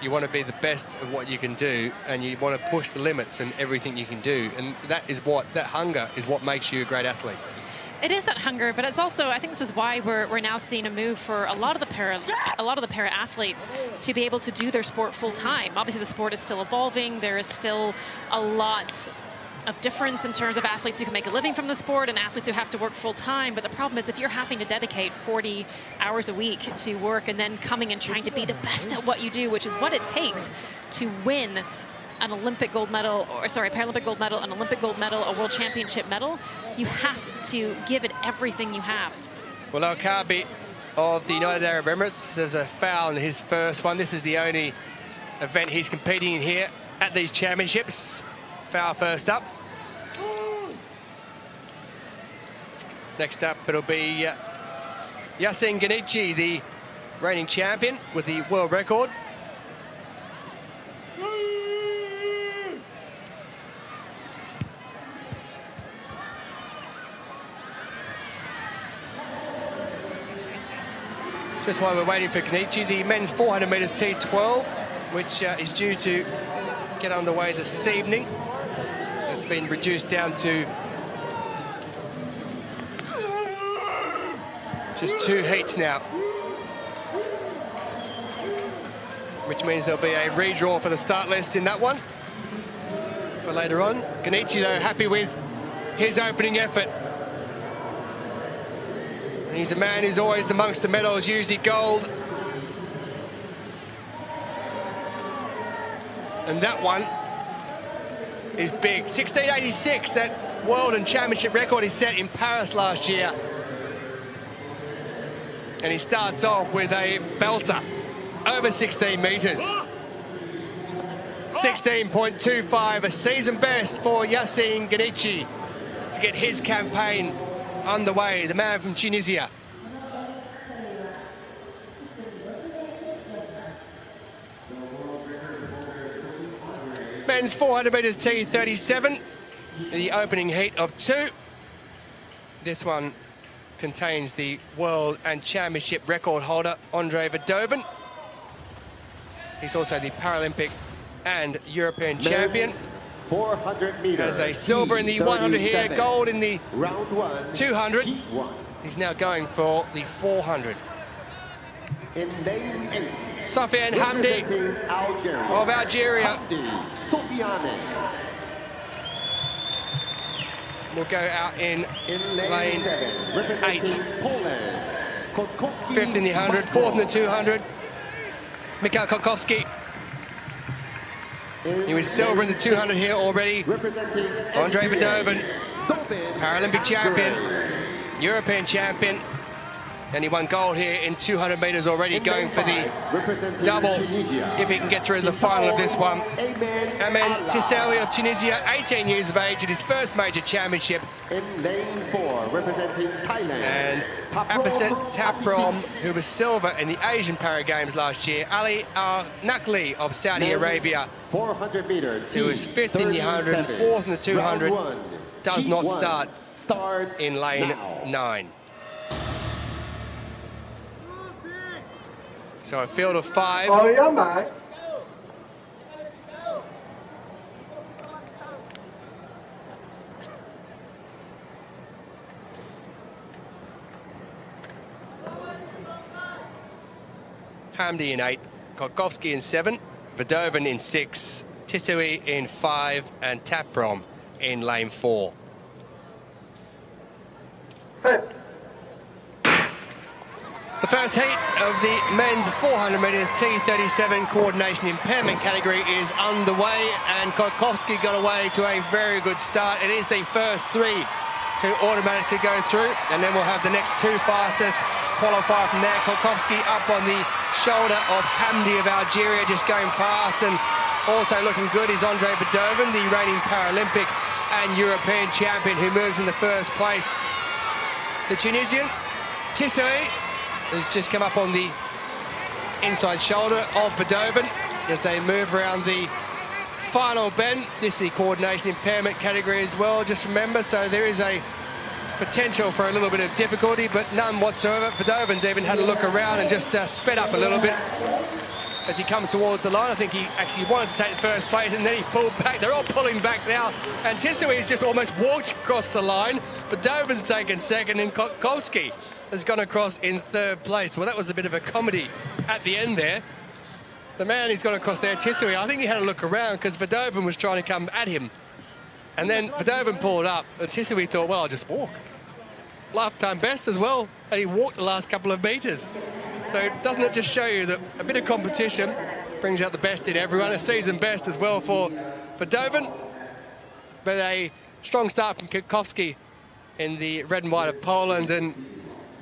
[SPEAKER 1] You want to be the best at what you can do, and you want to push the limits and everything you can do. And that hunger is what makes you a great athlete.
[SPEAKER 2] It is that hunger, but it's also, I think this is why we're now seeing a move for a lot of the para athletes to be able to do their sport full time. Obviously, the sport is still evolving. There is still a lot of difference in terms of athletes who can make a living from the sport and athletes who have to work full time. But the problem is if you're having to dedicate 40 hours a week to work and then coming and trying to be the best at what you do, which is what it takes to win an Olympic gold medal, or sorry, Paralympic gold medal, an Olympic gold medal, a World Championship medal, you have to give it everything you have.
[SPEAKER 1] Well, Al-Kabi of the United Arab Emirates has a foul in his first one. This is the only event he's competing in here at these championships. Foul first up. Next up, it'll be Yasin Ganici, the reigning champion with the world record. Just while we're waiting for Ganici, the men's 400 metres T12, which is due to get underway this evening. It's been reduced down to just 2 heats now, which means there'll be a redraw for the start list in that one for later on. Ganici, though, happy with his opening effort. He's a man who's always amongst the medals, usually gold. And that one is big. 16:86, that world and championship record he set in Paris last year. And he starts off with a belter, over 16 metres. 16.25, a season best for Yasin Ganici to get his campaign underway, the man from Tunisia. Men's 400 metres T37, the opening heat of 2. This one contains the world and championship record holder, Andre Verdovin. He's also the Paralympic and European champion.
[SPEAKER 3] 400 meters.
[SPEAKER 1] Has a silver in the 100 here, gold in the
[SPEAKER 3] round 1,
[SPEAKER 1] 200.
[SPEAKER 3] heat 1.
[SPEAKER 1] He's now going for the 400.
[SPEAKER 3] In lane 8,
[SPEAKER 1] Sofiane Hamdi
[SPEAKER 3] representing Algeria.
[SPEAKER 1] of Algeria
[SPEAKER 3] Hamdi Sofiane.
[SPEAKER 1] will go out in
[SPEAKER 3] In
[SPEAKER 1] lane
[SPEAKER 3] 7, representing
[SPEAKER 1] 8.
[SPEAKER 3] Poland. Kotkowski
[SPEAKER 1] 5th in the 100, 4th in the 200. Mikhail Kotkowski. He was silver in the 200 here already.
[SPEAKER 3] Representing
[SPEAKER 1] Andre Verdovin,
[SPEAKER 3] David
[SPEAKER 1] Paralympic champion, European champion. And he won gold here in 200 metres already, going for the double if he can get through the final of this one. Amen Tissaoui of Tunisia, 18 years of age, at his first major championship.
[SPEAKER 3] In lane 4, representing Thailand.
[SPEAKER 1] And Apisit Taprom, who was silver in the Asian Para Games last year. Ali Al-Nakli of Saudi Arabia,
[SPEAKER 3] 400 meter,
[SPEAKER 1] who was 5th in the 100 and 4th in the 200, does not start in lane 9. So a field of 5.
[SPEAKER 7] Oh, yeah, Max.
[SPEAKER 1] Hamdi in 8, Kolkovski in 7, Valdez in 6, Tisui in 5, and Taprom in lane 4.
[SPEAKER 3] Set.
[SPEAKER 1] The first heat of the men's 400 metres T37 coordination impairment category is underway, and Kolkovski got away to a very good start. It is the first 3 who automatically go through, and then we'll have the next 2 fastest qualify from there. Kolkovski up on the shoulder of Hamdi of Algeria, just going past, and also looking good is Andre Bedovin, the reigning Paralympic and European champion, who moves in the first place. The Tunisian, Tisui, has just come up on the inside shoulder of Bedovin as they move around the final bend. This is the coordination impairment category as well, just remember, so there is a potential for a little bit of difficulty, but none whatsoever. Bedovin's even had a look around and just sped up a little bit as he comes towards the line. I think he actually wanted to take the first place, and then he pulled back. They're all pulling back now, and Tisui's just almost walked across the line. Bedovin's taken second, and Kolkovski has gone across in 3rd place. Well, that was a bit of a comedy at the end there. The man who's gone across there, Tisui, I think he had a look around because Bedovin was trying to come at him. And then Bedovin pulled up, and Tisui thought, well, I'll just walk. Lifetime best as well, and he walked the last couple of metres. So doesn't it just show you that a bit of competition brings out the best in everyone? A season best as well for Bedovin, but a strong start from Kolkovski in the red and white of Poland, and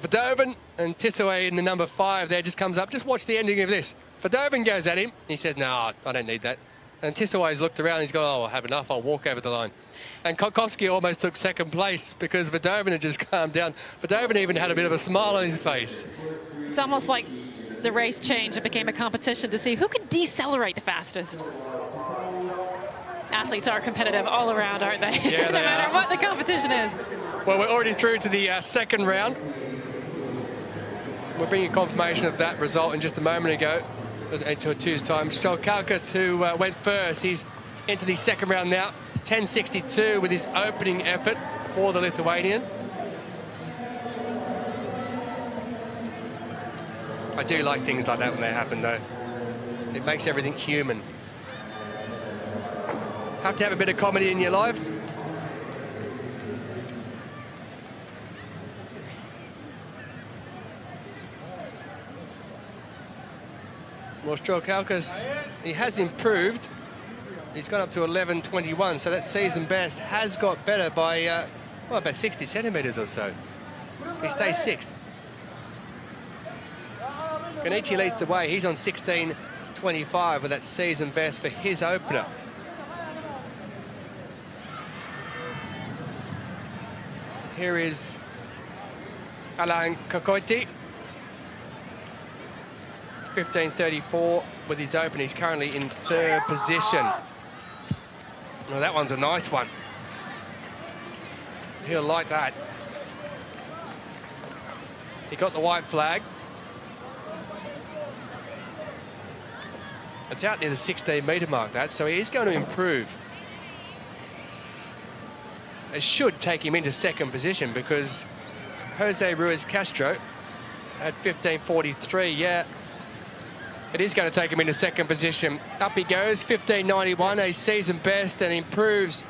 [SPEAKER 1] Bedovin and Tisui in the number 5 there just comes up. Just watch the ending of this. Bedovin goes at him. He says, no, I don't need that. And Tisui's looked around. He's gone, oh, I'll have enough. I'll walk over the line. And Kolkovski almost took 2nd place because Bedovin had just calmed down. Bedovin even had a bit of a smile on his face.
[SPEAKER 2] It's almost like the race changed and became a competition to see who can decelerate the fastest. Athletes are competitive all around, aren't they?
[SPEAKER 1] Yeah,
[SPEAKER 2] no matter what the competition is.
[SPEAKER 1] Well, we're already through to the 2nd round. We'll bring you confirmation of that result in just a moment ago, into a 2's time. Strelkalkas, who went first, he's into the 2nd round now. It's 10.62 with his opening effort for the Lithuanian. I do like things like that when they happen, though. It makes everything human. Have to have a bit of comedy in your life. Well, Strelkalkas, he has improved. He's gone up to 11.21, so that season best has got better by, well, about 60 centimetres or so. He stays 6th. Kenichi leads the way. He's on 16.25 with that season best for his opener. Here is Alain Kokoiti. 15.34 with his open. He's currently in 3rd position. Well, that one's a nice one. He'll like that. He got the white flag. It's out near the 16-metre mark, that, so he is going to improve. It should take him into 2nd position because Jose Ruiz Castro had 15.43. Yeah, it is going to take him into 2nd position. Up he goes, 15.91, a season best, and improves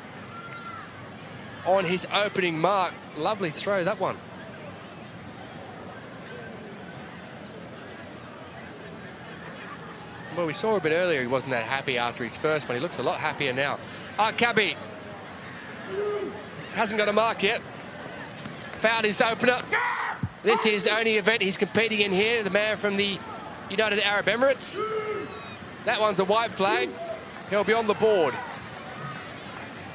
[SPEAKER 1] on his opening mark. Lovely throw, that one. Well, we saw a bit earlier he wasn't that happy after his first one. He looks a lot happier now. Arkabi hasn't got a mark yet. Fouled his opener. This is his only event he's competing in here. The man from the United Arab Emirates. That one's a white flag. He'll be on the board.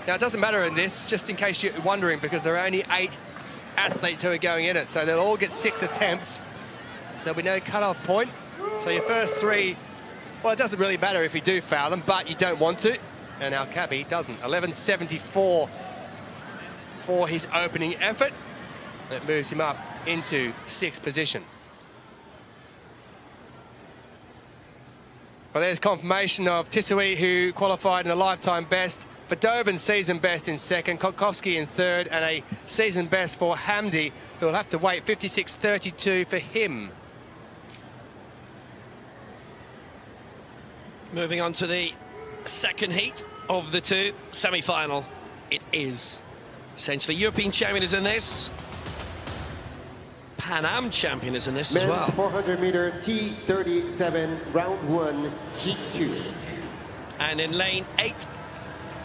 [SPEAKER 1] Now, it doesn't matter in this, just in case you're wondering, because there are only 8 athletes who are going in it, so they'll all get 6 attempts. There'll be no cut-off point. So your first 3, well, it doesn't really matter if you do foul them, but you don't want to. And Alkabi doesn't. 11.74 for his opening effort. That moves him up into 6th position. Well, there's confirmation of Tisui, who qualified in a lifetime best. Bedovin's season best in 2nd, Kolkovski in 3rd, and a season best for Hamdi, who will have to wait 56.32 for him.
[SPEAKER 4] Moving on to the second heat of the two, semi-final. It is essentially European champion is in this. Pan Am champion is in this as well.
[SPEAKER 3] Men's 400-meter T37, round 1, heat 2.
[SPEAKER 4] And in lane 8,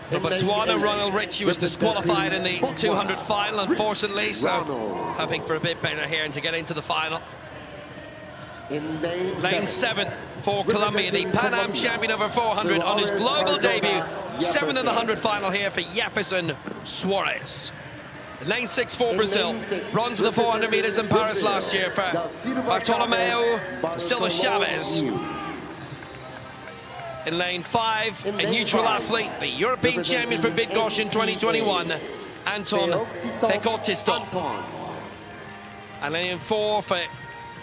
[SPEAKER 4] for
[SPEAKER 3] In lane
[SPEAKER 4] Botswana,
[SPEAKER 3] 8,
[SPEAKER 4] Ronald Rich was disqualified in the 200 final, unfortunately, so
[SPEAKER 3] Ronald.
[SPEAKER 4] hoping for a bit better here and to get into the final.
[SPEAKER 3] In
[SPEAKER 4] Lane 7 for Colombia, the Pan Am champion over 400 on his global debut. 7th in the 100 final here for Jefferson Suarez. Lane 6 for Brazil. Bronze in the 400 meters in Paris last year for Bartolomeo Silva Chavez. In lane 5, a neutral athlete, the European champion for Bydgoszcz in 2021, Anton Bekotistov. And lane 4 for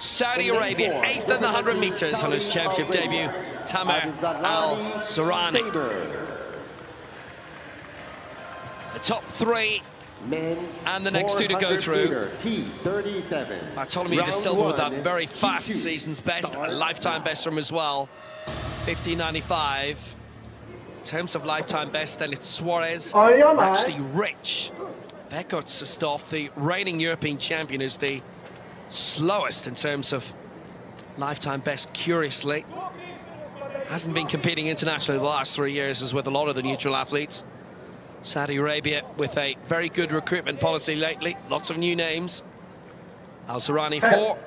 [SPEAKER 4] Saudi Arabia, 8th in the 100 meters on his championship debut, Tamer Al-Zourani. The top 3 and the next 2 to go through.
[SPEAKER 3] T37.
[SPEAKER 4] Bartolomeo de Silva with that very fast season's best, a lifetime best from as well. 15.95. In terms of lifetime best, then it's Suarez, actually Rich. Bekotistov, the reigning European champion, is the slowest in terms of lifetime best, curiously. Hasn't been competing internationally the last 3 years, as with a lot of the neutral athletes. Saudi Arabia with a very good recruitment policy lately. Lots of new names. Al-Zourani 4.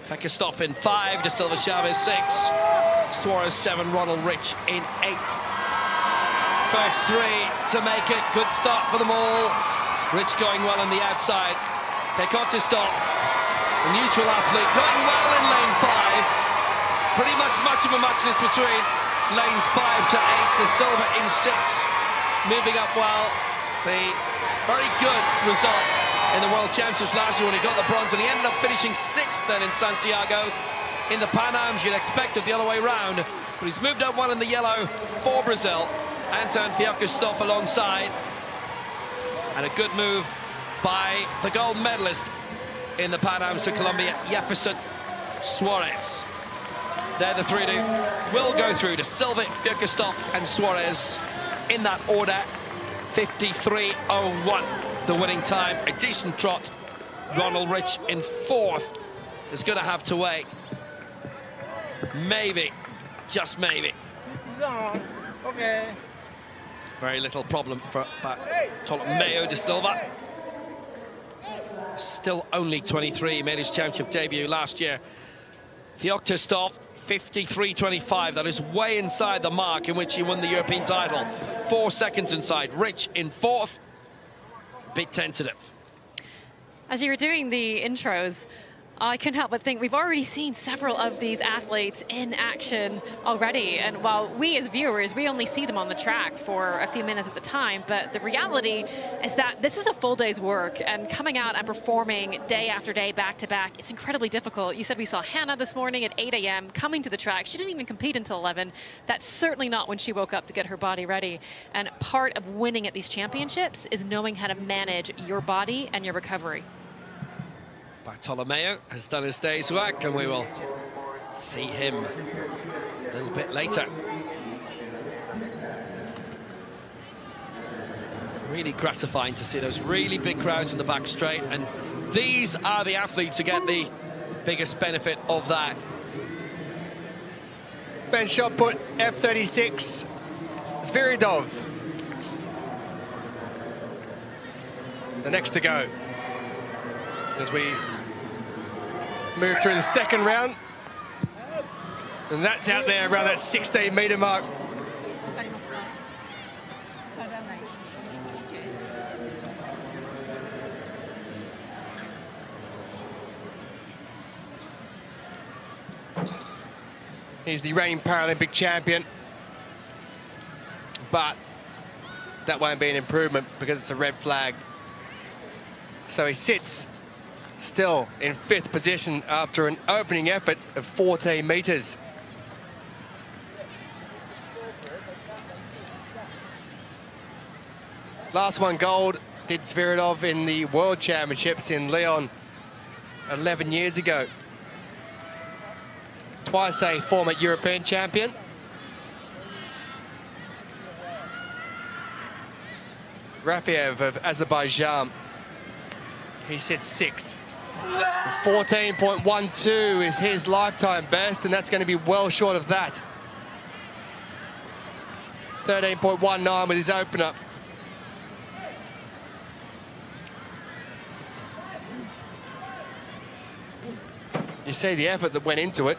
[SPEAKER 4] Bekotistov in 5. De Silva Chavez 6. Suarez 7. Ronald Rich in 8. First 3 to make it. Good start for them all. Rich going well on the outside. Bekotistov, the neutral athlete, going well in lane 5. Pretty much of a muchness between lanes 5 to 8. De Silva in 6. Moving up well. The very good result in the World Championships last year when he got the bronze, and he ended up finishing 6th then in Santiago. In the Pan Ams, you'd expect it the other way round, but he's moved up one in the yellow for Brazil. Anton Bekotistov alongside. And a good move by the gold medalist in the Pan Ams for Colombia, Jefferson Suarez. They're the 3 who will go through to Silva, Bekotistov and Suarez in that order. 53.01, the winning time. A decent trot. Ronald Rich in 4th is going to have to wait. Maybe, just maybe.
[SPEAKER 5] Okay.
[SPEAKER 4] Very little problem for Bartolomeo de Silva. Still only 23, he made his championship debut last year. Bekotistov, 53.25, that is way inside the mark in which he won the European title. 4 seconds inside. Rich in 4th, a bit tentative.
[SPEAKER 2] As you were doing the intros, I couldn't help but think we've already seen several of these athletes in action already. And while we as viewers, we only see them on the track for a few minutes at the time, but the reality is that this is a full day's work, and coming out and performing day after day, back to back, it's incredibly difficult. You said we saw Hannah this morning at 8 a.m. coming to the track. She didn't even compete until 11. That's certainly not when she woke up to get her body ready. And part of winning at these championships is knowing how to manage your body and your recovery.
[SPEAKER 4] Bartolomeo has done his day's work, and we will see him a little bit later. Really gratifying to see those really big crowds in the back straight, and these are the athletes who get the biggest benefit of that.
[SPEAKER 1] Ben shot put F36. Zviridov. The next to go. As we move through the second round. And that's out there around that 16-meter mark. He's the reigning Paralympic champion. But that won't be an improvement because it's a red flag. So he sits still in 5th position after an opening effort of 14 meters. Last one gold did Zviridov in the World Championships in Lyon 11 years ago. twice a former European champion. Rafiev of Azerbaijan, he sits 6th. 14.12 is his lifetime best, and that's going to be well short of that. 13.19 with his opener. You see the effort that went into it.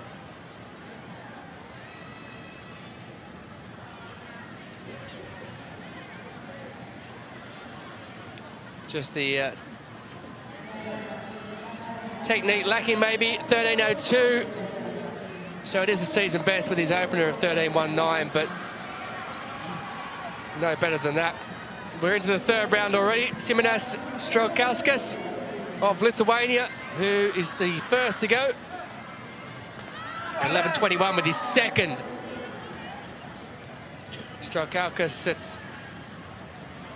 [SPEAKER 1] Just the technique lacking, maybe. 13.02. So it is a season best with his opener of 13.19, but no better than that. We're into the 3rd round already. Simonas Straukauskas of Lithuania, who is the first to go. 11.21 with his second. Straukauskas sits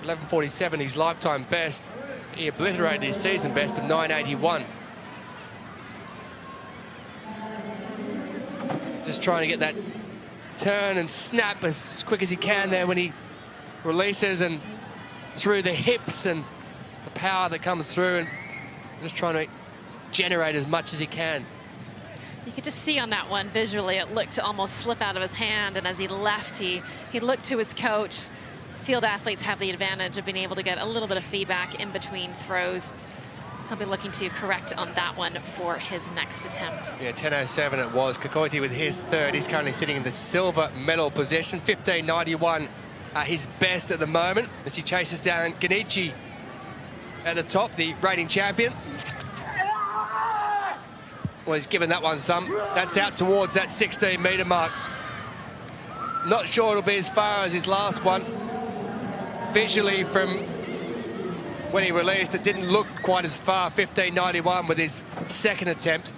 [SPEAKER 1] 11.47, his lifetime best. He obliterated his season best of 9.81. Just trying to get that turn and snap as quick as he can there when he releases, and through the hips and the power that comes through, and just trying to generate as much as he can.
[SPEAKER 2] You could just see on that one visually, it looked to almost slip out of his hand, and as he left, he looked to his coach. Field athletes have the advantage of being able to get a little bit of feedback in between throws. He'll be looking to correct on that one for his next attempt.
[SPEAKER 1] Yeah, 10.07 it was. Kokoiti with his 3rd. He's currently sitting in the silver medal position. 15.91 his best at the moment as he chases down Genichi at the top, the reigning champion. Well, he's given that one some. That's out towards that 16-metre mark. Not sure it'll be as far as his last one. Visually, from when he released, it didn't look quite as far. 15.91 with his second attempt.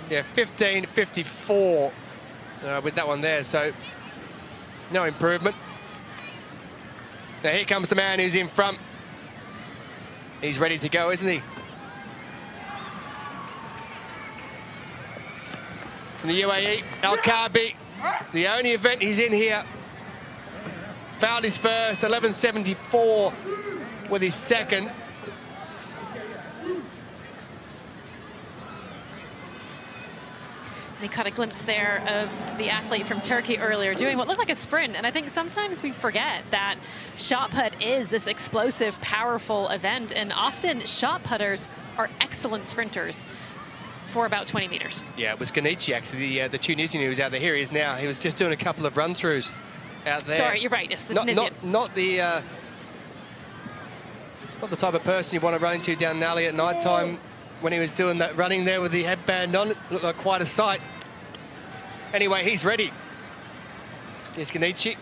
[SPEAKER 1] Yeah, 15.54 with that one there, so no improvement. Now here comes the man who's in front. He's ready to go, isn't he? From the UAE, Al-Kabi, the only event he's in here. Fouled his first, 11.74 with his second.
[SPEAKER 2] We caught a glimpse there of the athlete from Turkey earlier doing what looked like a sprint, and I think sometimes we forget that shot put is this explosive, powerful event, and often shot putters are excellent sprinters for about 20 meters.
[SPEAKER 1] Yeah, it was Genichi, actually, the Tunisian who was out there. Here he is now. He was just doing a couple of run-throughs out there.
[SPEAKER 2] Sorry, you're right, it's the Tunisian.
[SPEAKER 1] Not the type of person you want to run into down an alley at night time. When he was doing that running there with the headband on, it looked like quite a sight. Anyway, he's ready. Here's Genichi.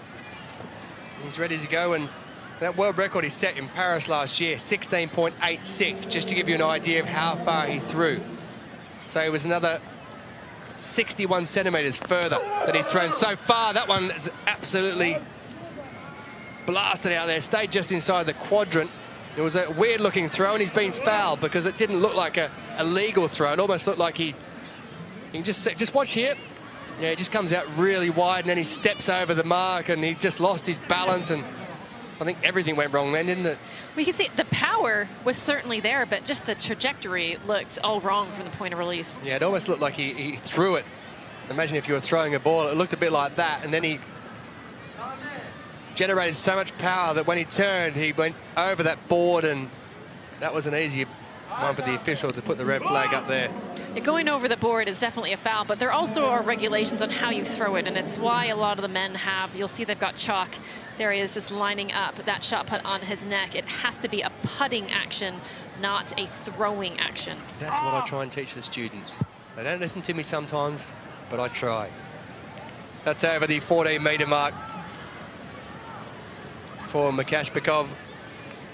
[SPEAKER 1] He's ready to go, and that world record he set in Paris last year, 16.86, just to give you an idea of how far he threw. So it was another 61 centimetres further that he's thrown so far. That one is absolutely blasted out there, stayed just inside the quadrant. It was a weird-looking throw, and he's been fouled because it didn't look like a legal throw. It almost looked like you can just watch here. Yeah, he just comes out really wide, and then he steps over the mark, and he just lost his balance, and I think everything went wrong then, didn't it?
[SPEAKER 2] We can see the power was certainly there, but just the trajectory looked all wrong from the point of release.
[SPEAKER 1] Yeah, it almost looked like he threw it. Imagine if you were throwing a ball, it looked a bit like that, and then he generated so much power that when he turned, he went over that board, and that was an easy one for the official to put the red flag up there.
[SPEAKER 2] Going over the board is definitely a foul, but there also are regulations on how you throw it, and it's why a lot of the men have, you'll see they've got chalk. There he is just lining up that shot put on his neck. It has to be a putting action, not a throwing action.
[SPEAKER 1] That's what I try and teach the students. They don't listen to me sometimes, but I try. That's over the 14-metre mark for Makashbekov,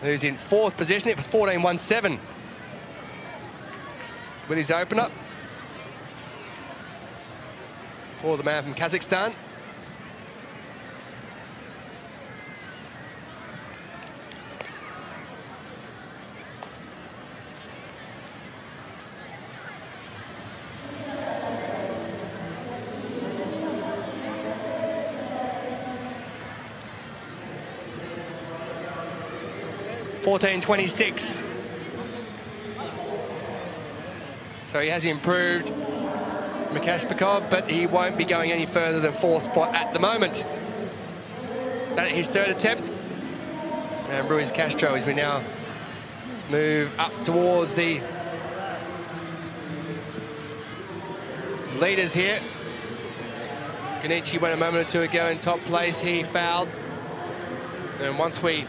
[SPEAKER 1] who's in 4th position. It was 14.17 with his opener. for the man from Kazakhstan. .14.26. So he has improved Mikashpikov, but he won't be going any further than fourth spot at the moment. That his third attempt. And Ruiz Castro, as we now move up towards the leaders here. Genichi went a moment or two ago in top place. He fouled. And once we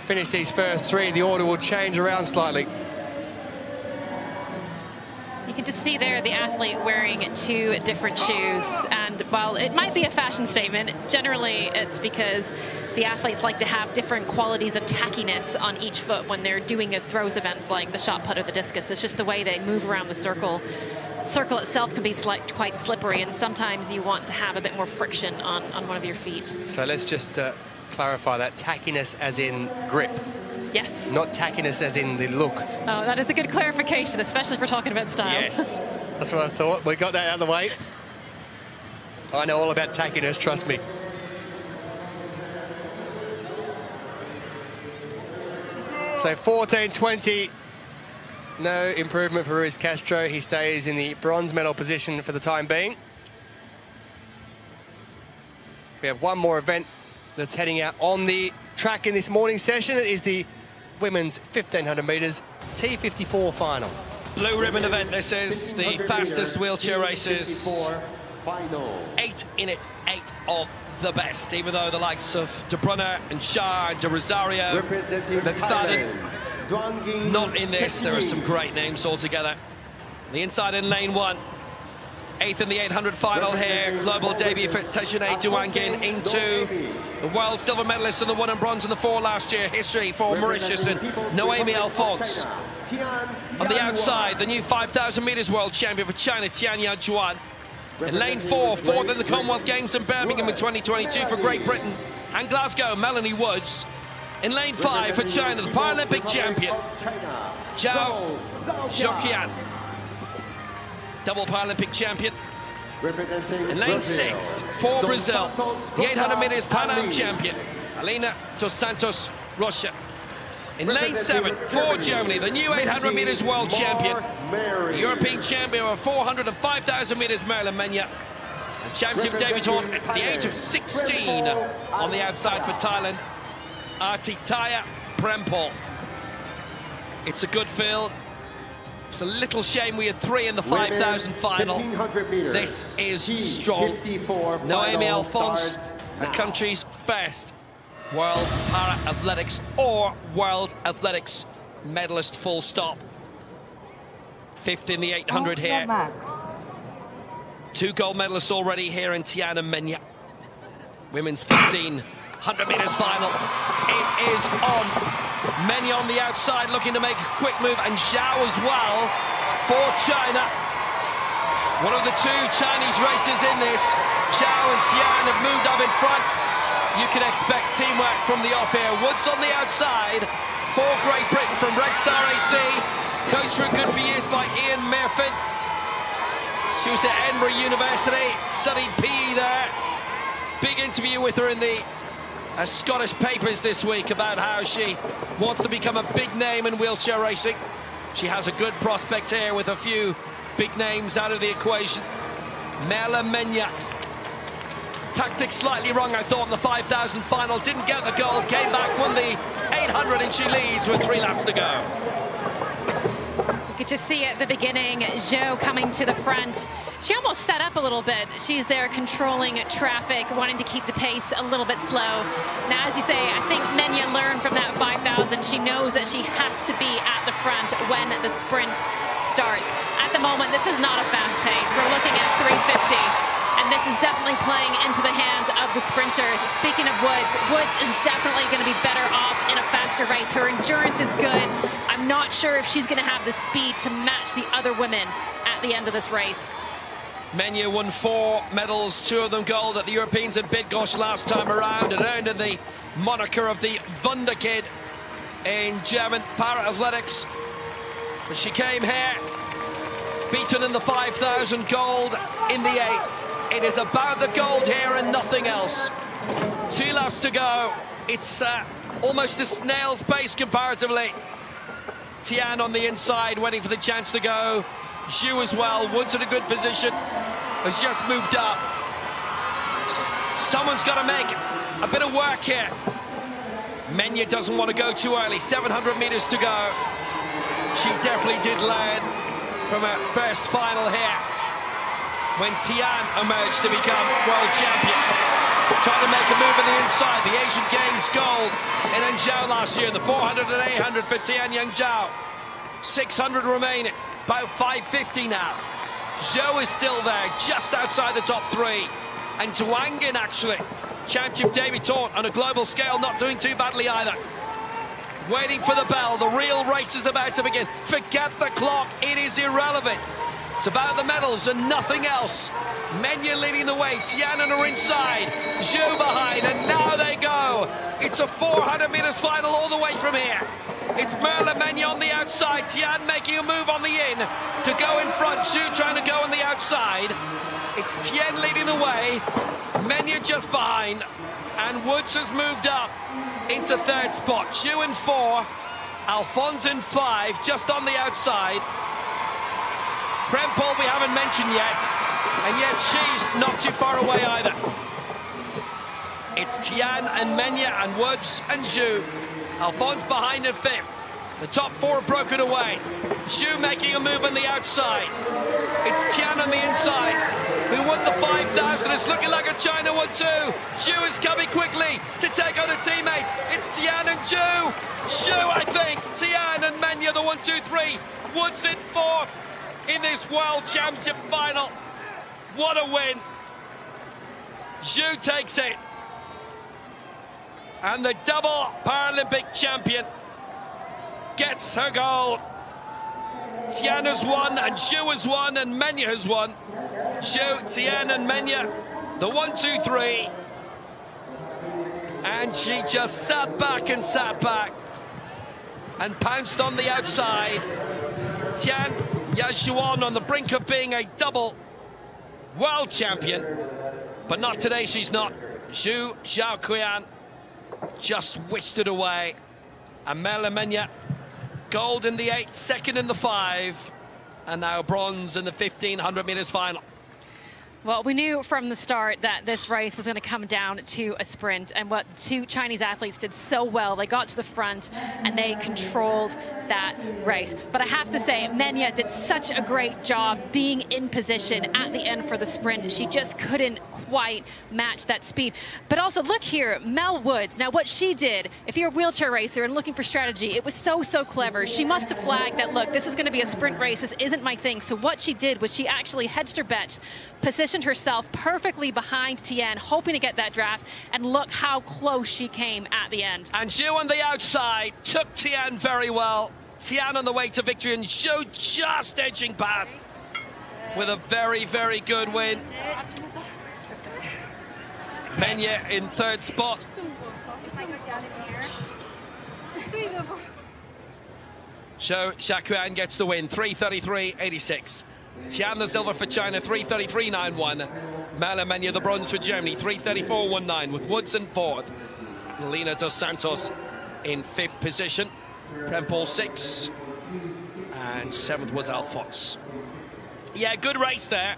[SPEAKER 1] finish these first three, the order will change around slightly.
[SPEAKER 2] You can just see there the athlete wearing two different shoes, and while it might be a fashion statement, generally it's because the athletes like to have different qualities of tackiness on each foot when they're doing throws events like the shot put or the discus. It's just the way they move around the circle. Circle itself can be quite slippery, and sometimes you want to have a bit more friction on one of your feet.
[SPEAKER 1] So let's just clarify that. Tackiness as in grip.
[SPEAKER 2] Yes.
[SPEAKER 1] Not tackiness as in the look.
[SPEAKER 2] Oh, that is a good clarification, especially if we're talking about style.
[SPEAKER 1] Yes, that's what I thought. We got that out of the way. I know all about tackiness, trust me. So 14.20. No improvement for Ruiz Castro. He stays in the bronze medal position for the time being. We have one more event that's heading out on the track in this morning session. It is the women's 1500 metres T54 final.
[SPEAKER 4] Blue ribbon event, this is the fastest wheelchair races.
[SPEAKER 3] Final.
[SPEAKER 4] 8 in it, 8 of the best, even though the likes of De Bruyne and Shah and De Rosario, McFadden, not in this. There are some great names altogether. The inside in lane 1. 8th in the 800 final here. Global debut for Tejane Duangin into the world silver medalist in the 1 and bronze in the 4 last year. History for Mauritius and Noemi Alphonse. On the outside, the new 5,000 metres world champion for China, Tian Yanjuan. In lane 4, 4th in the Commonwealth Games in Birmingham in 2022 for Great Britain and Glasgow, Melanie Woods. In lane 5 for China, the Paralympic champion, Zhao Zhoqian. Double Paralympic champion. In lane 6 for Brazil, the 800 metres Pan Am champion, Alina dos Santos Rocha. In lane 7 for Germany, the new 800 metres world champion, the European champion of 400 and 5,000 metres, Marilyn Menya. And championship debutant at the age of 16 on the outside for Thailand, Artitaya Prempol. It's a good field. It's a little shame we had 3 in the 5,000 final. This is strong. Noemi Alphonse, the country's best World Para-Athletics or World Athletics medalist, full stop. 5th in the 800 here. 2 gold medalists already here in Tiana Menya. Women's 1,500 metres final. It is on. Menya on the outside looking to make a quick move, and Zhao as well for China. One of the 2 Chinese races in this. Zhao and Tian have moved up in front. You can expect teamwork from the off here. Woods on the outside for Great Britain from Red Star AC. Coached for a good few years by Ian Murphy. She was at Edinburgh University, studied PE there. Big interview with her in the Scottish papers this week about how she wants to become a big name in wheelchair racing. She has a good prospect here with a few big names out of the equation. Marilyn Menya. Tactics slightly wrong, I thought, in the 5,000 final. Didn't get the gold, came back, won the 800, and she leads with 3 laps to go.
[SPEAKER 2] You could just see at the beginning, Zhou coming to the front. She almost set up a little bit. She's there controlling traffic, wanting to keep the pace a little bit slow. Now, as you say, I think Menya learned from that 5,000. She knows that she has to be at the front when the sprint starts. At the moment, this is not a fast pace. We're looking at 350. And this is definitely playing into the hands of the sprinters. Speaking of Woods, Woods is definitely going to be better off in a faster race. Her endurance is good. I'm not sure if she's going to have the speed to match the other women at the end of this race.
[SPEAKER 4] Menya won 4 medals, 2 of them gold at the Europeans in Bydgoszcz last time around, and earned the moniker of the Wunderkid in German para-athletics. But she came here, beaten in the 5,000, gold in the 8. It is about the gold here and nothing else. 2 laps to go. It's almost a snail's pace comparatively. Tian on the inside, waiting for the chance to go. Zhu as well. Woods in a good position. Has just moved up. Someone's got to make a bit of work here. Menya doesn't want to go too early. 700 meters to go. She definitely did learn from her first final here, when Tian emerged to become world champion. Trying to make a move on the inside. The Asian Games gold in Hangzhou last year. The 400 and 800 for Tian Yangzhou. 600 remaining. About 550 now. Zhou is still there, just outside the top 3. And Duangin, actually, championship debutant on a global scale, not doing too badly either. Waiting for the bell. The real race is about to begin. Forget the clock. It is irrelevant. It's about the medals and nothing else. Menya leading the way. Tian on her inside. Zhou behind. And now they go. It's a 400 meters final all the way from here. It's Merle Menya on the outside. Tian making a move on the in to go in front. Zhou trying to go on the outside. It's Tian leading the way. Menya just behind. And Woods has moved up into 3rd spot. Zhou in 4. Alphonse in 5, just on the outside. Prempol we haven't mentioned yet. And yet she's not too far away either. It's Tian and Menya and Woods and Zhou. Alphonse behind in 5th. The top 4 are broken away. Zhou making a move on the outside. It's Tian on the inside, who won the 5,000. It's looking like a China 1-2. Zhou is coming quickly to take on a teammate. It's Tian and Zhou. Zhou, I think. Tian and Menya, the 1-2-3. Woods in 4th in this World Championship final. What a win. Zhou takes it. And the double Paralympic champion gets her gold. Tian has won, and Zhou has won, and Menya has won. Zhou, Tian, and Menya, the 1-2-3. And she just sat back and pounced on the outside. Tian Yazhuan on the brink of being a double world champion, but not today, she's not. Zhu Zhaoqian just whisked it away. And Merle Menya, gold in the 8, 2nd in the 5, and now bronze in the 1,500 meters final.
[SPEAKER 2] Well, we knew from the start that this race was going to come down to a sprint, and what 2 Chinese athletes did so well, they got to the front and they controlled that race. But I have to say, Menya did such a great job being in position at the end for the sprint. She just couldn't quite match that speed. But also, look here, Mel Woods. Now, what she did, if you're a wheelchair racer and looking for strategy, it was so clever. She must have flagged that, look, this is going to be a sprint race. This isn't my thing. So what she did was she actually hedged her bets, positioned herself perfectly behind Tian, hoping to get that draft, and look how close she came at the end.
[SPEAKER 4] And Zhou on the outside took Tian very well. Tian on the way to victory, and Zhou just edging past with a very good win. Menya in 3rd spot. Zhou Zhaoqian gets the win, 3:33.86. Tian the silver for China, 3:33.91. Merle Menya the bronze for Germany, 3:34.19, with Woods in 4th. Lina dos Santos in 5th position. Prempol 6. And 7th was Alphonse. Yeah, good race there.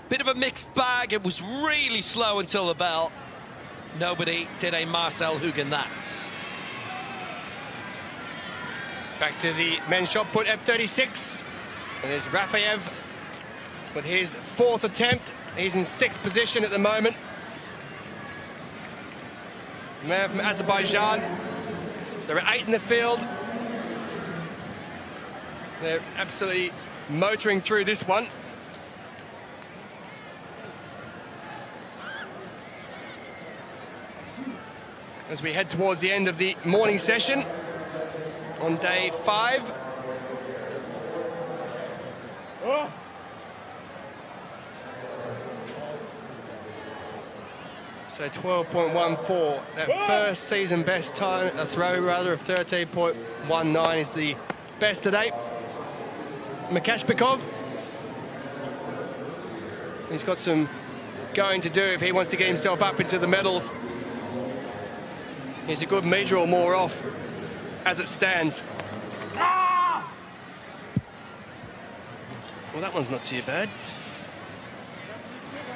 [SPEAKER 4] Bit of a mixed bag. It was really slow until the bell. Nobody did a Marcel Hugin that.
[SPEAKER 1] Back to the men's shot put, F36. And there's Rafaev with his 4th attempt. He's in 6th position at the moment. Man from Azerbaijan. There are 8 in the field. They're absolutely motoring through this one. As we head towards the end of the morning session on day 5. So 12.14. That first season best time, a throw rather, of 13.19 is the best to date. Makashpikov, he's got some going to do if he wants to get himself up into the medals. He's a good metre or more off as it stands. Well, that one's not too bad.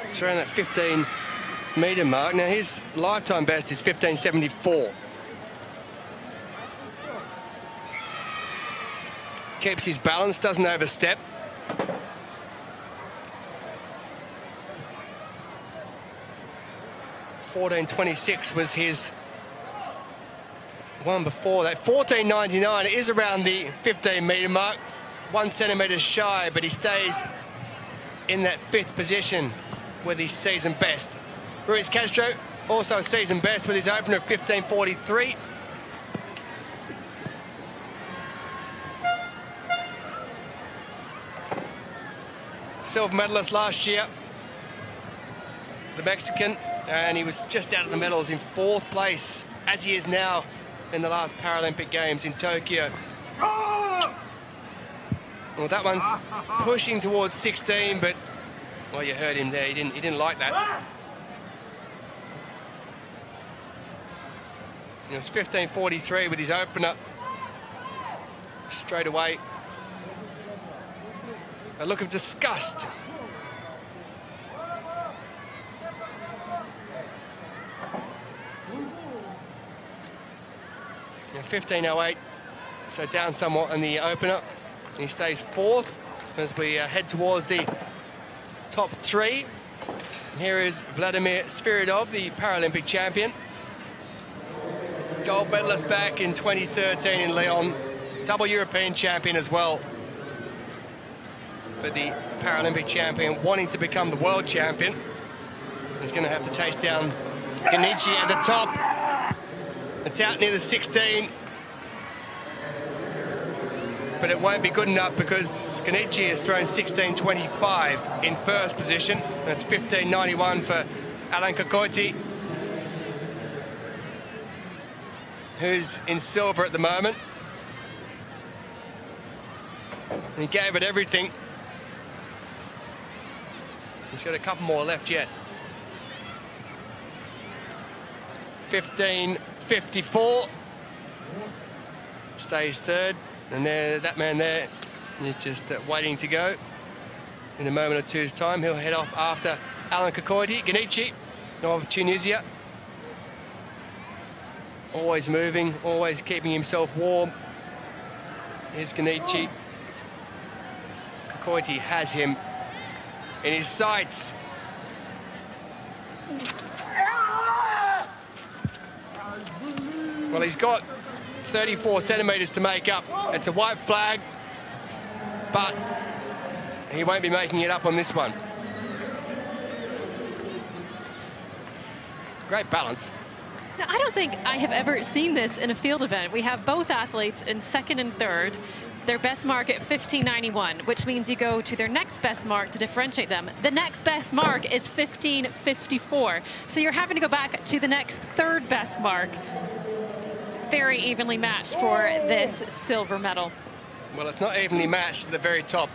[SPEAKER 1] It's around that 15-metre mark. Now, his lifetime best is 15.74. Keeps his balance, doesn't overstep. $14.26 was his one before that. $14.99 is around the 15-metre mark. 1 centimetre shy, but he stays in that 5th position with his season best. Ruiz Castro also season best with his opener of 15.43. Silver medalist last year, the Mexican, and he was just out of the medals in 4th place, as he is now in the last Paralympic Games in Tokyo. Well, that one's pushing towards 16, but, well, you heard him there. He didn't like that. It was 15.43 with his opener. Straight away, a look of disgust. Now 15.08, so down somewhat in the opener. He stays 4th as we head towards the top 3. Here is Vladimir Sviridov, the Paralympic champion. Gold medalist back in 2013 in Lyon. Double European champion as well. But the Paralympic champion wanting to become the world champion. He's going to have to chase down Genichi at the top. It's out near the 16. But it won't be good enough because Genichi has thrown 16.25 in 1st position. That's 15.91 for Alan Kokoiti, who's in silver at the moment. He gave it everything. He's got a couple more left yet. 15.54. Stays 3rd. And there, that man there is just waiting to go. In a moment or two's time, he'll head off after Alan Kokoiti. Genichi of Tunisia. Always moving, always keeping himself warm. Here's Genichi. Kokoiti has him in his sights. Well, he's got 34 centimetres to make up. It's a white flag, but he won't be making it up on this one. Great balance.
[SPEAKER 2] Now, I don't think I have ever seen this in a field event. We have both athletes in 2nd and 3rd. Their best mark at 15.91, which means you go to their next best mark to differentiate them. The next best mark is 15.54. So you're having to go back to the next 3rd best mark. Very evenly matched for this silver medal.
[SPEAKER 1] Well, it's not evenly matched at the very top.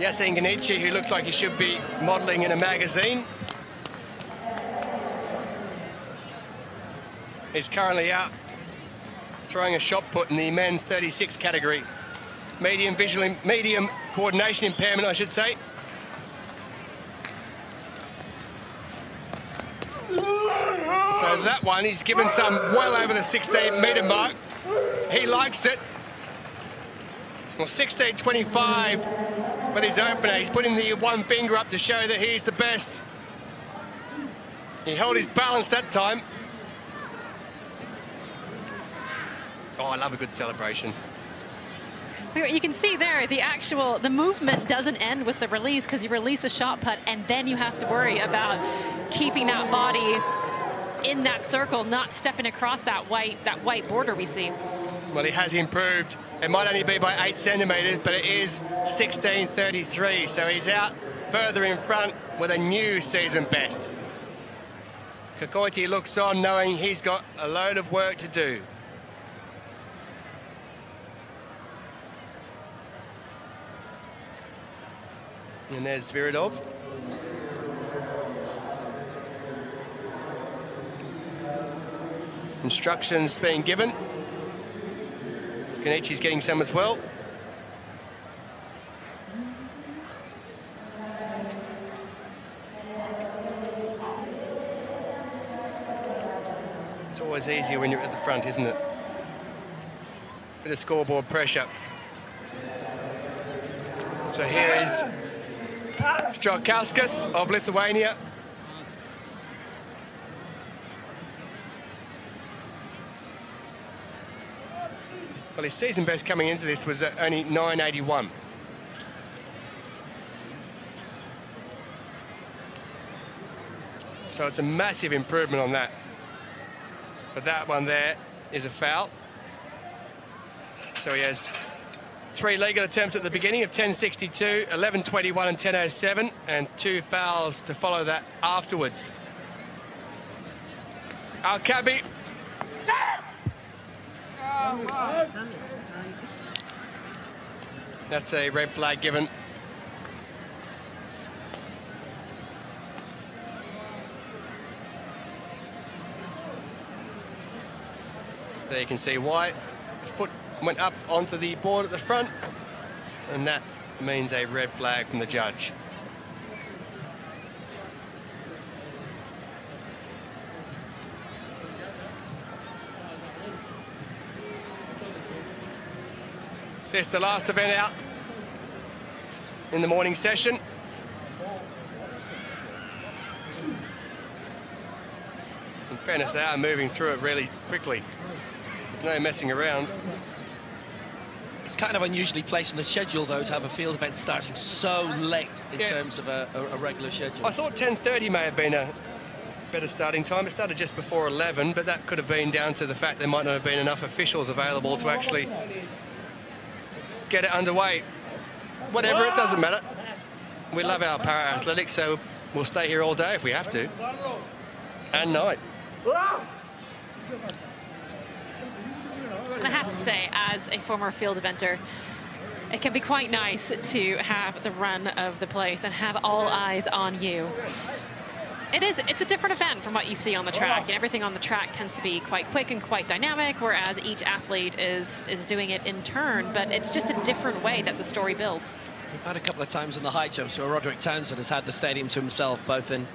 [SPEAKER 1] Yasin Genichi, who looks like he should be modelling in a magazine, is currently out throwing a shot put in the men's 36 category. Medium coordination impairment, I should say. So that one, he's given some well over the 16-metre mark. He likes it. Well, 16.25 with his opener. He's putting the one finger up to show that he's the best. He held his balance that time. Oh, I love a good celebration.
[SPEAKER 2] You can see there the movement doesn't end with the release, because you release a shot put and then you have to worry about keeping that body in that circle, not stepping across that white border we see.
[SPEAKER 1] Well, he has improved. It might only be by 8 centimetres, but it is 16.33. So he's out further in front with a new season best. Kokoiti looks on knowing he's got a load of work to do. And there's Sviridov. Instructions being given. Kenichi's getting some as well. It's always easier when you're at the front, isn't it? Bit of scoreboard pressure. So here is Straukauskas of Lithuania. Well, his season best coming into this was only 981. So it's a massive improvement on that. But that one there is a foul. So he has 3 legal attempts at the beginning of 10.62, 11.21 and 10.07, and 2 fouls to follow that afterwards. Al-Kabi. That's a red flag given. There you can see why. The foot went up onto the board at the front, and that means a red flag from the judge. This is the last event out in the morning session. In fairness, they are moving through it really quickly. There's no messing around.
[SPEAKER 4] It's kind of unusually placed in the schedule, though, to have a field event starting so late in terms of a regular schedule.
[SPEAKER 1] I thought 10:30 may have been a better starting time. It started just before 11, but that could have been down to the fact there might not have been enough officials available to actually get it underway. Whatever, it doesn't matter. We love our para-athletics, so we'll stay here all day if we have to. And night.
[SPEAKER 2] And I have to say, as a former field eventer, it can be quite nice to have the run of the place and have all eyes on you. It's a different event from what you see on the track, and everything on the track tends to be quite quick and quite dynamic, whereas each athlete is doing it in turn, but it's just a different way that the story builds.
[SPEAKER 4] We've had a couple of times in the high jumps where Roderick Townsend has had the stadium to himself, both in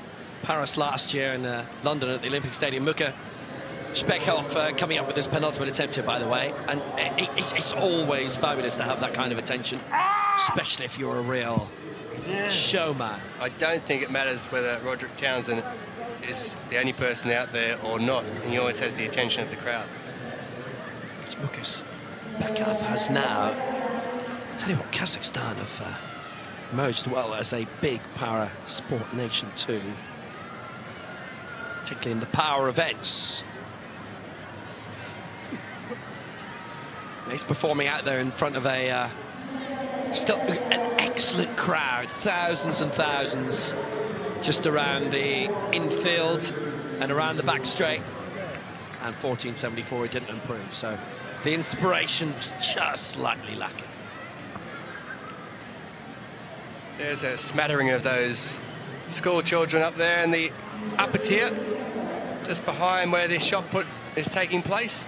[SPEAKER 4] Paris last year and London at the Olympic Stadium. Muka Speckhoff coming up with his penultimate attempt here, by the way, and it's always fabulous to have that kind of attention, especially if you're a real showman.
[SPEAKER 1] I don't think it matters whether Roderick Townsend is the only person out there or not. He always has the attention of the crowd.
[SPEAKER 4] Which Mukas Speckhoff has now. I'll tell you what, Kazakhstan have emerged well as a big para sport nation too, particularly in the power events. He's performing out there in front of a still an excellent crowd, thousands and thousands just around the infield and around the back straight. And 14.74, he didn't improve, so the inspiration was just slightly lacking.
[SPEAKER 1] There's a smattering of those school children up there in the upper tier, just behind where this shot put is taking place.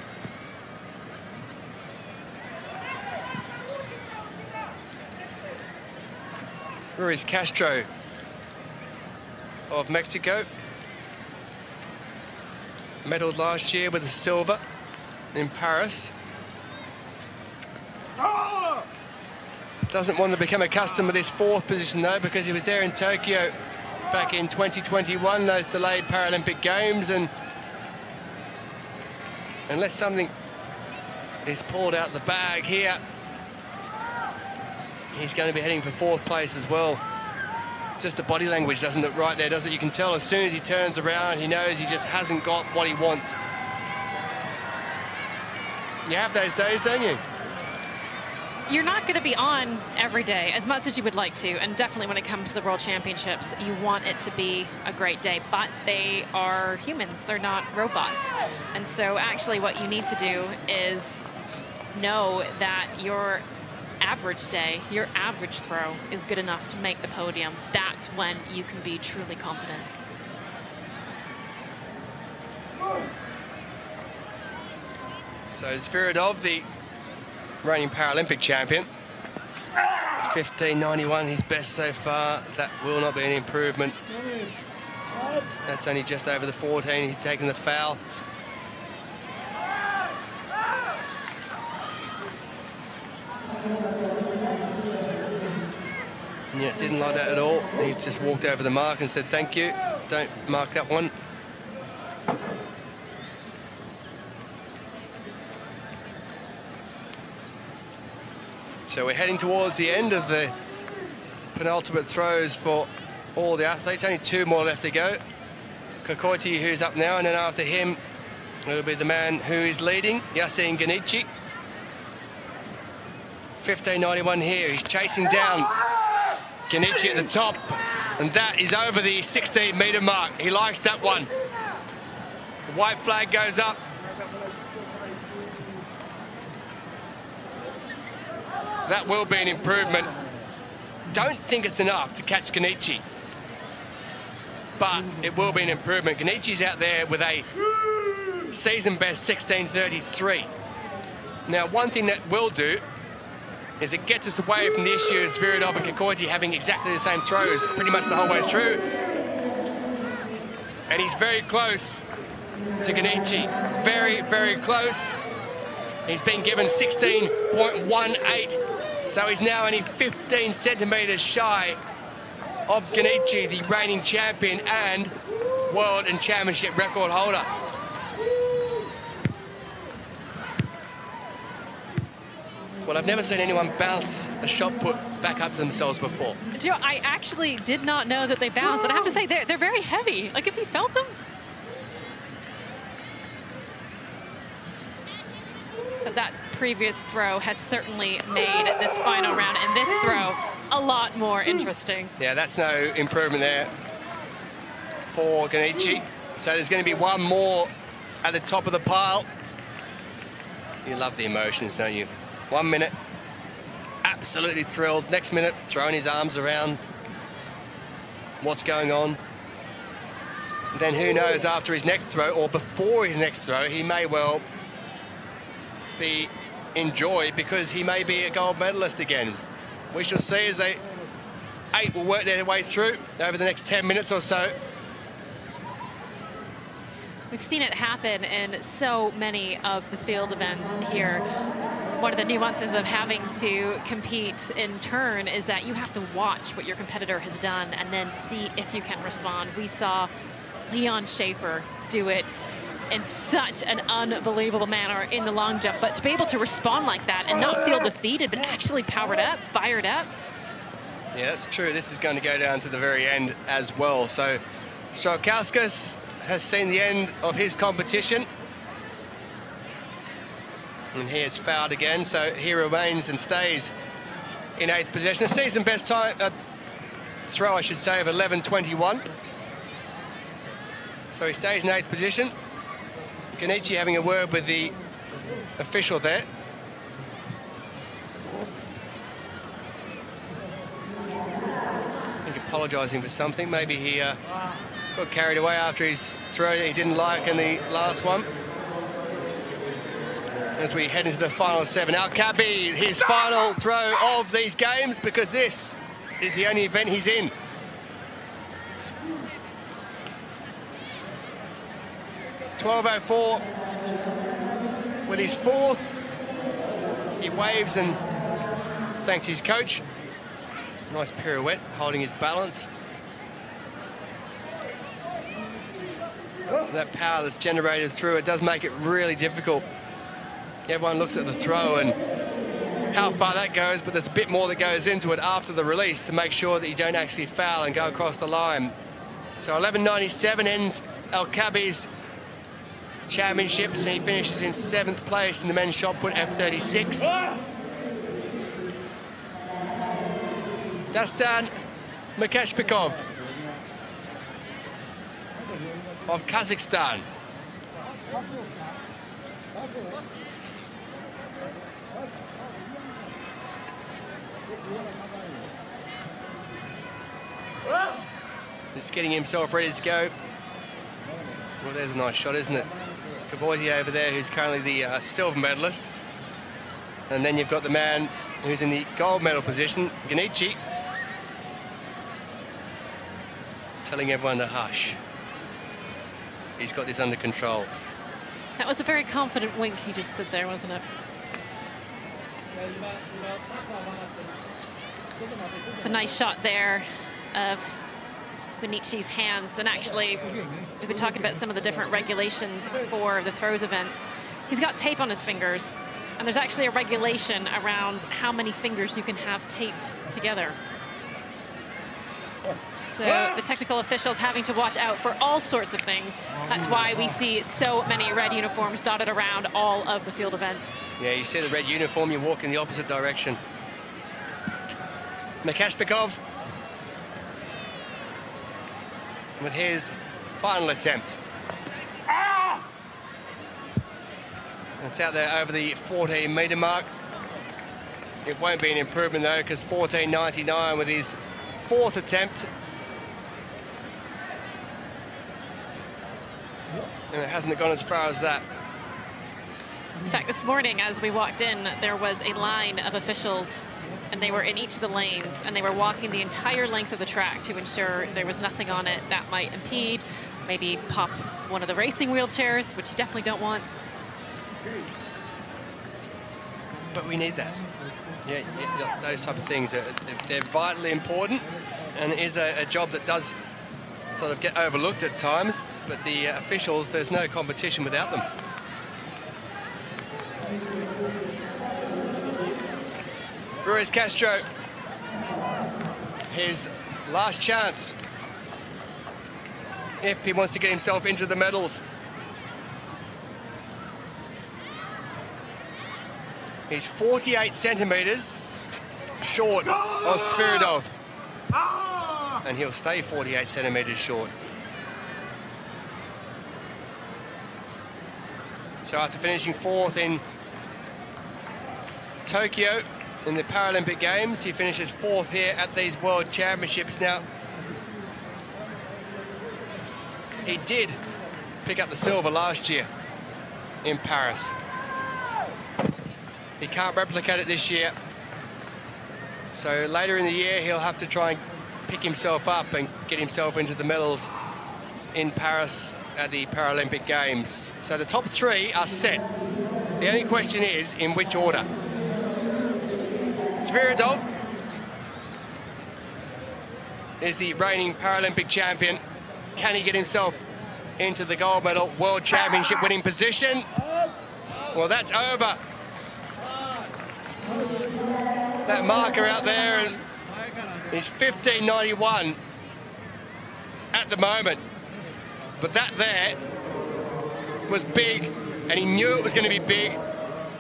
[SPEAKER 1] Ruiz Castro of Mexico medaled last year with a silver in Paris. Doesn't want to become accustomed with his 4th position though, because he was there in Tokyo back in 2021, those delayed Paralympic Games, and unless something is pulled out the bag here, he's going to be heading for 4th place as well. Just the body language doesn't look right there, does it? You can tell as soon as he turns around, he knows he just hasn't got what he wants. You have those days, don't you?
[SPEAKER 2] you're not going to be on every day as much as you would like to, and definitely when it comes to the World Championships, you want it to be a great day, but they are humans, they're not robots. And so actually what you need to do is know that your average day, your average throw is good enough to make the podium. That's when you can be truly confident.
[SPEAKER 1] So Zvirodov, the reigning Paralympic champion, 15.91, his best so far. That will not be an improvement. That's only just over the 14. He's taken the foul. Yeah, didn't like that at all. He's just walked over the mark and said, thank you, don't mark that one. So we're heading towards the end of the penultimate throws for all the athletes. Only 2 more left to go. Kokoiti, who's up now, and then after him, it'll be the man who is leading, Yasin Ganici. 15.91 here. He's chasing down Ganici at the top, and that is over the 16-metre mark. He likes that one. The white flag goes up. That will be an improvement. Don't think it's enough to catch Ganici, but it will be an improvement. Ganici's out there with a season best 16.33. Now, one thing that will do is it gets us away from the issue of Zvirodov and Kokoiti having exactly the same throws pretty much the whole way through. And he's very close to Ganici. Very, very close. He's been given 16.18. So he's now only 15 centimetres shy of Ganici, the reigning champion and world and championship record holder. Well, I've never seen anyone bounce a shot put back up to themselves before.
[SPEAKER 2] Do you know, I actually did not know that they bounced, and I have to say, they're very heavy. Like, if you felt them, that previous throw has certainly made this final round and this throw a lot more interesting.
[SPEAKER 1] Yeah, that's no improvement there for Ganici. So there's going to be one more at the top of the pile. You love the emotions, don't you? 1 minute, absolutely thrilled. Next minute, throwing his arms around. What's going on? Then who knows, after his next throw or before his next throw, he may well be in joy because he may be a gold medalist again. We shall see as 8 will work their way through over the next 10 minutes or so.
[SPEAKER 2] We've seen it happen in so many of the field events here. One of the nuances of having to compete in turn is that you have to watch what your competitor has done and then see if you can respond. We saw Leon Schaefer do it in such an unbelievable manner in the long jump, but to be able to respond like that and not feel defeated, but actually powered up, fired up.
[SPEAKER 1] Yeah, that's true. This is going to go down to the very end as well. So Straukauskas has seen the end of his competition. And he is fouled again, so he remains and stays in 8th position. A season best time, throw I should say, of 11.21. So he stays in 8th position. Ganici having a word with the official there. I think apologising for something. Maybe he got carried away after his throw that he didn't like in the last one. As we head into the final 7. Alcabi, his final throw of these games, because this is the only event he's in. .12.04 with his 4th. He waves and thanks his coach. Nice pirouette, holding his balance. That power that's generated through it does make it really difficult. Everyone looks at the throw and how far that goes, but there's a bit more that goes into it after the release to make sure that you don't actually foul and go across the line. So 11.97 ends Alcabi's championships, and he finishes in 7th place in the men's shot put F36. Dastan Makashpikov of Kazakhstan. Just getting himself ready to go. Well, there's a nice shot, isn't it? Kavoiti over there, who's currently the silver medalist. And then you've got the man who's in the gold medal position, Genichi, telling everyone to hush. He's got this under control.
[SPEAKER 2] That was a very confident wink he just did there, wasn't it? It's a nice shot there of Genichi's hands. And actually, we've been talking about some of the different regulations for the throws events. He's got tape on his fingers, and there's actually a regulation around how many fingers you can have taped together. So the technical officials having to watch out for all sorts of things. That's why we see so many red uniforms dotted around all of the field events.
[SPEAKER 1] Yeah, you see the red uniform, you walk in the opposite direction. Makashpikov with his final attempt. It's out there over the 14-metre mark. It won't be an improvement though, because 14.99 with his fourth attempt. And it hasn't gone as far as that.
[SPEAKER 2] In fact, this morning as we walked in, there was a line of officials, and they were in each of the lanes, and they were walking the entire length of the track to ensure there was nothing on it that might impede, maybe pop one of the racing wheelchairs, which you definitely don't want.
[SPEAKER 1] But we need that. Yeah, those type of things, they're vitally important, and it is a job that does sort of get overlooked at times, but the officials, there's no competition without them. Ruiz Castro, his last chance if he wants to get himself into the medals. He's 48 centimetres short of Sviridov, and he'll stay 48 centimetres short. So after finishing fourth in Tokyo in the Paralympic Games, he finishes fourth here at these World Championships. Now, he did pick up the silver last year in Paris. He can't replicate it this year. So later in the year, he'll have to try and pick himself up and get himself into the medals in Paris at the Paralympic Games. So the top three are set. The only question is, in which order? Sviridov is the reigning Paralympic champion. Can he get himself into the gold medal World Championship winning position? Well, that's over. That marker out there, and he's 15.91 at the moment. But that there was big, and he knew it was going to be big,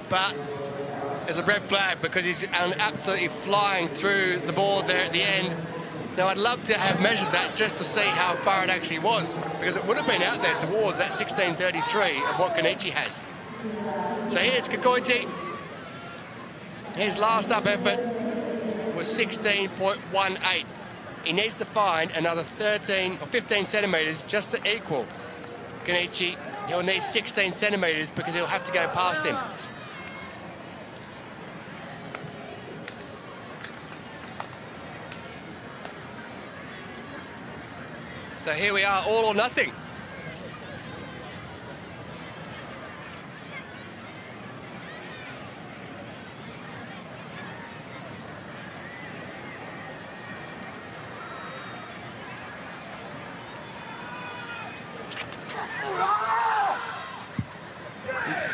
[SPEAKER 1] but there's a red flag because he's absolutely flying through the board there at the end. Now, I'd love to have measured that just to see how far it actually was, because it would have been out there towards that 16.33 of what Genichi has. So here's Kavoiti. His last up effort was 16.18. He needs to find another 13 or 15 centimetres just to equal Genichi. He'll need 16 centimetres because he'll have to go past him. So here we are, all or nothing.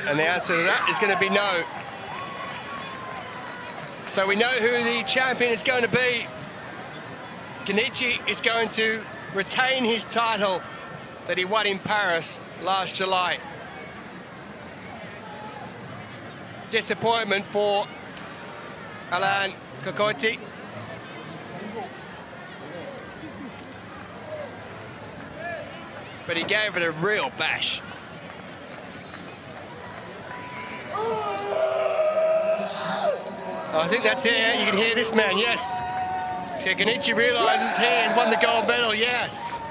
[SPEAKER 1] And the answer to that is going to be no. So we know who the champion is going to be. Genichi is going to retain his title that he won in Paris last July. Disappointment for Alain Kavoiti. but he gave it a real bash. I think that's it. You can hear this man, yes. Genichi realises he has won the gold medal, yes.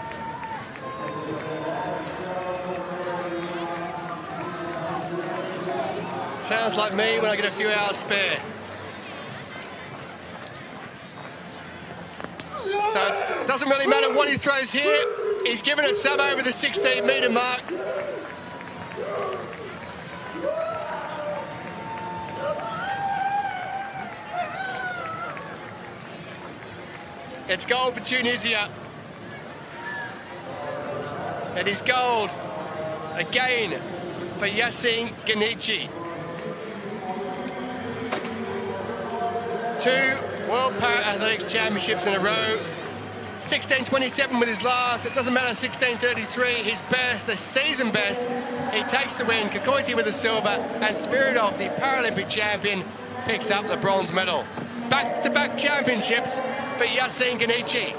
[SPEAKER 1] Sounds like me when I get a few hours spare. So it doesn't really matter what he throws here. He's given it some over the 16-metre mark. It's gold for Tunisia. It is gold again for Yassine Genichi. 2 World Paralympics Championships in a row. 16:27 with his last. It doesn't matter, 16:33, his best, a season best. He takes the win. Kakoiti with the silver, and Spiridov, the Paralympic champion, picks up the bronze medal. Back-to-back championships for Yassine Genichi.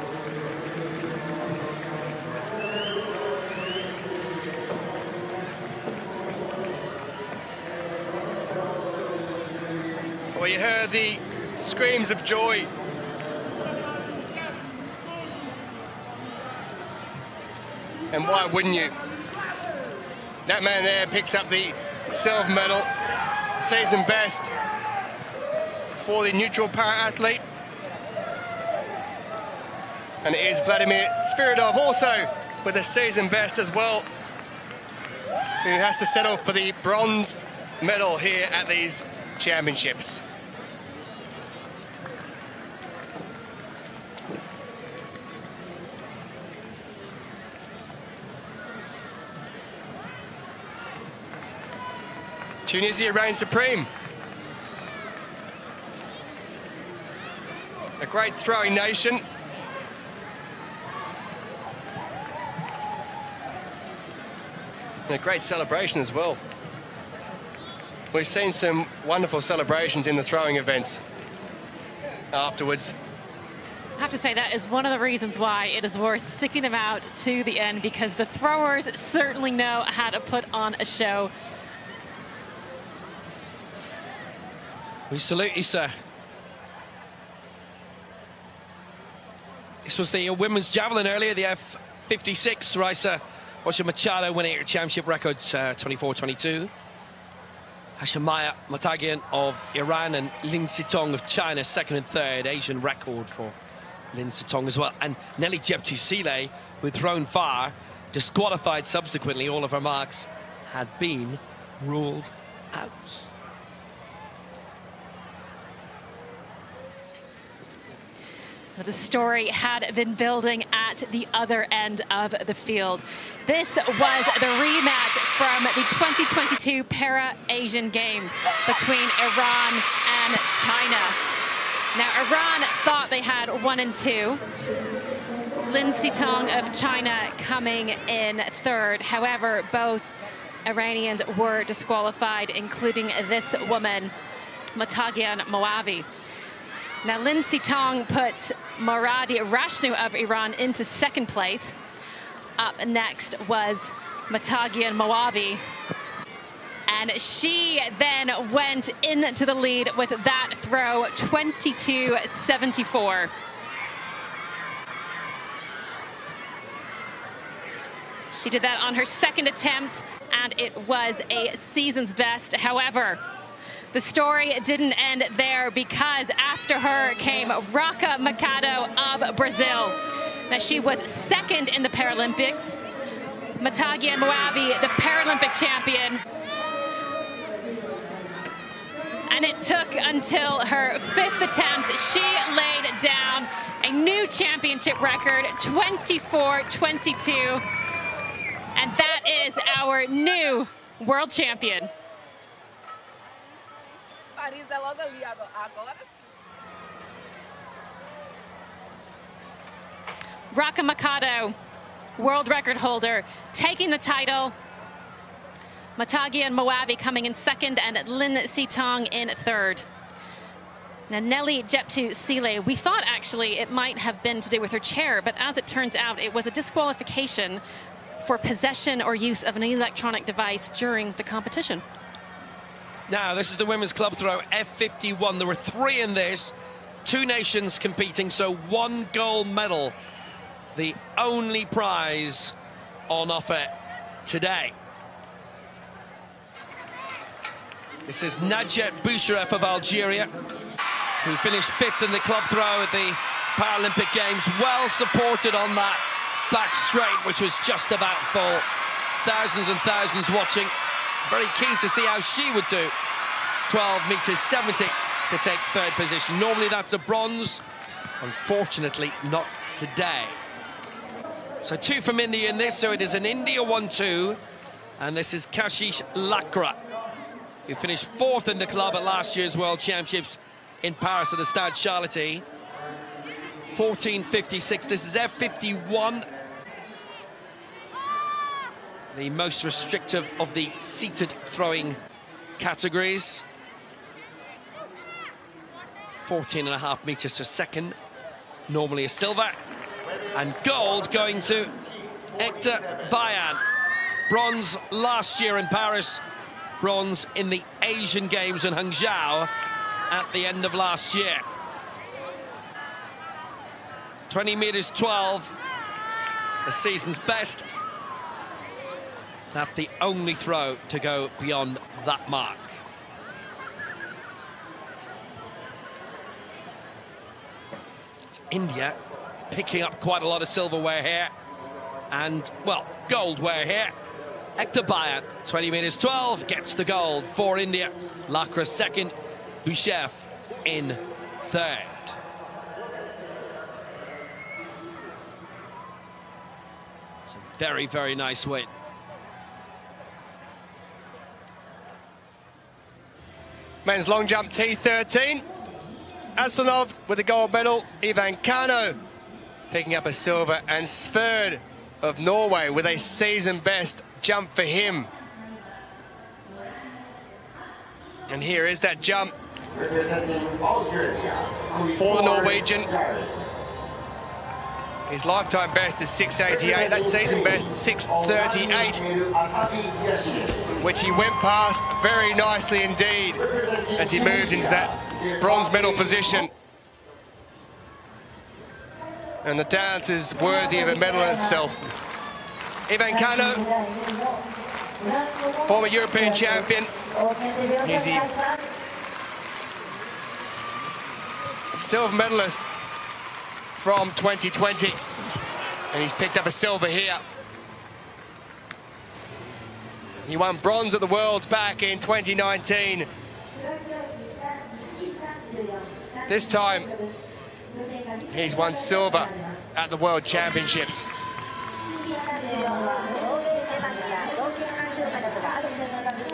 [SPEAKER 1] Well, you heard the screams of joy. And why wouldn't you? That man there picks up the silver medal, season best for the neutral para-athlete. And it is Vladimir Spiridov also with a season best as well, who has to settle for the bronze medal here at these championships. Tunisia reigns supreme. A great throwing nation. And a great celebration as well. We've seen some wonderful celebrations in the throwing events afterwards.
[SPEAKER 2] I have to say that is one of the reasons why it is worth sticking them out to the end, because the throwers certainly know how to put on a show.
[SPEAKER 4] We salute you, sir. This was the women's javelin earlier, the F56. Raisa Machado winning her championship record 24-22. Hashimaya Matagian of Iran and Lin Sitong of China, second and third. Asian record for Lin Sitong as well. And Nelly Jepchi-Sile, who had thrown far, disqualified subsequently. All of her marks had been ruled out.
[SPEAKER 2] The story had been building at the other end of the field. This was the rematch from the 2022 Para-Asian Games between Iran and China. Now, Iran thought they had 1 and 2. Lin Sitong of China coming in third. However, both Iranians were disqualified, including this woman, Matagian Moavi. Now, Lin Sitong put Maradi Rashnu of Iran into second place. Up next was Matagian Moavi. And she then went into the lead with that throw, 22-74. She did that on her second attempt, and it was a season's best. However, the story didn't end there, because after her came Raca Machado of Brazil. Now, she was second in the Paralympics. Matagian Moavi, the Paralympic champion. And it took until her 5th attempt. She laid down a new championship record, 24-22. And that is our new world champion. Raca Machado, world record holder, taking the title. Matagian Moavi coming in second, and Lin Sitong in third. Now, Nelly Jepchi-Sile, we thought actually it might have been to do with her chair, but as it turns out, it was a disqualification for possession or use of an electronic device during the competition.
[SPEAKER 4] Now, this is the women's club throw, F51. There were 3 in this, 2 nations competing, so 1 gold medal, the only prize on offer today. This is Najat Boucharef of Algeria, who finished 5th in the club throw at the Paralympic Games, well supported on that back straight, which was just about full. Thousands and thousands watching. Very keen to see how she would do. 12 meters 70 to take 3rd position. Normally that's a bronze. Unfortunately, not today. So 2 from India in this, so it is an India 1-2. And this is Kashish Lakra, who finished 4th in the club at last year's World Championships in Paris at the Stade Charlotte. 14.56. This is F51. The most restrictive of the seated throwing categories. 14.5 meters to second. Normally a silver. And gold going to Hector Bayan. Bronze last year in Paris. Bronze in the Asian Games in Hangzhou at the end of last year. 20 meters 12. The season's best. That's the only throw to go beyond that mark. It's India picking up quite a lot of silverware here. And, well, goldware here. Hector Bayan, 20 meters 12, gets the gold for India. Lakra 2nd, Boucharef in 3rd. It's a very, very nice win.
[SPEAKER 1] Men's long jump T13. Aslanov with the gold medal. Ivan Kano picking up a silver. And Sverd of Norway with a season best jump for him. And here is that jump for the Norwegian. His lifetime best is 6.88. That season best 6.38, which he went past very nicely indeed as he moved into that bronze medal position. And the dance is worthy of a medal in itself. Ivan Kano, former European champion. He's the silver medalist from 2020, and he's picked up a silver here. He won bronze at the Worlds back in 2019. This time, he's won silver at the World Championships.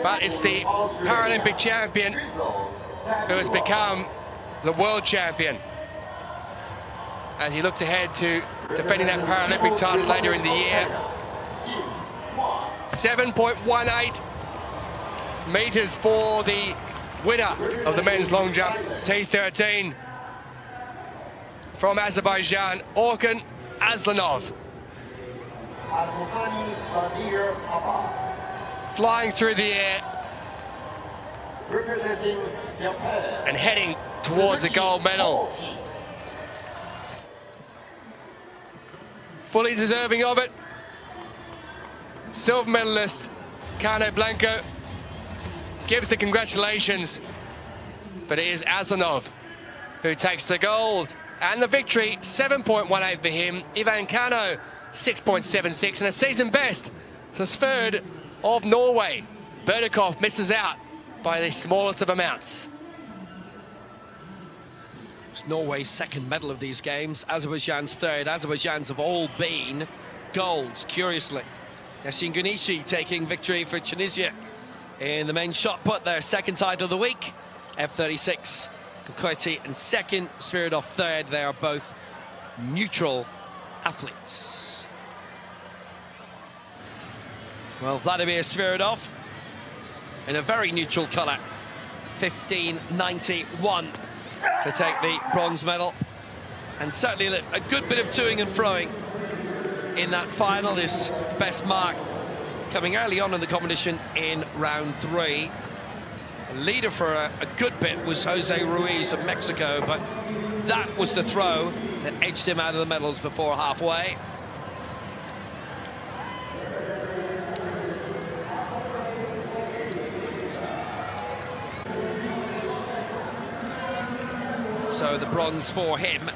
[SPEAKER 1] But it's the Paralympic champion who has become the world champion as he looks ahead to defending that Paralympic title later in the year. 7.18 meters for the winner of the men's long jump T13 from Azerbaijan, Orkun Aslanov. Flying through the air and heading towards a gold medal. Fully deserving of it. Silver medalist Carne Blanco gives the congratulations, but it is Aslanov who takes the gold and the victory. 7.18 for him. Ivan Kano 6.76, and a season best for Sverd of Norway. Berdikov misses out by the smallest of amounts.
[SPEAKER 4] It's Norway's 2nd medal of these games, Azerbaijan's 3rd. Azerbaijan's have all been golds, curiously. Yasin Gunishi taking victory for Tunisia in the men's shot put, their 2nd title of the week. F36, Kokoiti in 2nd, Sviridov 3rd. They are both neutral athletes. Well, Vladimir Sviridov in a very neutral colour, 15.91 to take the bronze medal, and certainly a good bit of toing and froing in that final. His best mark coming early on in the competition in round 3. Leader for a good bit was Jose Ruiz of Mexico, but that was the throw that edged him out of the medals before halfway. So the bronze for him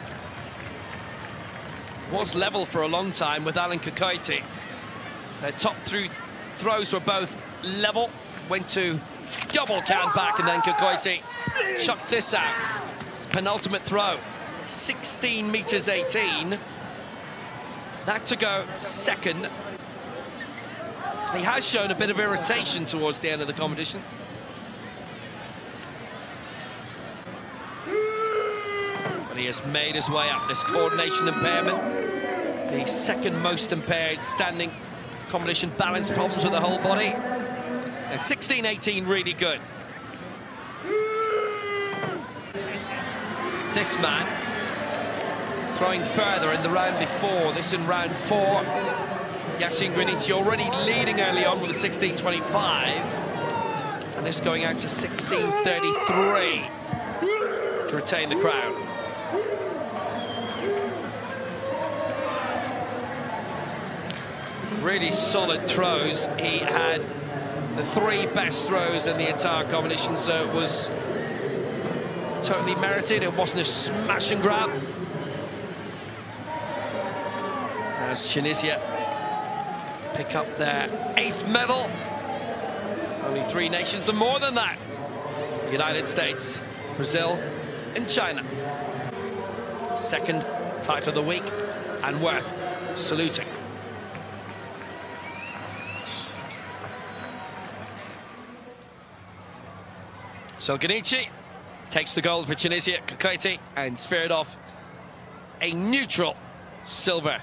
[SPEAKER 4] was level for a long time with Alan Kokoiti. Their top 3 throws were both level, went to double count back, and then Kokoiti chucked this out. His penultimate throw, 16 meters 18. That to go second. He has shown a bit of irritation towards the end of the competition. But he has made his way up. This coordination impairment, the second most impaired standing competition, balance problems with the whole body. 16-18, really good. This man throwing further in the round before. This in round 4. Yasin Grinici already leading early on with a 16-25. And this going out to 16-33 to retain the crown. Really solid throws. He had the 3 best throws in the entire competition, so it was totally merited. It wasn't a smash and grab. As Tunisia pick up their 8th medal. Only 3 nations and more than that: the United States, Brazil and China. 2nd title of the week, and worth saluting. So Grinici takes the gold for Tunisia, Kokoiti, and Sviridov a neutral silver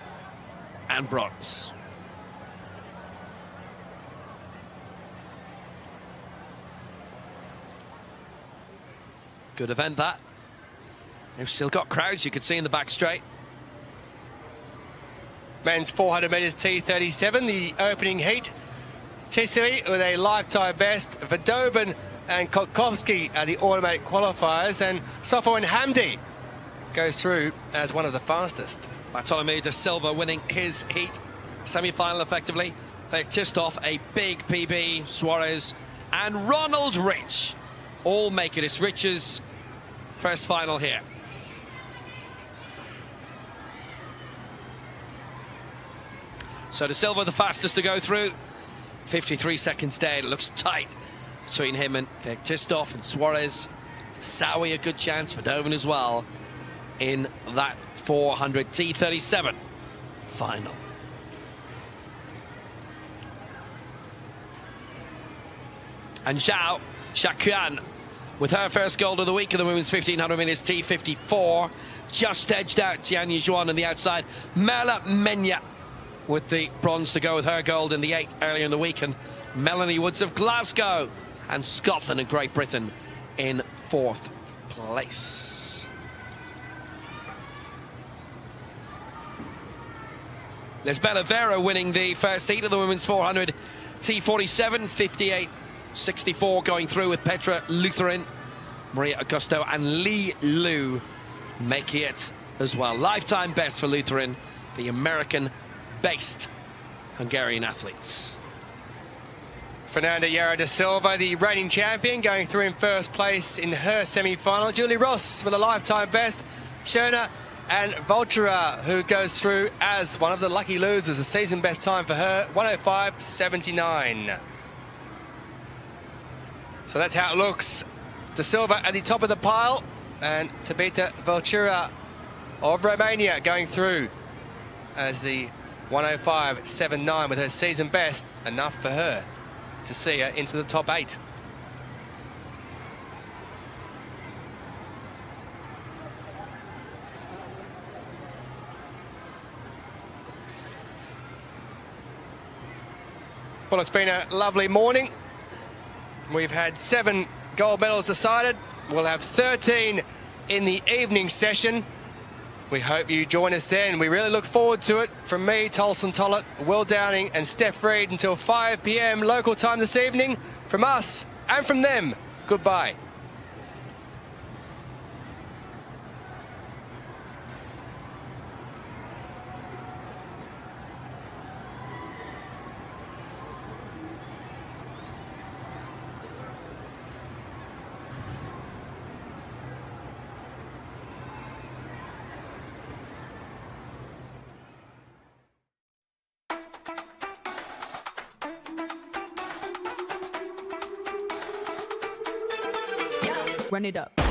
[SPEAKER 4] and bronze. Good event, that. They've still got crowds, you could see in the back straight.
[SPEAKER 1] Men's 400 metres T37, the opening heat. Tisserand with a lifetime best. Verdovin and Kotkowski are the automatic qualifiers, and Sofo and Hamdi goes through as one of the fastest.
[SPEAKER 4] Bartolomeu de Silva winning his heat, semi-final effectively. Fechtistov, a big PB, Suarez and Ronald Rich all make it. It's Rich's first final here. So de Silva the fastest to go through, 53 seconds dead. It looks tight between him and Fechtistov and Suarez. Sawi a good chance, Verdovin as well in that 400 T37 final. And Zhao Shakuan with her first gold of the week in the women's 1500 metres T54, just edged out Tian Yuan on the outside. Merla Menya with the bronze to go with her gold in the 8 earlier in the week, and Melanie Woods of Glasgow and Scotland and Great Britain in 4th place. Lisbela Vera winning the first heat of the women's 400 T47, 58-64 going through with Petra Lutheran, Maria Augusto and Li Lu making it as well. Lifetime best for Lutheran, the American-based Hungarian athletes.
[SPEAKER 1] Fernanda Yara da Silva, the reigning champion, going through in first place in her semi-final. Julie Ross with a lifetime best. Shona and Voltura, who goes through as one of the lucky losers. A season best time for her, 105.79. So that's how it looks. Da Silva at the top of the pile, and Tabita Voltura of Romania going through as the 105.79 with her season best, enough for her to see her into the top 8. Well, it's been a lovely morning. We've had 7 gold medals decided. We'll have 13 in the evening session, We hope you join us then. We really look forward to it. From me, Tolson Tollett, Will Downing and Steph Reed until 5 p.m. local time this evening. From us and from them, goodbye.
[SPEAKER 7] Run it up.